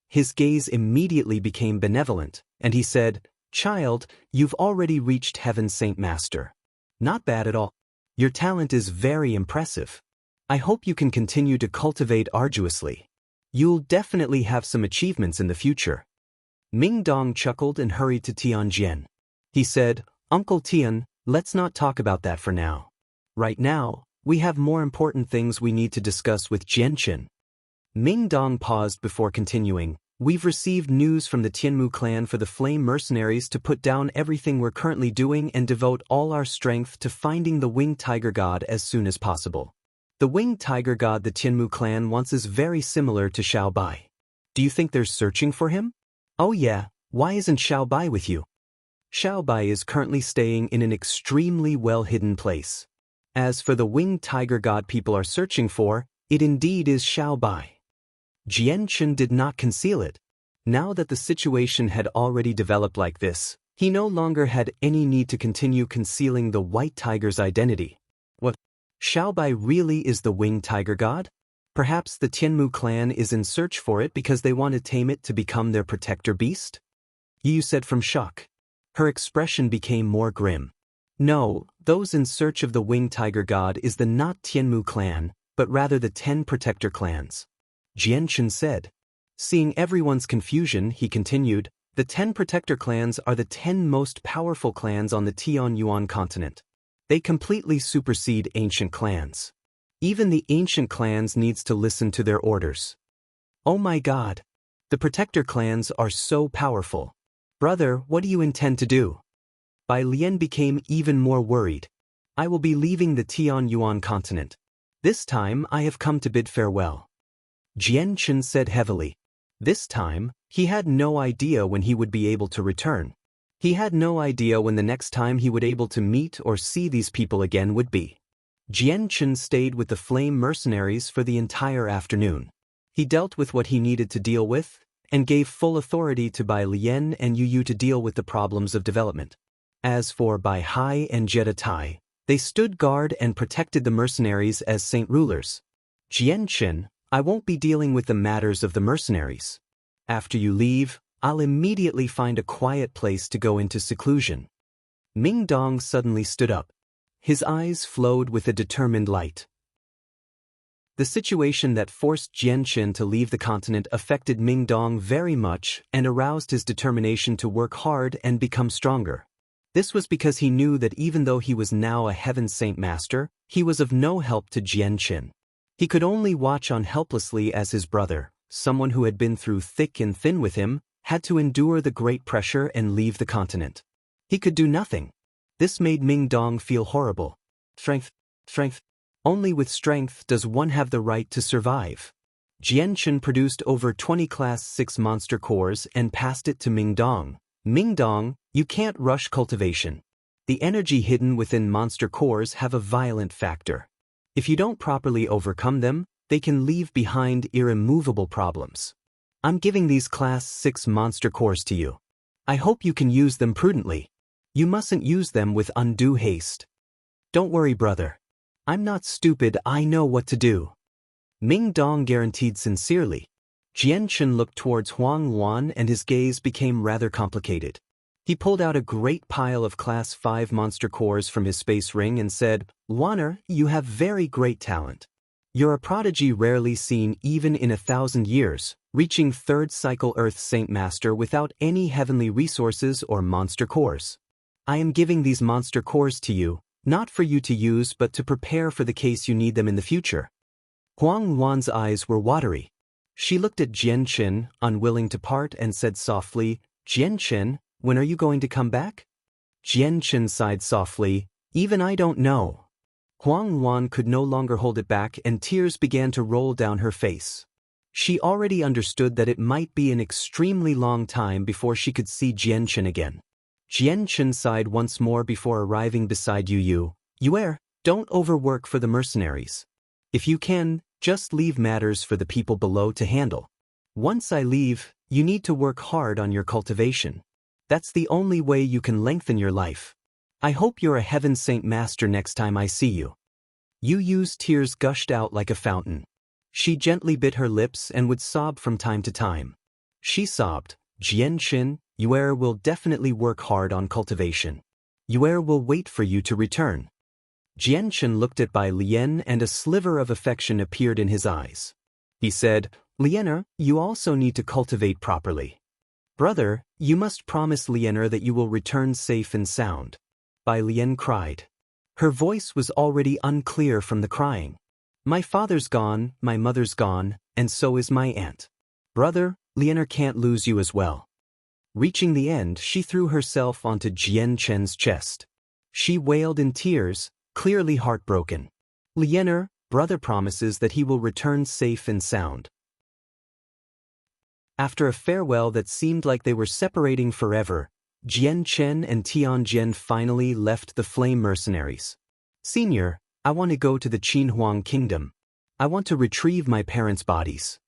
His gaze immediately became benevolent, and he said, Child, you've already reached heaven, Saint Master. Not bad at all. Your talent is very impressive. I hope you can continue to cultivate arduously. You'll definitely have some achievements in the future. Ming Dong chuckled and hurried to Tianjian. He said, Uncle Tian, let's not talk about that for now. Right now, we have more important things we need to discuss with Jianchen. Ming Dong paused before continuing. We've received news from the Tianmu clan for the flame mercenaries to put down everything we're currently doing and devote all our strength to finding the winged tiger god as soon as possible. The winged tiger god the Tianmu clan wants is very similar to Xiao Bai. Do you think they're searching for him? Oh yeah, why isn't Xiao Bai with you? Xiao Bai is currently staying in an extremely well-hidden place. As for the winged tiger god people are searching for, it indeed is Xiao Bai. Jianchen did not conceal it. Now that the situation had already developed like this, he no longer had any need to continue concealing the white tiger's identity. What? Xiao Bai really is the winged tiger god? Perhaps the Tianmu clan is in search for it because they want to tame it to become their protector beast? Yu said from shock. Her expression became more grim. No, those in search of the winged tiger god is the not Tianmu clan, but rather the 10 protector clans. Jianchen said. Seeing everyone's confusion, he continued, the 10 protector clans are the 10 most powerful clans on the Tianyuan continent. They completely supersede ancient clans. Even the ancient clans needs to listen to their orders. Oh my god! The protector clans are so powerful. Brother, what do you intend to do? Bai Lian became even more worried. I will be leaving the Tianyuan continent. This time I have come to bid farewell. Jianchen said heavily. This time, he had no idea when he would be able to return. He had no idea when the next time he would be able to meet or see these people again would be. Jianchen stayed with the flame mercenaries for the entire afternoon. He dealt with what he needed to deal with, and gave full authority to Bai Lian and Yu to deal with the problems of development. As for Bai Hai and Jetta Tai, they stood guard and protected the mercenaries as saint rulers. Jianchen, I won't be dealing with the matters of the mercenaries. After you leave, I'll immediately find a quiet place to go into seclusion. Ming Dong suddenly stood up. His eyes flowed with a determined light. The situation that forced Jianchen to leave the continent affected Ming Dong very much and aroused his determination to work hard and become stronger. This was because he knew that even though he was now a Heaven Saint Master, he was of no help to Jianchen. He could only watch on helplessly as his brother, someone who had been through thick and thin with him, had to endure the great pressure and leave the continent. He could do nothing. This made Ming Dong feel horrible. Strength. Only with strength does one have the right to survive. Jianchen produced over 20 Class 6 monster cores and passed it to Ming Dong. Ming Dong, you can't rush cultivation. The energy hidden within monster cores have a violent factor. If you don't properly overcome them, they can leave behind irremovable problems. I'm giving these Class 6 monster cores to you. I hope you can use them prudently. You mustn't use them with undue haste. Don't worry, brother. I'm not stupid, I know what to do. Ming Dong guaranteed sincerely. Jianchen looked towards Huang Wan and his gaze became rather complicated. He pulled out a great pile of Class 5 monster cores from his space ring and said, Wanner, you have very great talent. You're a prodigy rarely seen even in 1,000 years, reaching 3rd cycle Earth Saint Master without any heavenly resources or monster cores. I am giving these monster cores to you, not for you to use but to prepare for the case you need them in the future. Huang Wan's eyes were watery. She looked at Jianchen, unwilling to part, and said softly, Jianchen, when are you going to come back? Jianchen sighed softly, even I don't know. Huang Wan could no longer hold it back and tears began to roll down her face. She already understood that it might be an extremely long time before she could see Jianchen again. Jianchen sighed once more before arriving beside Yu. Yuer, don't overwork for the mercenaries. If you can, just leave matters for the people below to handle. Once I leave, you need to work hard on your cultivation. That's the only way you can lengthen your life. I hope you're a Heaven Saint Master next time I see you. Yu's tears gushed out like a fountain. She gently bit her lips and would sob from time to time. She sobbed, Jianchen, Yuer will definitely work hard on cultivation. Yuer will wait for you to return. Jianchen looked at Bai Lian and a sliver of affection appeared in his eyes. He said, Lianer, you also need to cultivate properly. Brother, you must promise Lianer that you will return safe and sound. Bai Lian cried. Her voice was already unclear from the crying. My father's gone, my mother's gone, and so is my aunt. Brother, Lianer can't lose you as well. Reaching the end, she threw herself onto Jianchen's chest. She wailed in tears, clearly heartbroken. Lianer, brother promises that he will return safe and sound. After a farewell that seemed like they were separating forever, Jianchen and Tianjian finally left the Flame Mercenaries. Senior, I want to go to the Qinhuang Kingdom. I want to retrieve my parents' bodies.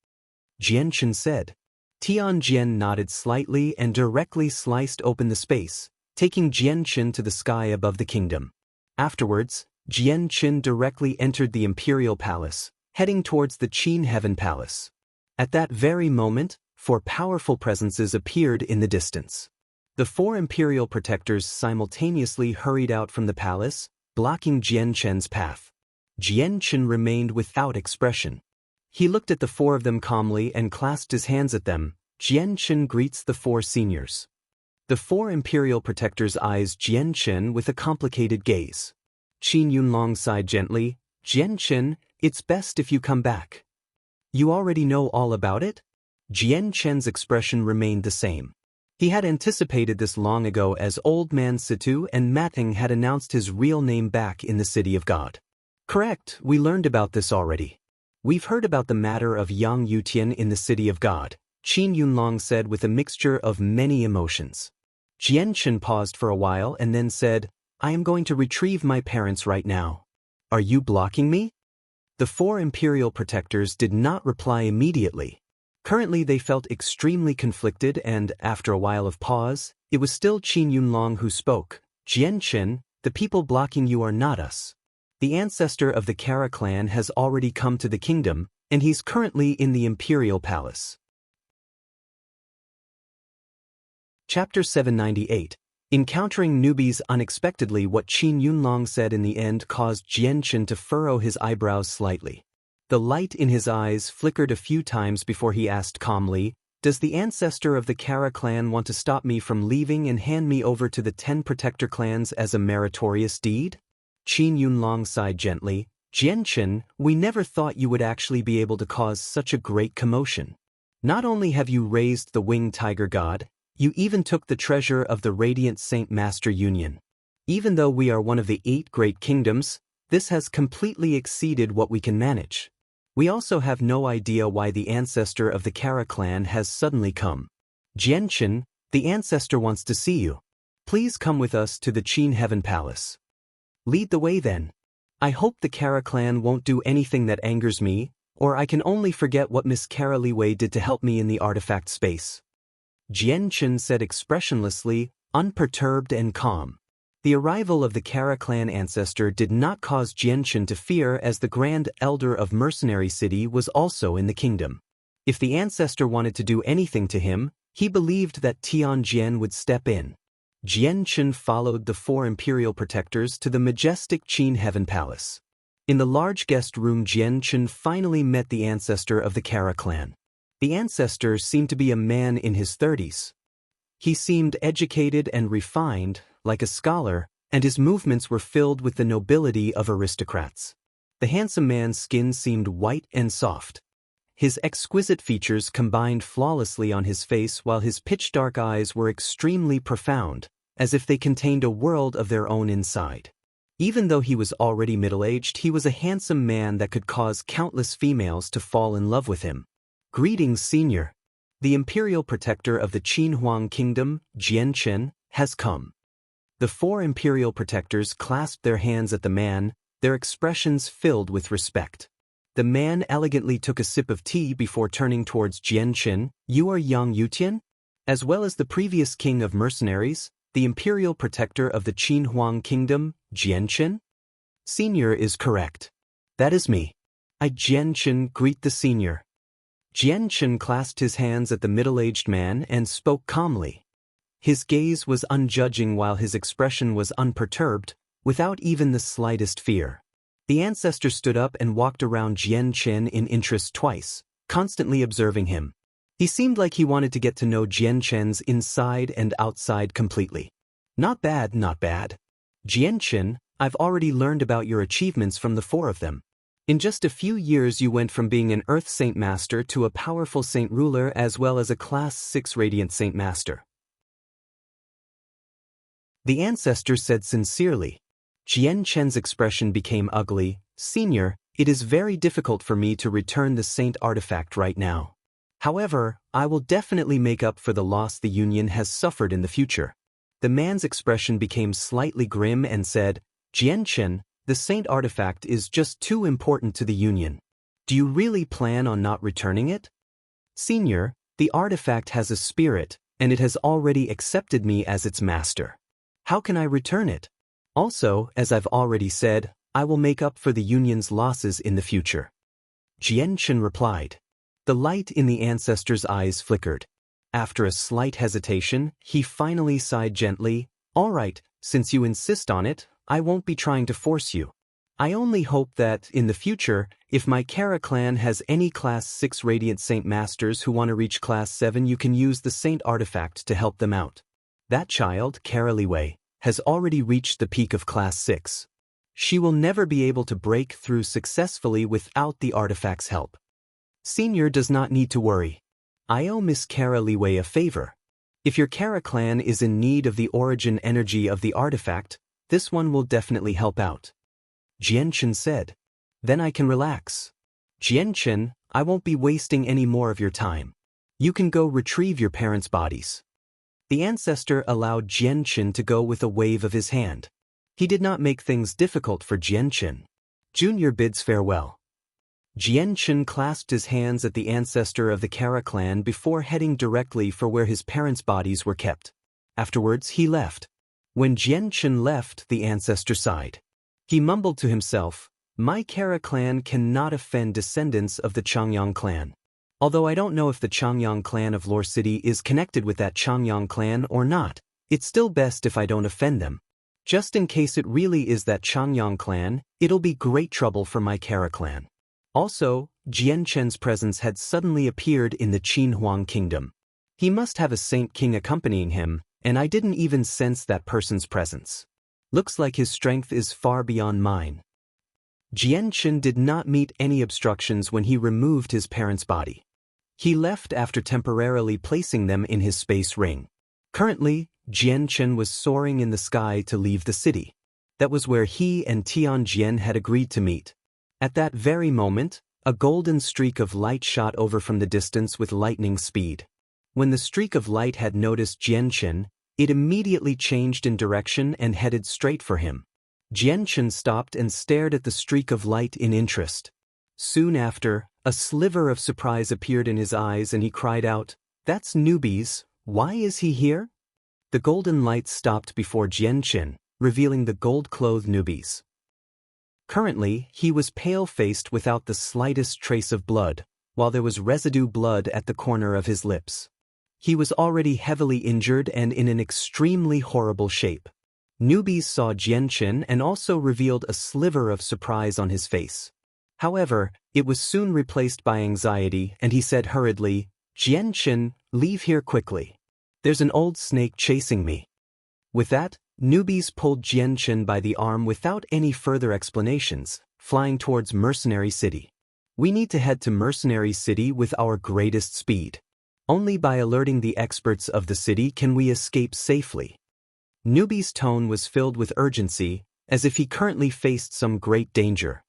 Jianchen said. Tianjian nodded slightly and directly sliced open the space, taking Jianchen to the sky above the kingdom. Afterwards, Jianchen directly entered the imperial palace, heading towards the Qin Heaven Palace. At that very moment, 4 powerful presences appeared in the distance. The 4 imperial protectors simultaneously hurried out from the palace, blocking Jian Chen's path. Jian Chen remained without expression. He looked at the 4 of them calmly and clasped his hands at them. Jian Chen greets the 4 seniors. The 4 imperial protectors eyes Jian Chen with a complicated gaze. Qin Yunlong sighed gently. Jian Chen, it's best if you come back. You already know all about it? Jian Chen's expression remained the same. He had anticipated this long ago, as Old Man Situ and Mating had announced his real name back in the City of God. Correct, we learned about this already. We've heard about the matter of Yang Yutian in the City of God, Qin Yunlong said with a mixture of many emotions. Jian Chen paused for a while and then said, I am going to retrieve my parents right now. Are you blocking me? The 4 imperial protectors did not reply immediately. Currently they felt extremely conflicted and, after a while of pause, it was still Qin Yunlong who spoke. Jian Chen, the people blocking you are not us. The ancestor of the Kara clan has already come to the kingdom, and he's currently in the imperial palace. Chapter 798. Encountering newbies unexpectedly. What Qin Yunlong said in the end caused Jian Chen to furrow his eyebrows slightly. The light in his eyes flickered a few times before he asked calmly, Does the ancestor of the Kara clan want to stop me from leaving and hand me over to the 10 protector clans as a meritorious deed? Qin Yunlong sighed gently. Jian Chen, we never thought you would actually be able to cause such a great commotion. Not only have you raised the winged tiger god, you even took the treasure of the Radiant Saint Master Union. Even though we are one of the 8 great kingdoms, this has completely exceeded what we can manage. We also have no idea why the ancestor of the Kara clan has suddenly come. Jian Chen, the ancestor wants to see you. Please come with us to the Qin Heaven Palace. Lead the way then. I hope the Kara clan won't do anything that angers me, or I can only forget what Miss Kara Li Wei did to help me in the artifact space. Jian Chen said expressionlessly, unperturbed and calm. The arrival of the Kara clan ancestor did not cause Jian Chen to fear, as the Grand Elder of Mercenary City was also in the kingdom. If the ancestor wanted to do anything to him, he believed that Tianjian would step in. Jian Chen followed the 4 imperial protectors to the majestic Qin Heaven Palace. In the large guest room, Jian Chen finally met the ancestor of the Kara clan. The ancestor seemed to be a man in his 30s. He seemed educated and refined, like a scholar, and his movements were filled with the nobility of aristocrats. The handsome man's skin seemed white and soft. His exquisite features combined flawlessly on his face, while his pitch-dark eyes were extremely profound, as if they contained a world of their own inside. Even though he was already middle-aged, he was a handsome man that could cause countless females to fall in love with him. Greetings, Senior. The imperial protector of the Qin Huang Kingdom, Jian Chen, has come. The 4 imperial protectors clasped their hands at the man, their expressions filled with respect. The man elegantly took a sip of tea before turning towards Jian Chen. You are Yang Yutian? As well as the previous king of mercenaries, the imperial protector of the Qin Huang Kingdom, Jian Chen? Senior is correct. That is me. I, Jian Chen, greet the senior. Jian Chen clasped his hands at the middle-aged man and spoke calmly. His gaze was unjudging while his expression was unperturbed, without even the slightest fear. The ancestor stood up and walked around Jian Chen in interest twice, constantly observing him. He seemed like he wanted to get to know Jian Chen's inside and outside completely. Not bad, not bad. Jian Chen, I've already learned about your achievements from the 4 of them. In just a few years you went from being an Earth Saint Master to a powerful Saint Ruler, as well as a Class 6 Radiant Saint Master. The ancestor said sincerely. Jian Chen's expression became ugly. Senior, it is very difficult for me to return the Saint artifact right now. However, I will definitely make up for the loss the Union has suffered in the future. The man's expression became slightly grim and said, Jian Chen, the Saint artifact is just too important to the Union. Do you really plan on not returning it? Senior, the artifact has a spirit, and it has already accepted me as its master. How can I return it? Also, as I've already said, I will make up for the Union's losses in the future. Jian-Chen replied. The light in the ancestor's eyes flickered. After a slight hesitation, he finally sighed gently. All right, since you insist on it, I won't be trying to force you. I only hope that, in the future, if my Kara clan has any Class 6 Radiant Saint Masters who want to reach Class 7, you can use the Saint Artifact to help them out. That child, Kara Liwei, has already reached the peak of Class 6. She will never be able to break through successfully without the artifact's help. Senior does not need to worry. I owe Miss Kara Liwei a favor. If your Kara clan is in need of the origin energy of the artifact, this one will definitely help out. Jian-Chen said. Then I can relax. Jian-Chen, I won't be wasting any more of your time. You can go retrieve your parents' bodies. The ancestor allowed Jian-Chen to go with a wave of his hand. He did not make things difficult for Jian-Chen. Junior bids farewell. Jian-Chen clasped his hands at the ancestor of the Kara clan before heading directly for where his parents' bodies were kept. Afterwards, he left. When Jian-Chen left, the ancestor sighed. He mumbled to himself, my Kara clan cannot offend descendants of the Changyang clan. Although I don't know if the Changyang clan of Lore City is connected with that Changyang clan or not, it's still best if I don't offend them. Just in case it really is that Changyang clan, it'll be great trouble for my Kara clan. Also, Jian-Chen's presence had suddenly appeared in the Qin Huang kingdom. He must have a Saint King accompanying him, and I didn't even sense that person's presence. Looks like his strength is far beyond mine. Jian-Chen did not meet any obstructions when he removed his parents' body. He left after temporarily placing them in his space ring. Currently, Jian-Chen was soaring in the sky to leave the city. That was where he and Tianjian had agreed to meet. At that very moment, a golden streak of light shot over from the distance with lightning speed. When the streak of light had noticed Jian-Chen, it immediately changed in direction and headed straight for him. Jian-Chen stopped and stared at the streak of light in interest. Soon after, a sliver of surprise appeared in his eyes and he cried out, "That's Newbies, why is he here?" The golden light stopped before Jian-Chen, revealing the gold-clothed Newbies. Currently, he was pale-faced without the slightest trace of blood, while there was residue blood at the corner of his lips. He was already heavily injured and in an extremely horrible shape. Newbies saw Jian-Chen and also revealed a sliver of surprise on his face. However, it was soon replaced by anxiety and he said hurriedly, "Jian-Chen, leave here quickly. There's an old snake chasing me." With that, Newbies pulled Jian-Chen by the arm without any further explanations, flying towards Mercenary City. We need to head to Mercenary City with our greatest speed. Only by alerting the experts of the city can we escape safely. Newbies' tone was filled with urgency, as if he currently faced some great danger.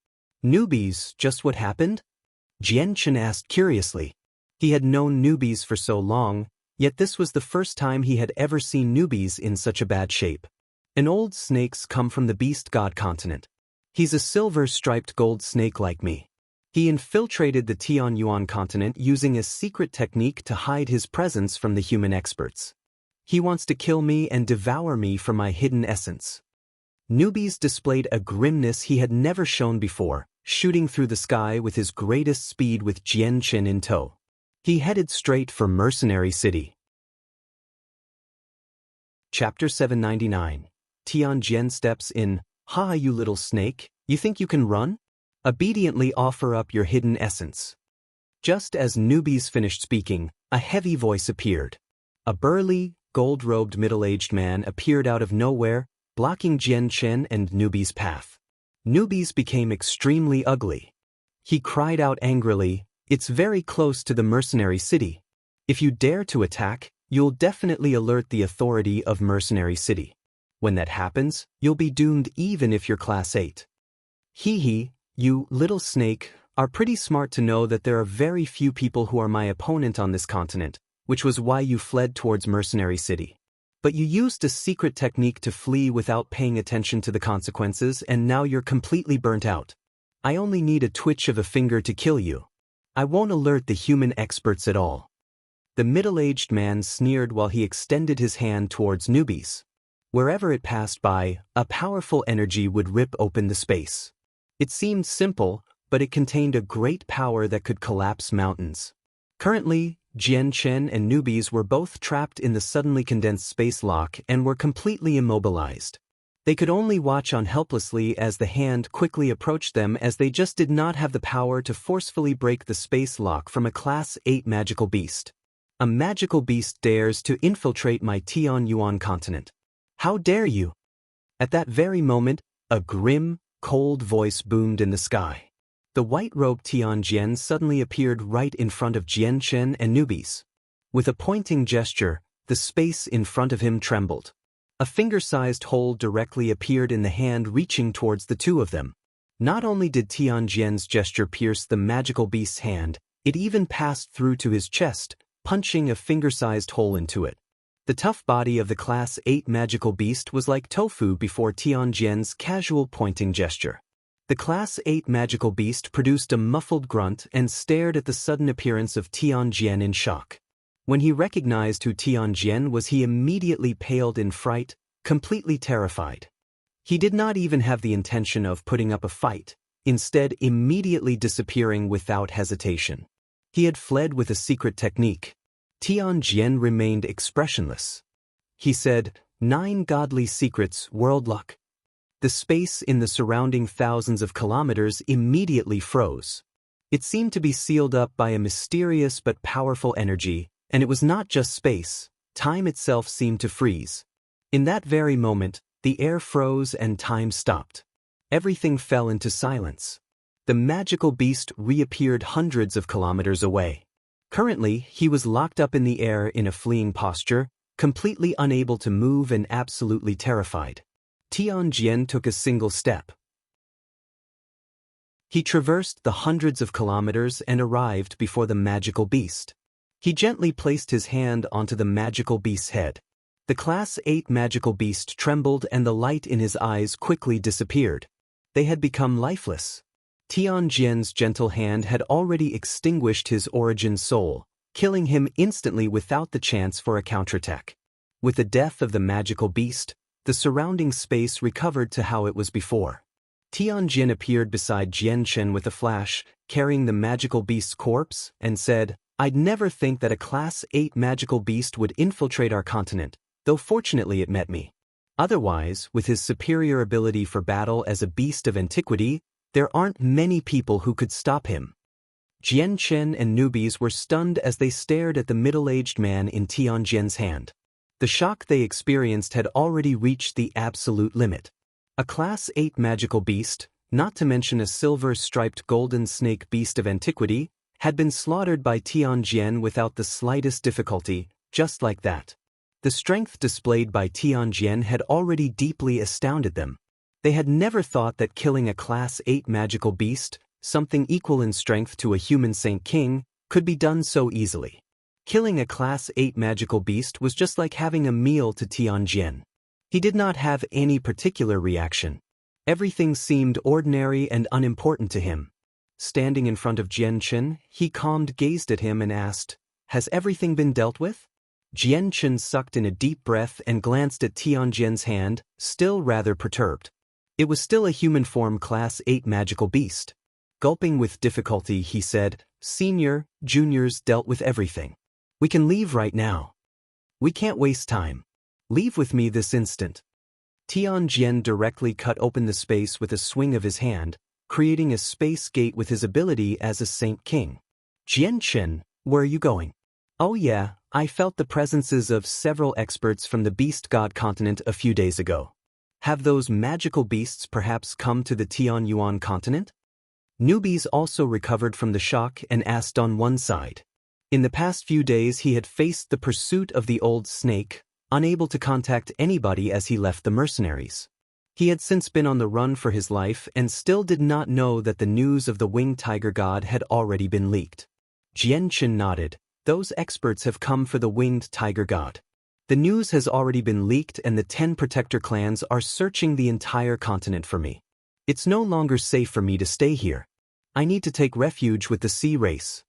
"Newbies, just what happened?" Jian-Chen asked curiously. He had known Newbies for so long, yet this was the first time he had ever seen Newbies in such a bad shape. An old snake's come from the beast god continent. He's a silver-striped gold snake like me. He infiltrated the Tianyuan continent using a secret technique to hide his presence from the human experts. He wants to kill me and devour me for my hidden essence. Newbies displayed a grimness he had never shown before, shooting through the sky with his greatest speed with Jian-Chen in tow. He headed straight for Mercenary City. Chapter 799. Tianjian steps in. "Ha, you little snake, you think you can run? Obediently offer up your hidden essence." Just as Newbies finished speaking, a heavy voice appeared. A burly, gold-robed middle-aged man appeared out of nowhere, blocking Jian-Chen and Newbies' path. Newbies became extremely ugly. He cried out angrily, "It's very close to the Mercenary City. If you dare to attack, you'll definitely alert the authority of Mercenary City. When that happens, you'll be doomed even if you're Class 8. Hee, you little snake are pretty smart to know that there are very few people who are my opponent on this continent, which was why you fled towards Mercenary City. But you used a secret technique to flee without paying attention to the consequences and now you're completely burnt out. I only need a twitch of a finger to kill you. I won't alert the human experts at all." The middle-aged man sneered while he extended his hand towards Newbies. Wherever it passed by, a powerful energy would rip open the space. It seemed simple, but it contained a great power that could collapse mountains. Currently, Jian Chen and newbies were both trapped in the suddenly condensed space lock and were completely immobilized. They could only watch on helplessly as the hand quickly approached them, as they just did not have the power to forcefully break the space lock from a Class 8 magical beast. A magical beast dares to infiltrate my Tianyuan continent. How dare you? At that very moment, a grim, cold voice boomed in the sky. The white-robed Tianjian suddenly appeared right in front of Jian Chen and newbies. With a pointing gesture, the space in front of him trembled. A finger-sized hole directly appeared in the hand reaching towards the two of them. Not only did Tianjian's gesture pierce the magical beast's hand, it even passed through to his chest, punching a finger-sized hole into it. The tough body of the Class 8 magical beast was like tofu before Tianjian's casual pointing gesture. The Class 8 magical beast produced a muffled grunt and stared at the sudden appearance of Tianjian in shock. When he recognized who Tianjian was, he immediately paled in fright, completely terrified. He did not even have the intention of putting up a fight, instead immediately disappearing without hesitation. He had fled with a secret technique. Tianjian remained expressionless. He said, "9 godly secrets, world luck." The space in the surrounding thousands of kilometers immediately froze. It seemed to be sealed up by a mysterious but powerful energy, and it was not just space, time itself seemed to freeze. In that very moment, the air froze and time stopped. Everything fell into silence. The magical beast reappeared hundreds of kilometers away. Currently, he was locked up in the air in a fleeing posture, completely unable to move and absolutely terrified. Tianjian took a single step. He traversed the hundreds of kilometers and arrived before the magical beast. He gently placed his hand onto the magical beast's head. The Class 8 magical beast trembled and the light in his eyes quickly disappeared. They had become lifeless. Tianjian's gentle hand had already extinguished his origin soul, killing him instantly without the chance for a counterattack. With the death of the magical beast, the surrounding space recovered to how it was before. Tianjian appeared beside Jian Chen with a flash, carrying the magical beast's corpse, and said, "I'd never think that a Class 8 magical beast would infiltrate our continent, though fortunately it met me. Otherwise, with his superior ability for battle as a beast of antiquity, there aren't many people who could stop him." Jian Chen and newbies were stunned as they stared at the middle-aged man in Tianjian's hand. The shock they experienced had already reached the absolute limit. A Class 8 magical beast, not to mention a silver-striped golden snake beast of antiquity, had been slaughtered by Tianjian without the slightest difficulty, just like that. The strength displayed by Tianjian had already deeply astounded them. They had never thought that killing a Class 8 magical beast, something equal in strength to a human Saint King, could be done so easily. Killing a Class 8 magical beast was just like having a meal to Tianjian. He did not have any particular reaction. Everything seemed ordinary and unimportant to him. Standing in front of Jian Chen, he calmly gazed at him and asked, "Has everything been dealt with?" Jian Chen sucked in a deep breath and glanced at Tianjian's hand, still rather perturbed. It was still a human-form Class 8 magical beast. Gulping with difficulty, he said, "Senior, juniors dealt with everything. We can leave right now. We can't waste time. Leave with me this instant." Tianjian directly cut open the space with a swing of his hand, creating a space gate with his ability as a Saint King. "Jian Chen, where are you going?" "Oh yeah, I felt the presences of several experts from the Beast God continent a few days ago. Have those magical beasts perhaps come to the Tianyuan continent?" Newbies also recovered from the shock and asked on one side. In the past few days he had faced the pursuit of the old snake, unable to contact anybody as he left the mercenaries. He had since been on the run for his life and still did not know that the news of the winged tiger god had already been leaked. Jian Chen nodded. "Those experts have come for the winged tiger god. The news has already been leaked and the 10 protector clans are searching the entire continent for me. It's no longer safe for me to stay here. I need to take refuge with the sea race."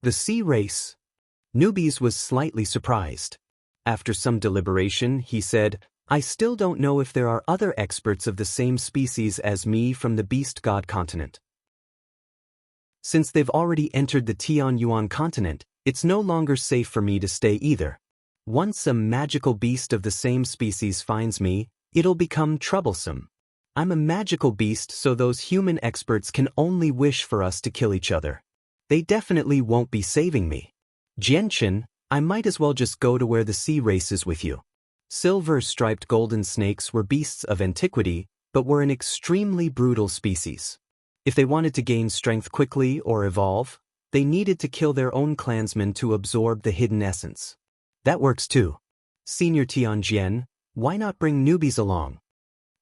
The sea race? Newbies was slightly surprised. After some deliberation, he said, "I still don't know if there are other experts of the same species as me from the Beast God continent." Since they've already entered the Tianyuan continent, it's no longer safe for me to stay either. Once a magical beast of the same species finds me, it'll become troublesome. I'm a magical beast, so those human experts can only wish for us to kill each other. They definitely won't be saving me. Jianchen, I might as well just go to where the sea races with you. Silver-striped golden snakes were beasts of antiquity, but were an extremely brutal species. If they wanted to gain strength quickly or evolve, they needed to kill their own clansmen to absorb the hidden essence. That works too. Senior Tianjian, why not bring newbies along?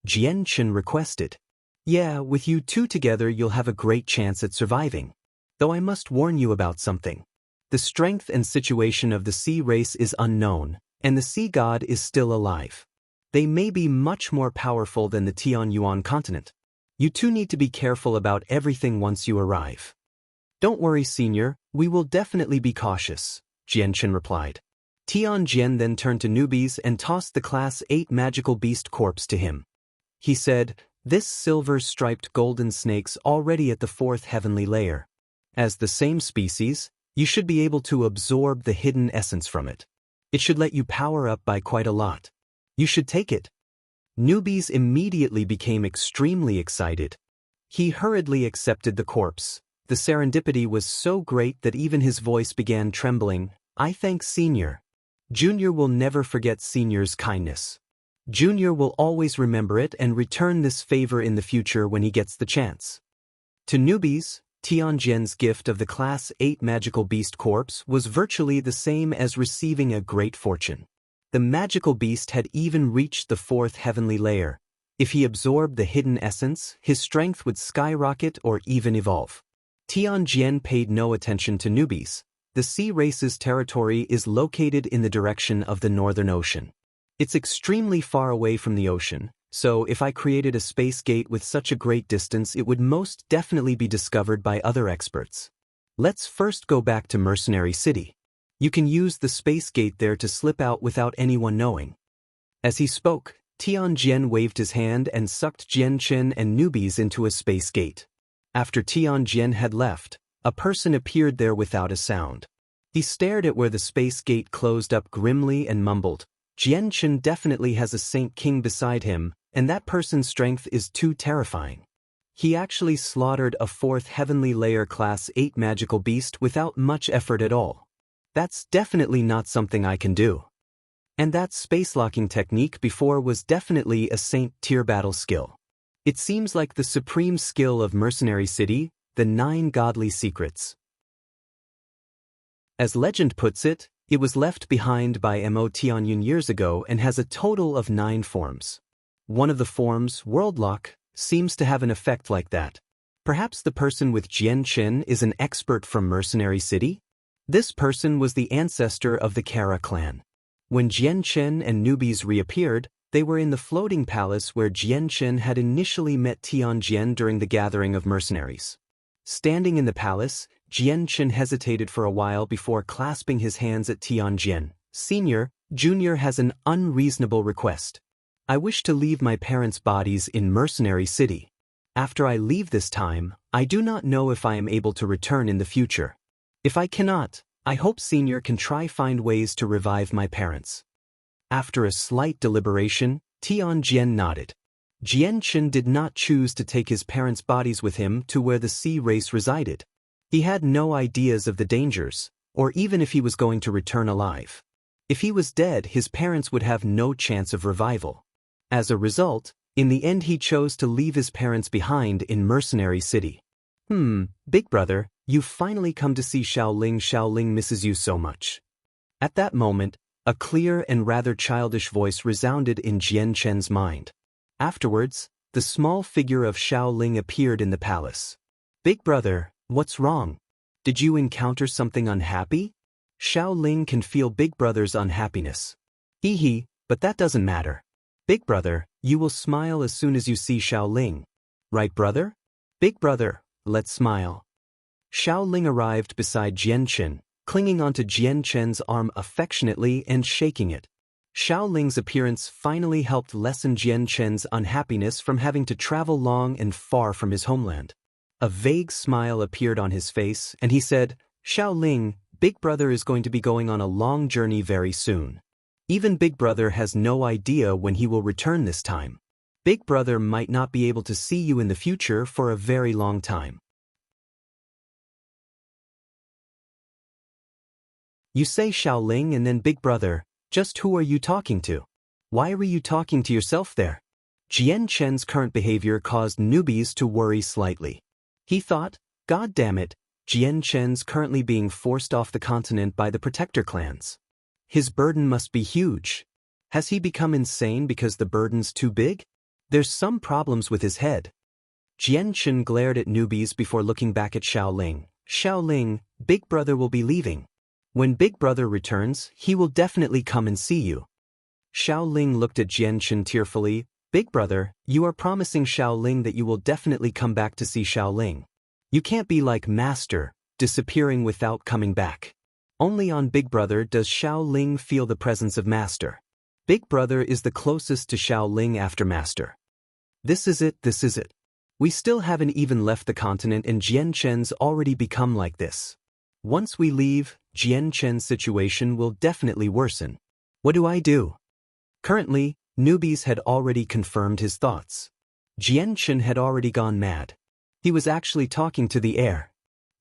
Jianchen requested. Yeah, with you two together you'll have a great chance at surviving. Though I must warn you about something. The strength and situation of the sea race is unknown, and the sea god is still alive. They may be much more powerful than the Tianyuan continent. You two need to be careful about everything once you arrive. Don't worry, Senior, we will definitely be cautious, Jianchen replied. Tianjian then turned to newbies and tossed the Class 8 magical beast corpse to him. He said, "This silver-striped golden snake's already at the 4th heavenly layer. As the same species, you should be able to absorb the hidden essence from it. It should let you power up by quite a lot. You should take it." Newbies immediately became extremely excited. He hurriedly accepted the corpse. The serendipity was so great that even his voice began trembling. "I thank Senior. Junior will never forget Senior's kindness. Junior will always remember it and return this favor in the future when he gets the chance." To newbies, Tianjian's gift of the Class 8 magical beast corpse was virtually the same as receiving a great fortune. The magical beast had even reached the 4th heavenly layer. If he absorbed the hidden essence, his strength would skyrocket or even evolve. Tianjian paid no attention to newbies. The sea race's territory is located in the direction of the Northern Ocean. It's extremely far away from the ocean, so if I created a space gate with such a great distance, it would most definitely be discovered by other experts. Let's first go back to Mercenary City. You can use the space gate there to slip out without anyone knowing. As he spoke, Tianjian waved his hand and sucked Jianchen and newbies into a space gate. After Tianjian had left, a person appeared there without a sound. He stared at where the space gate closed up grimly and mumbled, "Jianchen definitely has a Saint King beside him, and that person's strength is too terrifying." He actually slaughtered a 4th heavenly layer Class 8 magical beast without much effort at all. That's definitely not something I can do. And that space-locking technique before was definitely a Saint-tier battle skill. It seems like the supreme skill of Mercenary City, the 9 godly secrets. As legend puts it, it was left behind by Mo Tianyun years ago and has a total of 9 forms. One of the forms, Worldlock, seems to have an effect like that. Perhaps the person with Jianchen is an expert from Mercenary City? This person was the ancestor of the Kara clan. When Jianchen and newbies reappeared, they were in the floating palace where Jianchen had initially met Tianjian during the gathering of mercenaries. Standing in the palace, Jianchen hesitated for a while before clasping his hands at Tianjian. "Senior, Junior has an unreasonable request. I wish to leave my parents' bodies in Mercenary City. After I leave this time, I do not know if I am able to return in the future. If I cannot, I hope Senior can try find ways to revive my parents." After a slight deliberation, Tianjian nodded. Jianchen did not choose to take his parents' bodies with him to where the sea race resided. He had no ideas of the dangers, or even if he was going to return alive. If he was dead, his parents would have no chance of revival. As a result, in the end he chose to leave his parents behind in Mercenary City. Big brother, you've finally come to see Xiaoling. Xiaoling misses you so much." At that moment, a clear and rather childish voice resounded in Jianchen's mind. Afterwards, the small figure of Xiaoling appeared in the palace. "Big brother, what's wrong? Did you encounter something unhappy?" Xiaoling can feel Big brother's unhappiness. Hee, but that doesn't matter. Big brother, you will smile as soon as you see Xiaoling. Right, brother? Big brother, let's smile. Xiaoling arrived beside Jianchen, clinging onto Jianchen's arm affectionately and shaking it. Xiaoling's appearance finally helped lessen Jianchen's unhappiness from having to travel long and far from his homeland. A vague smile appeared on his face, and he said, "Xiao Ling, Big Brother is going to be going on a long journey very soon. Even Big Brother has no idea when he will return this time. Big Brother might not be able to see you in the future for a very long time." You say Xiao Ling and then Big Brother. Just who are you talking to? Why were you talking to yourself there? Jian Chen's current behavior caused newbies to worry slightly. He thought, God damn it, Jian Chen's currently being forced off the continent by the protector clans. His burden must be huge. Has he become insane because the burden's too big? There's some problems with his head. Jian Chen glared at newbies before looking back at Xiao Ling. Xiao Ling, Big Brother will be leaving. When Big Brother returns, he will definitely come and see you. Xiao Ling looked at Jian Chen tearfully. Big Brother, you are promising Xiao Ling that you will definitely come back to see Xiao Ling. You can't be like Master, disappearing without coming back. Only on Big Brother does Xiao Ling feel the presence of Master. Big Brother is the closest to Xiao Ling after Master. This is it. We still haven't even left the continent and Jian Chen's already become like this. Once we leave, Jian Chen's situation will definitely worsen. What do I do? Currently, newbies had already confirmed his thoughts. Jian Chen had already gone mad. He was actually talking to the air.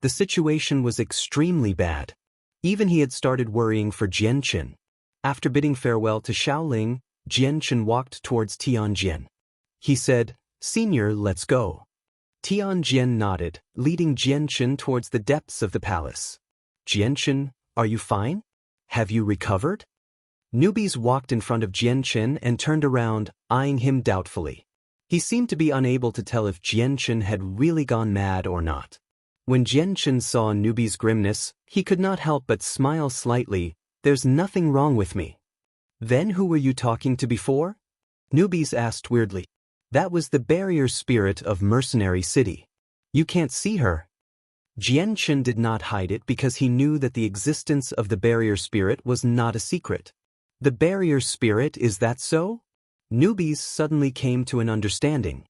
The situation was extremely bad. Even he had started worrying for Jian Chen. After bidding farewell to Xiao Ling, Jian Chen walked towards Tianjin. He said, "Senior, let's go." Tianjin nodded, leading Jian Chen towards the depths of the palace. Jian Chen, are you fine? Have you recovered? Newbies walked in front of Jian Chen and turned around, eyeing him doubtfully. He seemed to be unable to tell if Jian Chen had really gone mad or not. When Jian Chen saw Newbie's grimness, he could not help but smile slightly. "There's nothing wrong with me." "Then who were you talking to before?" Newbies asked weirdly. "That was the barrier spirit of Mercenary City. You can't see her." Jian Chen did not hide it because he knew that the existence of the barrier spirit was not a secret. The barrier spirit, is that so? Newbies suddenly came to an understanding.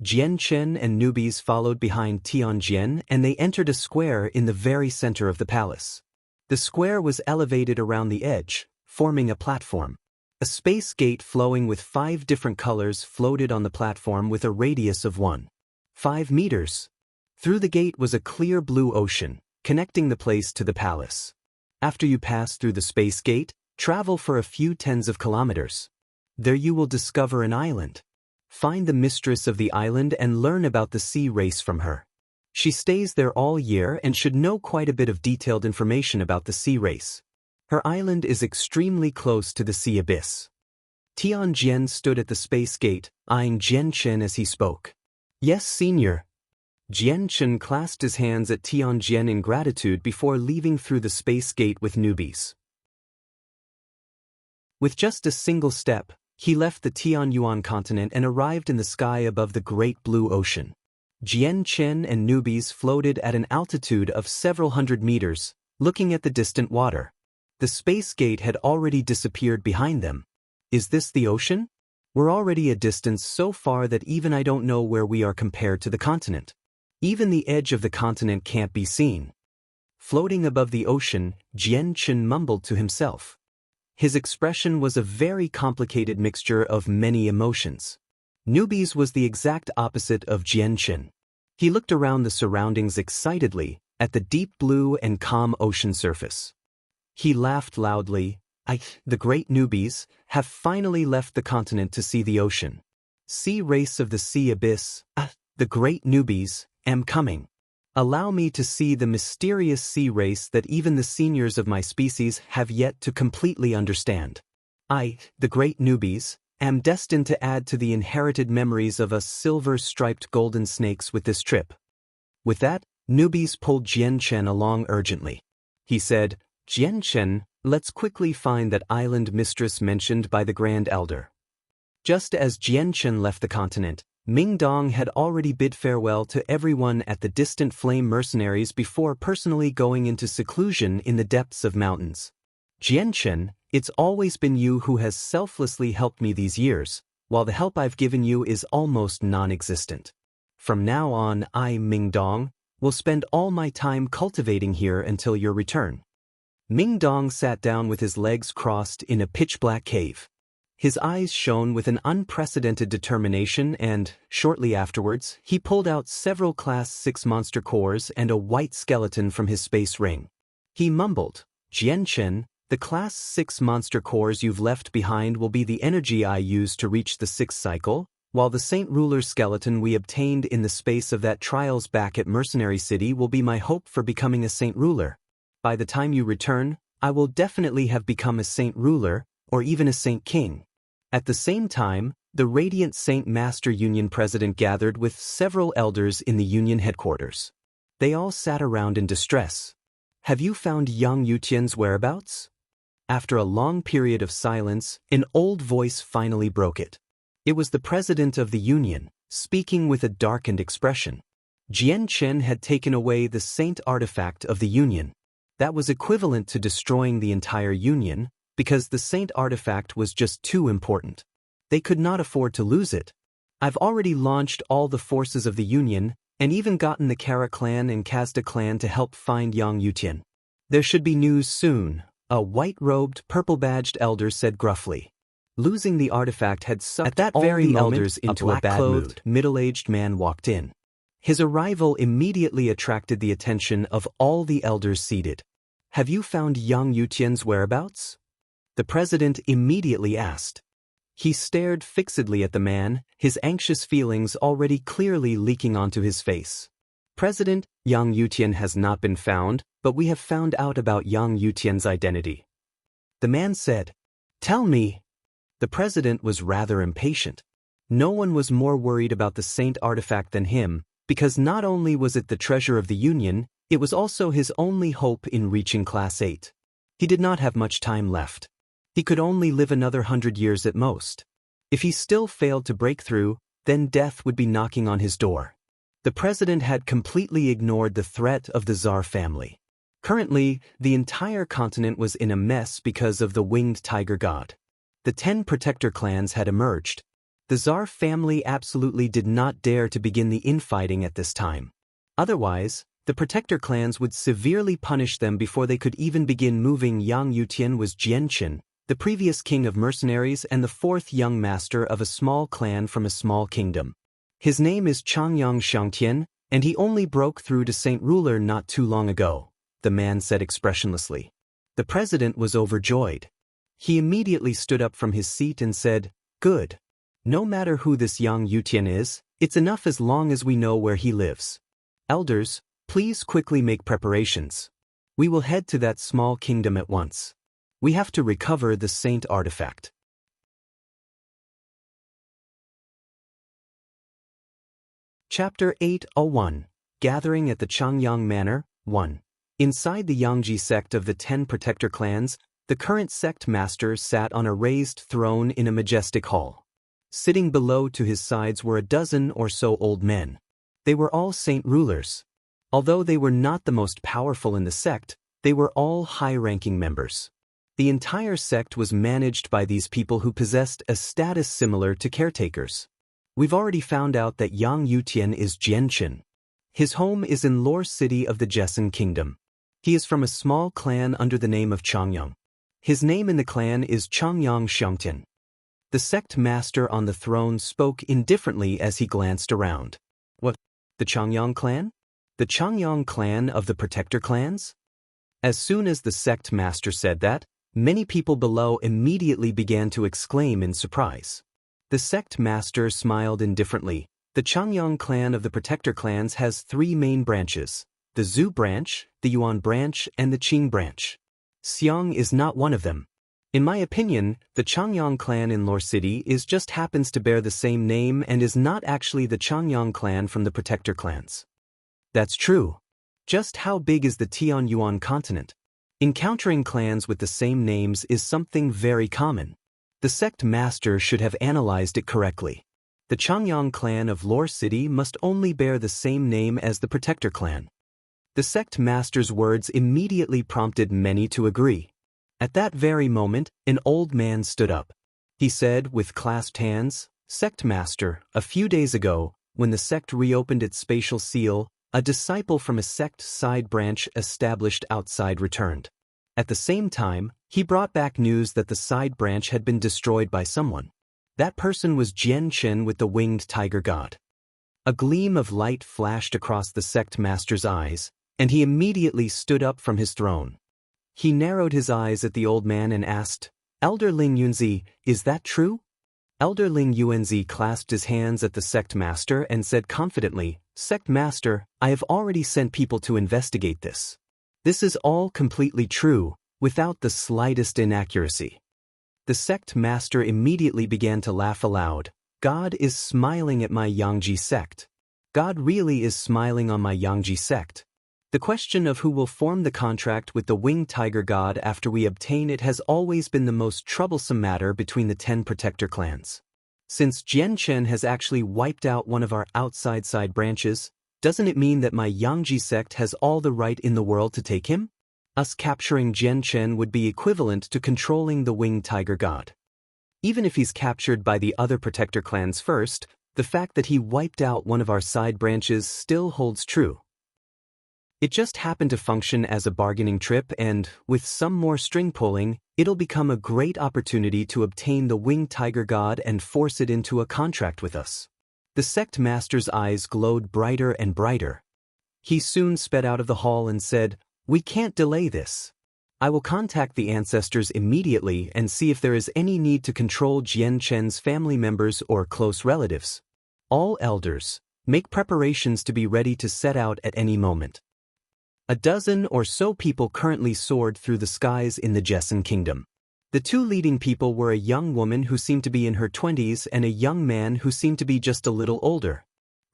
Jian Chen and newbies followed behind Tianjin and they entered a square in the very center of the palace. The square was elevated around the edge, forming a platform. A space gate flowing with 5 different colors floated on the platform with a radius of 1.5 meters. Through the gate was a clear blue ocean, connecting the place to the palace. After you pass through the space gate, travel for a few tens of kilometers. There you will discover an island. Find the mistress of the island and learn about the sea race from her. She stays there all year and should know quite a bit of detailed information about the sea race. Her island is extremely close to the sea abyss. Tianjin stood at the space gate, eyeing Jian Chen as he spoke. "Yes, senior." Jian Chen clasped his hands at Tianjin in gratitude before leaving through the space gate with newbies. With just a single step, he left the Tianyuan continent and arrived in the sky above the great blue ocean. Jian Chen and newbies floated at an altitude of several hundred meters, looking at the distant water. The space gate had already disappeared behind them. Is this the ocean? We're already a distance so far that even I don't know where we are compared to the continent. Even the edge of the continent can't be seen. Floating above the ocean, Jian Chen mumbled to himself. His expression was a very complicated mixture of many emotions. Newbies was the exact opposite of Jian Chen. He looked around the surroundings excitedly, at the deep blue and calm ocean surface. He laughed loudly. The great newbies, have finally left the continent to see the ocean. Sea race of the sea abyss. The great newbies, am coming. Allow me to see the mysterious sea race that even the seniors of my species have yet to completely understand. I, the great newbies, am destined to add to the inherited memories of us silver-striped golden snakes with this trip. With that, newbies pulled Jian Chen along urgently. He said, "Jian Chen, let's quickly find that island mistress mentioned by the Grand Elder." Just as Jian Chen left the continent, Ming Dong had already bid farewell to everyone at the distant flame mercenaries before personally going into seclusion in the depths of mountains. "Jian Chen, it's always been you who has selflessly helped me these years, while the help I've given you is almost non-existent. From now on, I, Mingdong, will spend all my time cultivating here until your return. Mingdong sat down with his legs crossed in a pitch-black cave. His eyes shone with an unprecedented determination and, shortly afterwards, he pulled out several Class 6 monster cores and a white skeleton from his space ring. He mumbled, "Jianchen, the Class 6 monster cores you've left behind will be the energy I use to reach the 6th cycle, while the Saint Ruler's skeleton we obtained in the space of that trials back at Mercenary City will be my hope for becoming a Saint Ruler. By the time you return, I will definitely have become a Saint Ruler, or even a Saint King." At the same time, the Radiant Saint Master Union President gathered with several elders in the Union headquarters. They all sat around in distress. "Have you found young Yutian's whereabouts?" After a long period of silence, an old voice finally broke it. It was the President of the Union, speaking with a darkened expression. Jian Chen had taken away the Saint artifact of the Union. That was equivalent to destroying the entire Union, because the Saint artifact was just too important. They could not afford to lose it. "I've already launched all the forces of the Union, and even gotten the Kara clan and Kazda clan to help find Yang Yutian. There should be news soon," a white-robed, purple-badged elder said gruffly. Losing the artifact had sucked at that very moment elders into a black-clothed, middle-aged man walked in. His arrival immediately attracted the attention of all the elders seated. "Have you found Yang Yutian's whereabouts?" the President immediately asked. He stared fixedly at the man, his anxious feelings already clearly leaking onto his face. "President, Yang Yutian has not been found, but we have found out about Yang Yutian's identity," the man said. "Tell me." The President was rather impatient. No one was more worried about the Saint artifact than him, because not only was it the treasure of the Union, it was also his only hope in reaching Class 8. He did not have much time left. He could only live another 100 years at most. If he still failed to break through, then death would be knocking on his door. The President had completely ignored the threat of the Tsar family. Currently, the entire continent was in a mess because of the winged tiger god. The 10 protector clans had emerged. The Tsar family absolutely did not dare to begin the infighting at this time. Otherwise, the protector clans would severely punish them before they could even begin moving. Yang Yutian was Jianchen, the previous king of mercenaries and the 4th young master of a small clan from a small kingdom. His name is Changyang Shangtian, and he only broke through to Saint Ruler not too long ago, the man said expressionlessly. The President was overjoyed. He immediately stood up from his seat and said, "Good. No matter who this Yang Yutian is, it's enough as long as we know where he lives. Elders, please quickly make preparations. We will head to that small kingdom at once. We have to recover the Saint artifact." Chapter 801, Gathering at the Changyang Manor, 1. Inside the Yangji sect of the 10 protector clans, the current sect master sat on a raised throne in a majestic hall. Sitting below to his sides were a dozen or so old men. They were all Saint Rulers. Although they were not the most powerful in the sect, they were all high-ranking members. The entire sect was managed by these people who possessed a status similar to caretakers. We've already found out that Yang Yutian is Jianchen. His home is in Lore City of the Jessen Kingdom. He is from a small clan under the name of Changyang. His name in the clan is Changyang Shangtian. The sect master on the throne spoke indifferently as he glanced around. "What? The Changyang clan? The Changyang clan of the protector clans?" As soon as the sect master said that, many people below immediately began to exclaim in surprise. The sect master smiled indifferently. The Changyang clan of the protector clans has 3 main branches: the Zhu branch, the Yuan branch, and the Qing branch. Xiang is not one of them. In my opinion, the Changyang clan in Lore City just happens to bear the same name and is not actually the Changyang clan from the protector clans. That's true. Just how big is the Tian Yuan continent? Encountering clans with the same names is something very common. The sect master should have analyzed it correctly. The Changyang clan of Lore City must only bear the same name as the protector clan. The sect master's words immediately prompted many to agree. At that very moment, an old man stood up. He said with clasped hands, "Sect master, a few days ago, when the sect reopened its spatial seal, a disciple from a sect side branch established outside returned. At the same time, he brought back news that the side branch had been destroyed by someone. That person was Jian Chen with the winged tiger god. A gleam of light flashed across the sect master's eyes, and he immediately stood up from his throne. He narrowed his eyes at the old man and asked, "Elder Ling Yunzi, is that true?" Elder Ling Yunzi clasped his hands at the sect master and said confidently, "Sect master, I have already sent people to investigate this. This is all completely true, without the slightest inaccuracy." The sect master immediately began to laugh aloud. "God is smiling at my Yangji sect. God really is smiling on my Yangji sect. The question of who will form the contract with the winged tiger god after we obtain it has always been the most troublesome matter between the 10 protector clans. Since Jian Chen has actually wiped out one of our outside side branches, doesn't it mean that my Yangji sect has all the right in the world to take him? Us capturing Jian Chen would be equivalent to controlling the winged tiger god. Even if he's captured by the other protector clans first, the fact that he wiped out one of our side branches still holds true. It just happened to function as a bargaining trip, and, with some more string pulling, it'll become a great opportunity to obtain the winged tiger god and force it into a contract with us." The sect master's eyes glowed brighter and brighter. He soon sped out of the hall and said, "We can't delay this. I will contact the ancestors immediately and see if there is any need to control Jian Chen's family members or close relatives. All elders, make preparations to be ready to set out at any moment." A dozen or so people currently soared through the skies in the Jessen kingdom. The two leading people were a young woman who seemed to be in her 20s and a young man who seemed to be just a little older.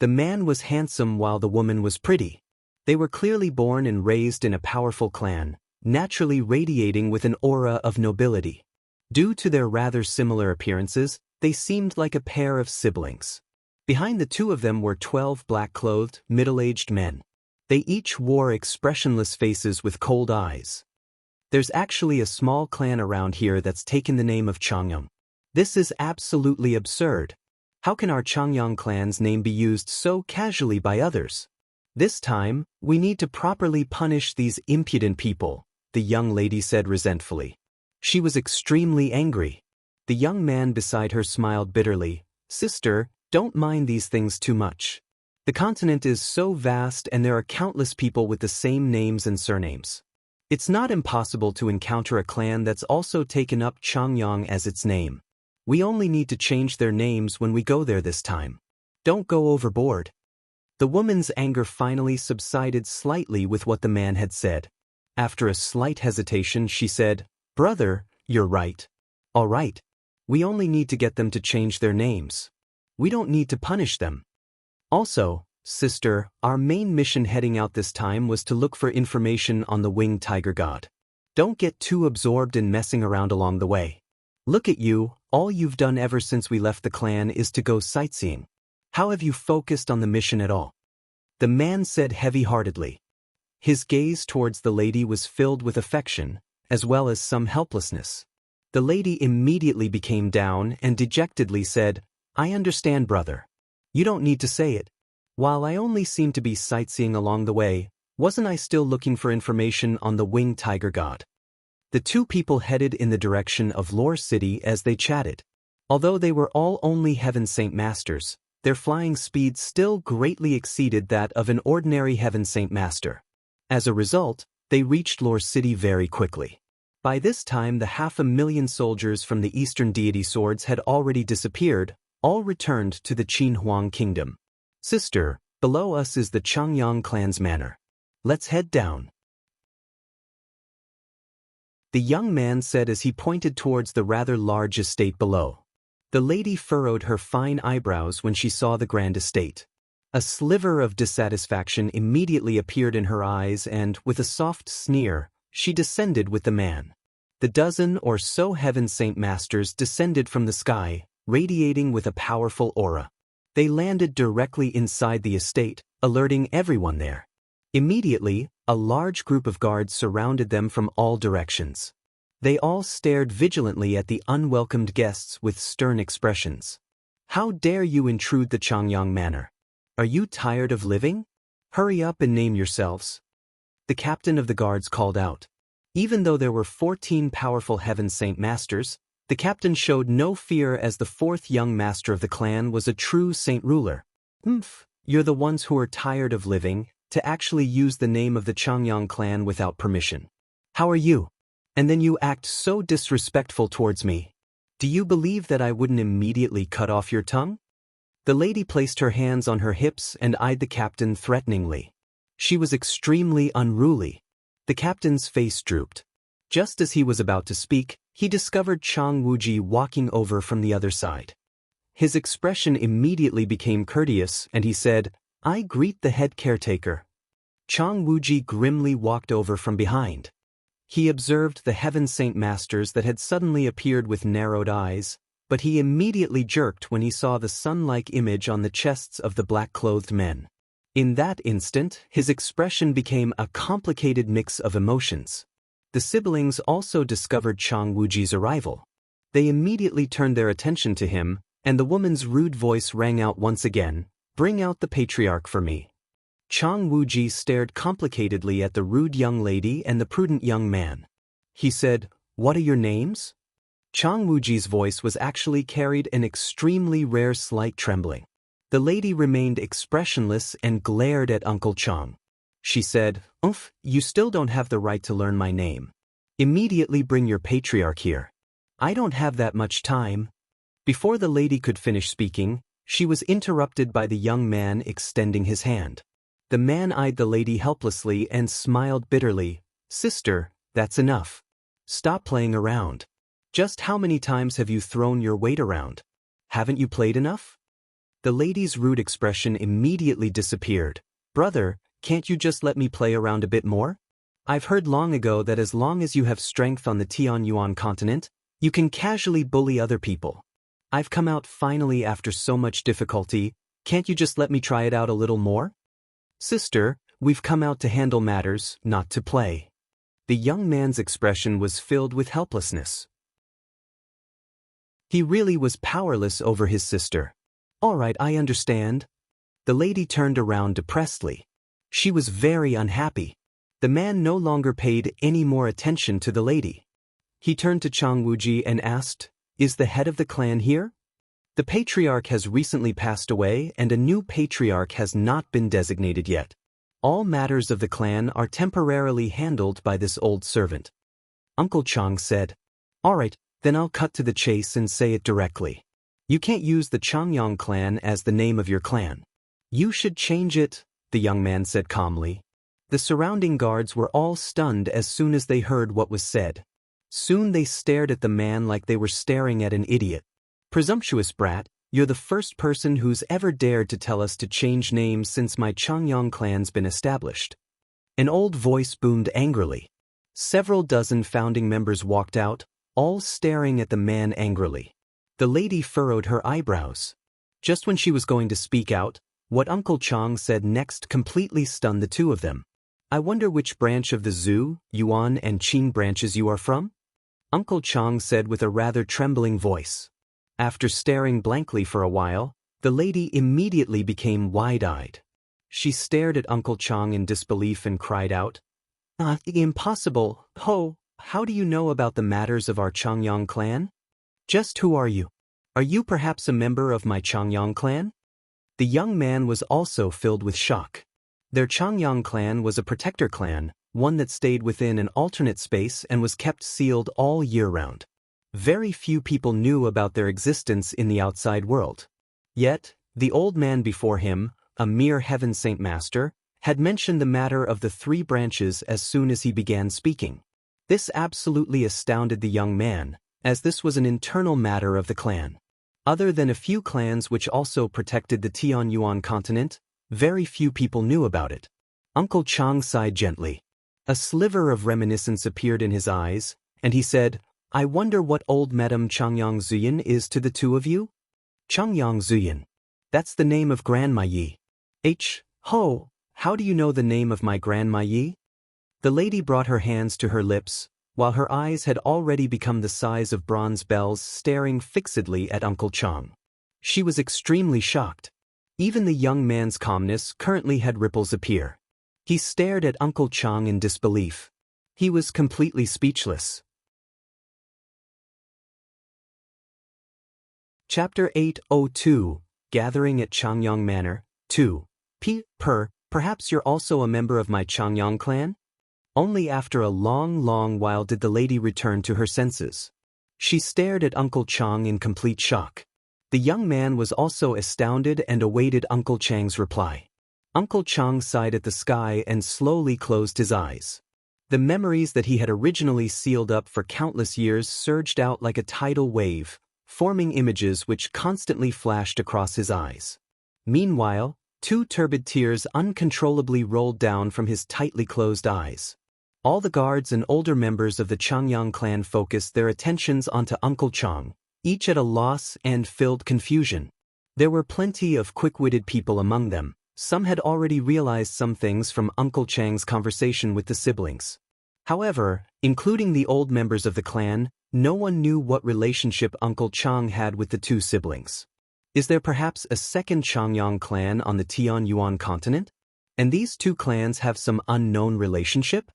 The man was handsome while the woman was pretty. They were clearly born and raised in a powerful clan, naturally radiating with an aura of nobility. Due to their rather similar appearances, they seemed like a pair of siblings. Behind the two of them were 12 black-clothed, middle-aged men. They each wore expressionless faces with cold eyes. There's actually a small clan around here that's taken the name of Changyang. This is absolutely absurd. How can our Changyang clan's name be used so casually by others? This time, we need to properly punish these impudent people, the young lady said resentfully. She was extremely angry. The young man beside her smiled bitterly. "Sister, don't mind these things too much. The continent is so vast and there are countless people with the same names and surnames. It's not impossible to encounter a clan that's also taken up Changyang as its name. We only need to change their names when we go there this time. Don't go overboard." The woman's anger finally subsided slightly with what the man had said. After a slight hesitation, she said, "Brother, you're right. All right. We only need to get them to change their names. We don't need to punish them. Also, sister, our main mission heading out this time was to look for information on the winged tiger god. Don't get too absorbed in messing around along the way. Look at you, all you've done ever since we left the clan is to go sightseeing. How have you focused on the mission at all?" The man said heavy-heartedly. His gaze towards the lady was filled with affection, as well as some helplessness. The lady immediately became down and dejectedly said, "I understand, brother. You don't need to say it. While I only seemed to be sightseeing along the way, wasn't I still looking for information on the winged tiger god?" The two people headed in the direction of Lore City as they chatted. Although they were all only Heaven Saint Masters, their flying speed still greatly exceeded that of an ordinary Heaven Saint Master. As a result, they reached Lore City very quickly. By this time, the 500,000 soldiers from the Eastern Deity Swords had already disappeared, all returned to the Qin Huang Kingdom. "Sister, below us is the Changyang clan's manor. Let's head down," the young man said as he pointed towards the rather large estate below. The lady furrowed her fine eyebrows when she saw the grand estate. A sliver of dissatisfaction immediately appeared in her eyes and, with a soft sneer, she descended with the man. The dozen or so Heaven Saint Masters descended from the sky, radiating with a powerful aura. They landed directly inside the estate, alerting everyone there. Immediately, a large group of guards surrounded them from all directions. They all stared vigilantly at the unwelcomed guests with stern expressions. "How dare you intrude the Changyang manor? Are you tired of living? Hurry up and name yourselves. The captain of the guards called out. Even though there were 14 powerful Heaven Saint Masters, the captain showed no fear as the fourth young master of the clan was a true saint ruler. You're the ones who are tired of living, to actually use the name of the Changyang clan without permission. How are you? And then you act so disrespectful towards me. Do you believe that I wouldn't immediately cut off your tongue? The lady placed her hands on her hips and eyed the captain threateningly. She was extremely unruly. The captain's face drooped. Just as he was about to speak, he discovered Chang Wuji walking over from the other side. His expression immediately became courteous and he said, "I greet the head caretaker." Chang Wuji grimly walked over from behind. He observed the Heaven Saint Masters that had suddenly appeared with narrowed eyes, but he immediately jerked when he saw the sun-like image on the chests of the black-clothed men. In that instant, his expression became a complicated mix of emotions. The siblings also discovered Chang Wuji's arrival. They immediately turned their attention to him, and the woman's rude voice rang out once again, "Bring out the patriarch for me." Chang Wuji stared complicatedly at the rude young lady and the prudent young man. He said, "What are your names?" Chang Wuji's voice was actually carried an extremely rare slight trembling. The lady remained expressionless and glared at Uncle Chang. She said, You still don't have the right to learn my name. Immediately bring your patriarch here. I don't have that much time." Before the lady could finish speaking, she was interrupted by the young man extending his hand. The man eyed the lady helplessly and smiled bitterly. "Sister, that's enough. Stop playing around. Just how many times have you thrown your weight around? Haven't you played enough?" The lady's rude expression immediately disappeared. "Brother, can't you just let me play around a bit more? I've heard long ago that as long as you have strength on the Tianyuan continent, you can casually bully other people. I've come out finally after so much difficulty, can't you just let me try it out a little more?" "Sister, we've come out to handle matters, not to play." The young man's expression was filled with helplessness. He really was powerless over his sister. "All right, I understand." The lady turned around depressedly. She was very unhappy. The man no longer paid any more attention to the lady. He turned to Chang Wuji and asked, "Is the head of the clan here?" "The patriarch has recently passed away and a new patriarch has not been designated yet. All matters of the clan are temporarily handled by this old servant." Uncle Chang said, "All right, then I'll cut to the chase and say it directly. You can't use the Changyang clan as the name of your clan. You should change it," the young man said calmly. The surrounding guards were all stunned as soon as they heard what was said. Soon they stared at the man like they were staring at an idiot. "Presumptuous brat, you're the first person who's ever dared to tell us to change names since my Changyang clan's been established." An old voice boomed angrily. Several dozen founding members walked out, all staring at the man angrily. The lady furrowed her eyebrows. Just when she was going to speak out, what Uncle Chang said next completely stunned the two of them. "I wonder which branch of the Zhu, Yuan and Qin branches you are from?" Uncle Chang said with a rather trembling voice. After staring blankly for a while, the lady immediately became wide-eyed. She stared at Uncle Chang in disbelief and cried out, "Impossible! How do you know about the matters of our Changyang clan? Just who are you? Are you perhaps a member of my Changyang clan?" The young man was also filled with shock. Their Changyang clan was a protector clan, one that stayed within an alternate space and was kept sealed all year round. Very few people knew about their existence in the outside world. Yet, the old man before him, a mere Heaven Saint Master, had mentioned the matter of the 3 branches as soon as he began speaking. This absolutely astounded the young man, as this was an internal matter of the clan. Other than a few clans which also protected the Tianyuan continent, very few people knew about it. Uncle Chang sighed gently. A sliver of reminiscence appeared in his eyes, and he said, "I wonder what old Madame Changyang Zuyin is to the two of you?" "Changyang Zuyin. That's the name of Grandma Yi." How do you know the name of my Grandma Yi?" The lady brought her hands to her lips, while her eyes had already become the size of bronze bells, staring fixedly at Uncle Chang. She was extremely shocked. Even the young man's calmness currently had ripples appear. He stared at Uncle Chang in disbelief. He was completely speechless. Chapter 802, Gathering at Changyang Manor, 2. Perhaps you're also a member of my Changyang clan? Only after a long while did the lady return to her senses. She stared at Uncle Chang in complete shock. The young man was also astounded and awaited Uncle Chang's reply. Uncle Chang sighed at the sky and slowly closed his eyes. The memories that he had originally sealed up for countless years surged out like a tidal wave, forming images which constantly flashed across his eyes. Meanwhile, 2 turbid tears uncontrollably rolled down from his tightly closed eyes. All the guards and older members of the Changyang clan focused their attentions onto Uncle Chang, each at a loss and filled confusion. There were plenty of quick-witted people among them. Some had already realized some things from Uncle Chang's conversation with the siblings. However, including the old members of the clan, no one knew what relationship Uncle Chang had with the 2 siblings. Is there perhaps a second Changyang clan on the Tianyuan continent? And these 2 clans have some unknown relationship?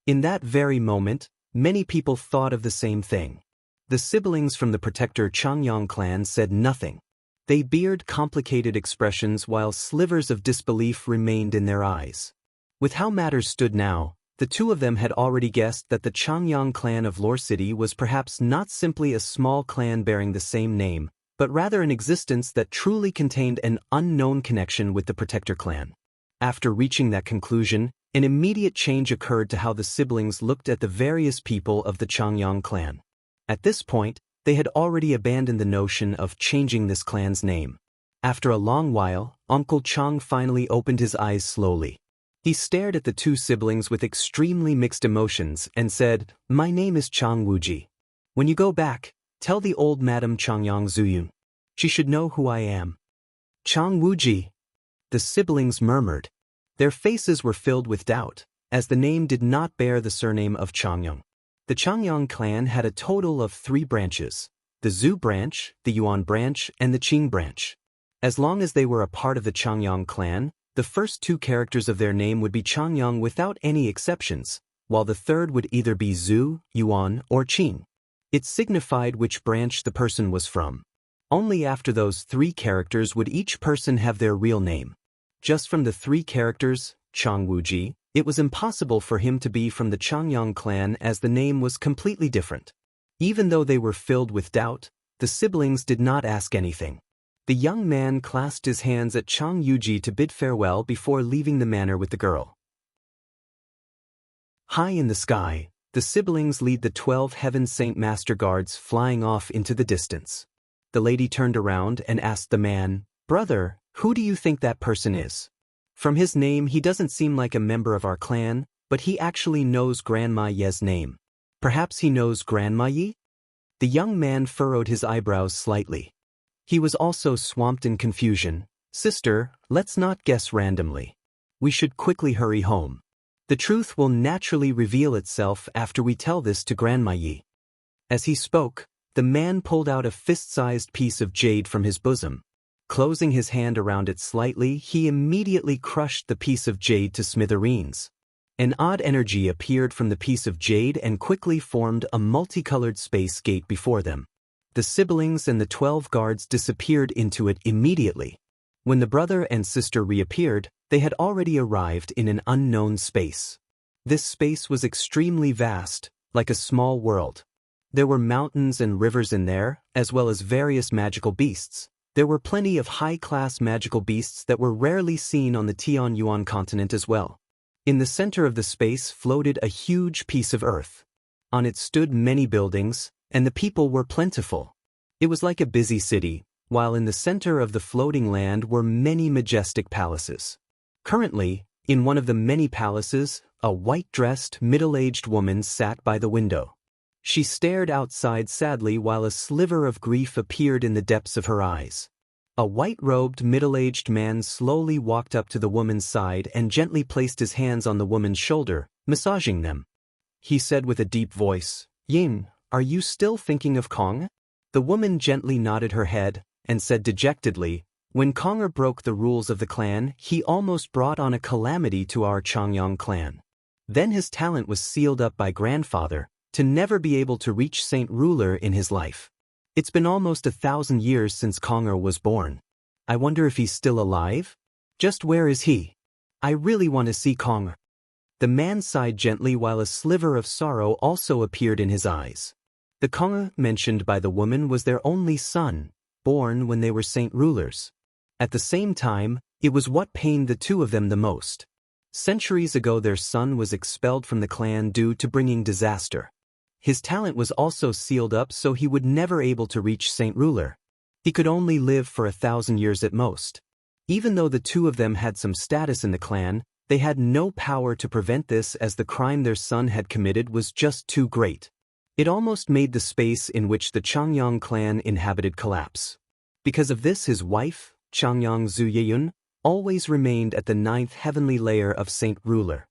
In that very moment, many people thought of the same thing. The siblings from the protector Changyang clan said nothing. They bared complicated expressions while slivers of disbelief remained in their eyes. With how matters stood now, the 2 of them had already guessed that the Changyang clan of Lore City was perhaps not simply a small clan bearing the same name, but rather an existence that truly contained an unknown connection with the protector clan. After reaching that conclusion, an immediate change occurred to how the siblings looked at the various people of the Changyang clan. At this point, they had already abandoned the notion of changing this clan's name. After a long while, Uncle Chang finally opened his eyes slowly. He stared at the 2 siblings with extremely mixed emotions and said, "My name is Chang Wuji. When you go back, tell the old Madam Changyang Zuyun. She should know who I am." "Chang Wuji," the siblings murmured. Their faces were filled with doubt, as the name did not bear the surname of Changyang. The Changyang clan had a total of 3 branches: the Zhu branch, the Yuan branch, and the Qing branch. As long as they were a part of the Changyang clan, the first 2 characters of their name would be Changyang without any exceptions, while the third would either be Zhu, Yuan, or Qing. It signified which branch the person was from. Only after those 3 characters would each person have their real name. Just from the 3 characters, Chang Wuji, it was impossible for him to be from the Changyang clan as the name was completely different. Even though they were filled with doubt, the siblings did not ask anything. The young man clasped his hands at Chang Wuji to bid farewell before leaving the manor with the girl. High in the sky, the siblings lead the 12 Heaven Saint Master Guards flying off into the distance. The lady turned around and asked the man, "Brother, who do you think that person is? From his name he doesn't seem like a member of our clan, but he actually knows Grandma Ye's name. Perhaps he knows Grandma Ye?" The young man furrowed his eyebrows slightly. He was also swamped in confusion. "Sister, let's not guess randomly. We should quickly hurry home. The truth will naturally reveal itself after we tell this to Grandma Ye." As he spoke, the man pulled out a fist-sized piece of jade from his bosom. Closing his hand around it slightly, he immediately crushed the piece of jade to smithereens. An odd energy appeared from the piece of jade and quickly formed a multicolored space gate before them. The siblings and the 12 guards disappeared into it immediately. When the brother and sister reappeared, they had already arrived in an unknown space. This space was extremely vast, like a small world. There were mountains and rivers in there, as well as various magical beasts. There were plenty of high-class magical beasts that were rarely seen on the Tianyuan continent as well. In the center of the space floated a huge piece of earth. On it stood many buildings, and the people were plentiful. It was like a busy city, while in the center of the floating land were many majestic palaces. Currently, in one of the many palaces, a white-dressed, middle-aged woman sat by the window. She stared outside sadly while a sliver of grief appeared in the depths of her eyes. A white-robed, middle-aged man slowly walked up to the woman's side and gently placed his hands on the woman's shoulder, massaging them. He said with a deep voice, "Yin, are you still thinking of Kong?" The woman gently nodded her head and said dejectedly, When Konger broke the rules of the clan, he almost brought on a calamity to our Changyang clan. Then his talent was sealed up by grandfather, to never be able to reach Saint Ruler in his life. It's been almost 1,000 years since Konger was born. I wonder if he's still alive? Just where is he? I really want to see Konger. The man sighed gently while a sliver of sorrow also appeared in his eyes. The Konger mentioned by the woman was their only son, born when they were Saint Rulers. At the same time, it was what pained the two of them the most. Centuries ago their son was expelled from the clan due to bringing disaster. His talent was also sealed up so he would never able to reach Saint Ruler. He could only live for 1,000 years at most. Even though the two of them had some status in the clan, they had no power to prevent this as the crime their son had committed was just too great. It almost made the space in which the Changyang clan inhabited collapse. Because of this his wife, Changyang Zuyeyun, always remained at the 9th heavenly layer of Saint Ruler.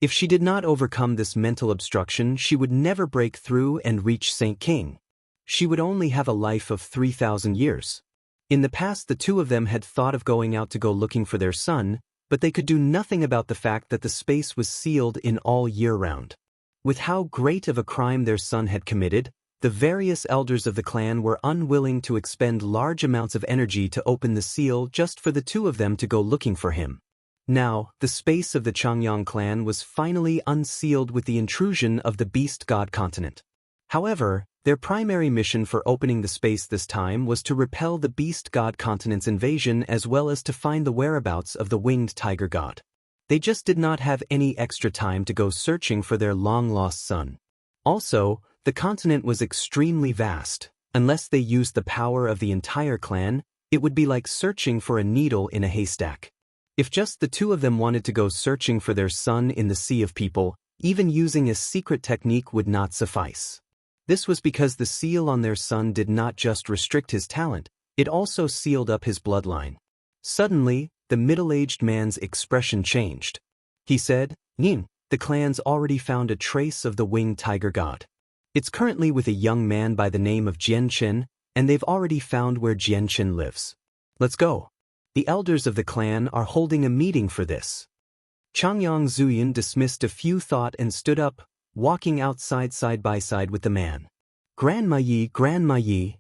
If she did not overcome this mental obstruction, she would never break through and reach Saint King. She would only have a life of 3,000 years. In the past the two of them had thought of going out to go looking for their son, but they could do nothing about the fact that the space was sealed in all year round. With how great of a crime their son had committed, the various elders of the clan were unwilling to expend large amounts of energy to open the seal just for the two of them to go looking for him. Now, the space of the Changyang clan was finally unsealed with the intrusion of the Beast God continent. However, their primary mission for opening the space this time was to repel the Beast God continent's invasion as well as to find the whereabouts of the winged tiger god. They just did not have any extra time to go searching for their long-lost son. Also, the continent was extremely vast. Unless they used the power of the entire clan, it would be like searching for a needle in a haystack. If just the two of them wanted to go searching for their son in the sea of people, even using a secret technique would not suffice. This was because the seal on their son did not just restrict his talent, it also sealed up his bloodline. Suddenly, the middle-aged man's expression changed. He said, "Nin, the clan's already found a trace of the winged tiger god. It's currently with a young man by the name of Jianchen, and they've already found where Jianchen lives. Let's go. The elders of the clan are holding a meeting for this." Changyang Zuyin dismissed a few thought and stood up, walking outside side by side with the man. Grandma Yi.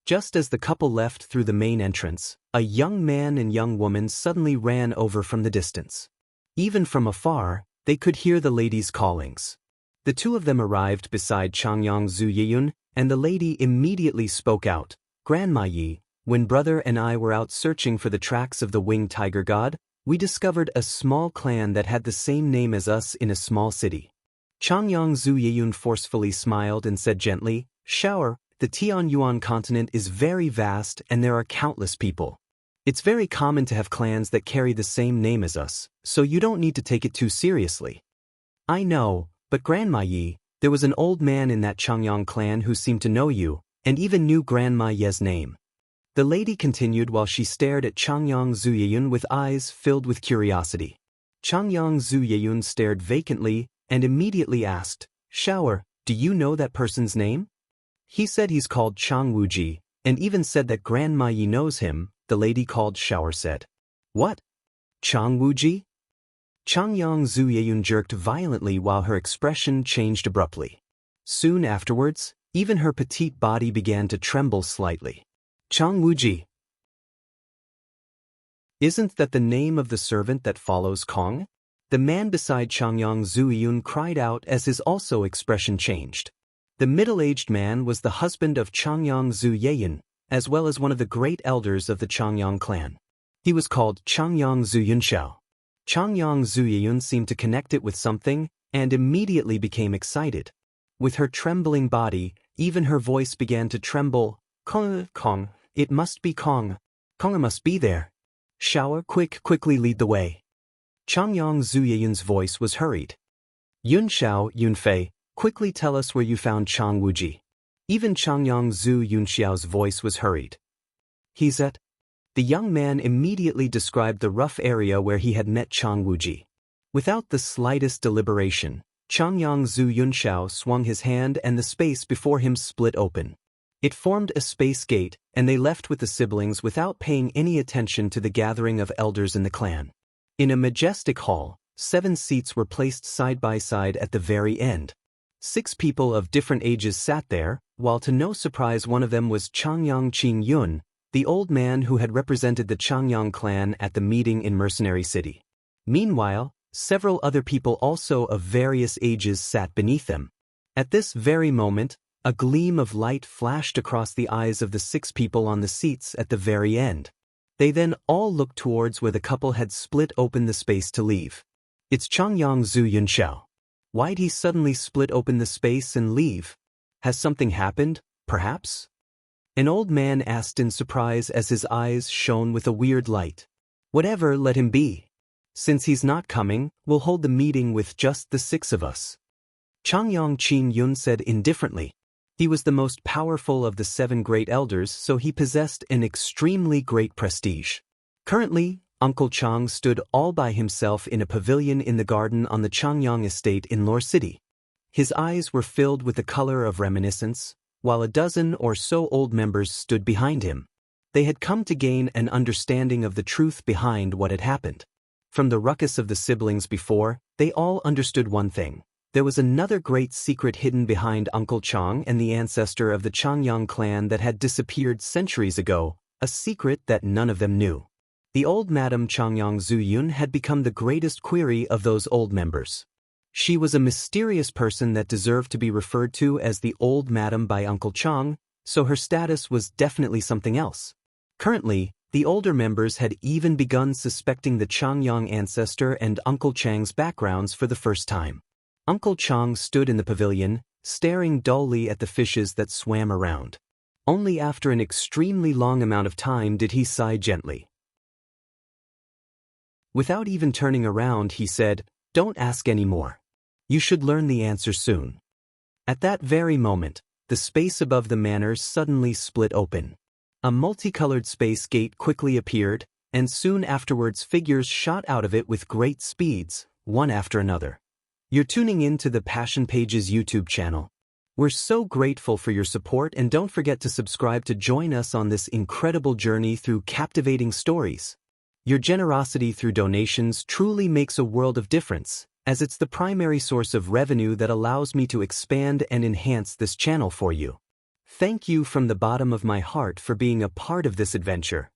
Just as the couple left through the main entrance, a young man and young woman suddenly ran over from the distance. Even from afar, they could hear the lady's callings. The two of them arrived beside Changyang Zuyeyun, and the lady immediately spoke out, "Grandma Yi, when brother and I were out searching for the tracks of the winged tiger god, we discovered a small clan that had the same name as us in a small city." Changyang Zuyeyun forcefully smiled and said gently, "Shower, the Tianyuan continent is very vast and there are countless people. It's very common to have clans that carry the same name as us, so you don't need to take it too seriously." "I know, but Grandma Yi, there was an old man in that Changyang clan who seemed to know you, and even knew Grandma Ye's name." The lady continued while she stared at Changyang Zuyeyun with eyes filled with curiosity. Changyang Zuyeyun stared vacantly and immediately asked, "Shower, do you know that person's name?" "He said he's called Chang Wuji, and even said that Grandma Yi knows him," the lady called Shower said. "What? Chang Wuji?" Changyang Zuyeyun jerked violently while her expression changed abruptly. Soon afterwards, even her petite body began to tremble slightly. "Chang Wuji. Isn't that the name of the servant that follows Kong?" The man beside Changyang Zuyeyun cried out as his also expression changed. The middle-aged man was the husband of Changyang Zuyeyun, as well as one of the great elders of the Changyang clan. He was called Changyang Zuyunxiao. Changyang Zuyeyun seemed to connect it with something, and immediately became excited. With her trembling body, even her voice began to tremble. Kong, it must be Kong. Kong must be there. Shower, quickly lead the way." Changyang Zuyeyun's voice was hurried. Yunfei, quickly tell us where you found Chang Wuji." Even Changyang Zuyunxiao's voice was hurried. "He's at..." The young man immediately described the rough area where he had met Chang Wuji. Without the slightest deliberation, Changyang Zuyunxiao swung his hand and the space before him split open. It formed a space gate, and they left with the siblings without paying any attention to the gathering of elders in the clan. In a majestic hall, 7 seats were placed side by side at the very end. 6 people of different ages sat there, while to no surprise one of them was Changyang Qin Yun, the old man who had represented the Changyang clan at the meeting in Mercenary City. Meanwhile, several other people also of various ages sat beneath them. At this very moment, a gleam of light flashed across the eyes of the 6 people on the seats at the very end. They then all looked towards where the couple had split open the space to leave. It's Changyang Zhu Yunxiao. Why'd he suddenly split open the space and leave? Has something happened, perhaps? An old man asked in surprise as his eyes shone with a weird light. Whatever, let him be. Since he's not coming, we'll hold the meeting with just the 6 of us. Changyang Qin Yun said indifferently. He was the most powerful of the 7 great elders, so he possessed an extremely great prestige. Currently, Uncle Chang stood all by himself in a pavilion in the garden on the Changyang estate in Lore City. His eyes were filled with the color of reminiscence, while a dozen or so old members stood behind him. They had come to gain an understanding of the truth behind what had happened. From the ruckus of the siblings before, they all understood one thing. There was another great secret hidden behind Uncle Chang and the ancestor of the Changyang clan that had disappeared centuries ago, a secret that none of them knew. The old Madam Changyang Zhu Yun had become the greatest query of those old members. She was a mysterious person that deserved to be referred to as the old madam by Uncle Chang, so her status was definitely something else. Currently, the older members had even begun suspecting the Changyang ancestor and Uncle Chang's backgrounds for the first time. Uncle Chang stood in the pavilion, staring dully at the fishes that swam around. Only after an extremely long amount of time did he sigh gently. Without even turning around, he said, "Don't ask any more. You should learn the answer soon." At that very moment, the space above the manor suddenly split open. A multicolored space gate quickly appeared, and soon afterwards figures shot out of it with great speeds, one after another. You're tuning in to the Passion Pages YouTube channel. We're so grateful for your support, and don't forget to subscribe to join us on this incredible journey through captivating stories. Your generosity through donations truly makes a world of difference, as it's the primary source of revenue that allows me to expand and enhance this channel for you. Thank you from the bottom of my heart for being a part of this adventure.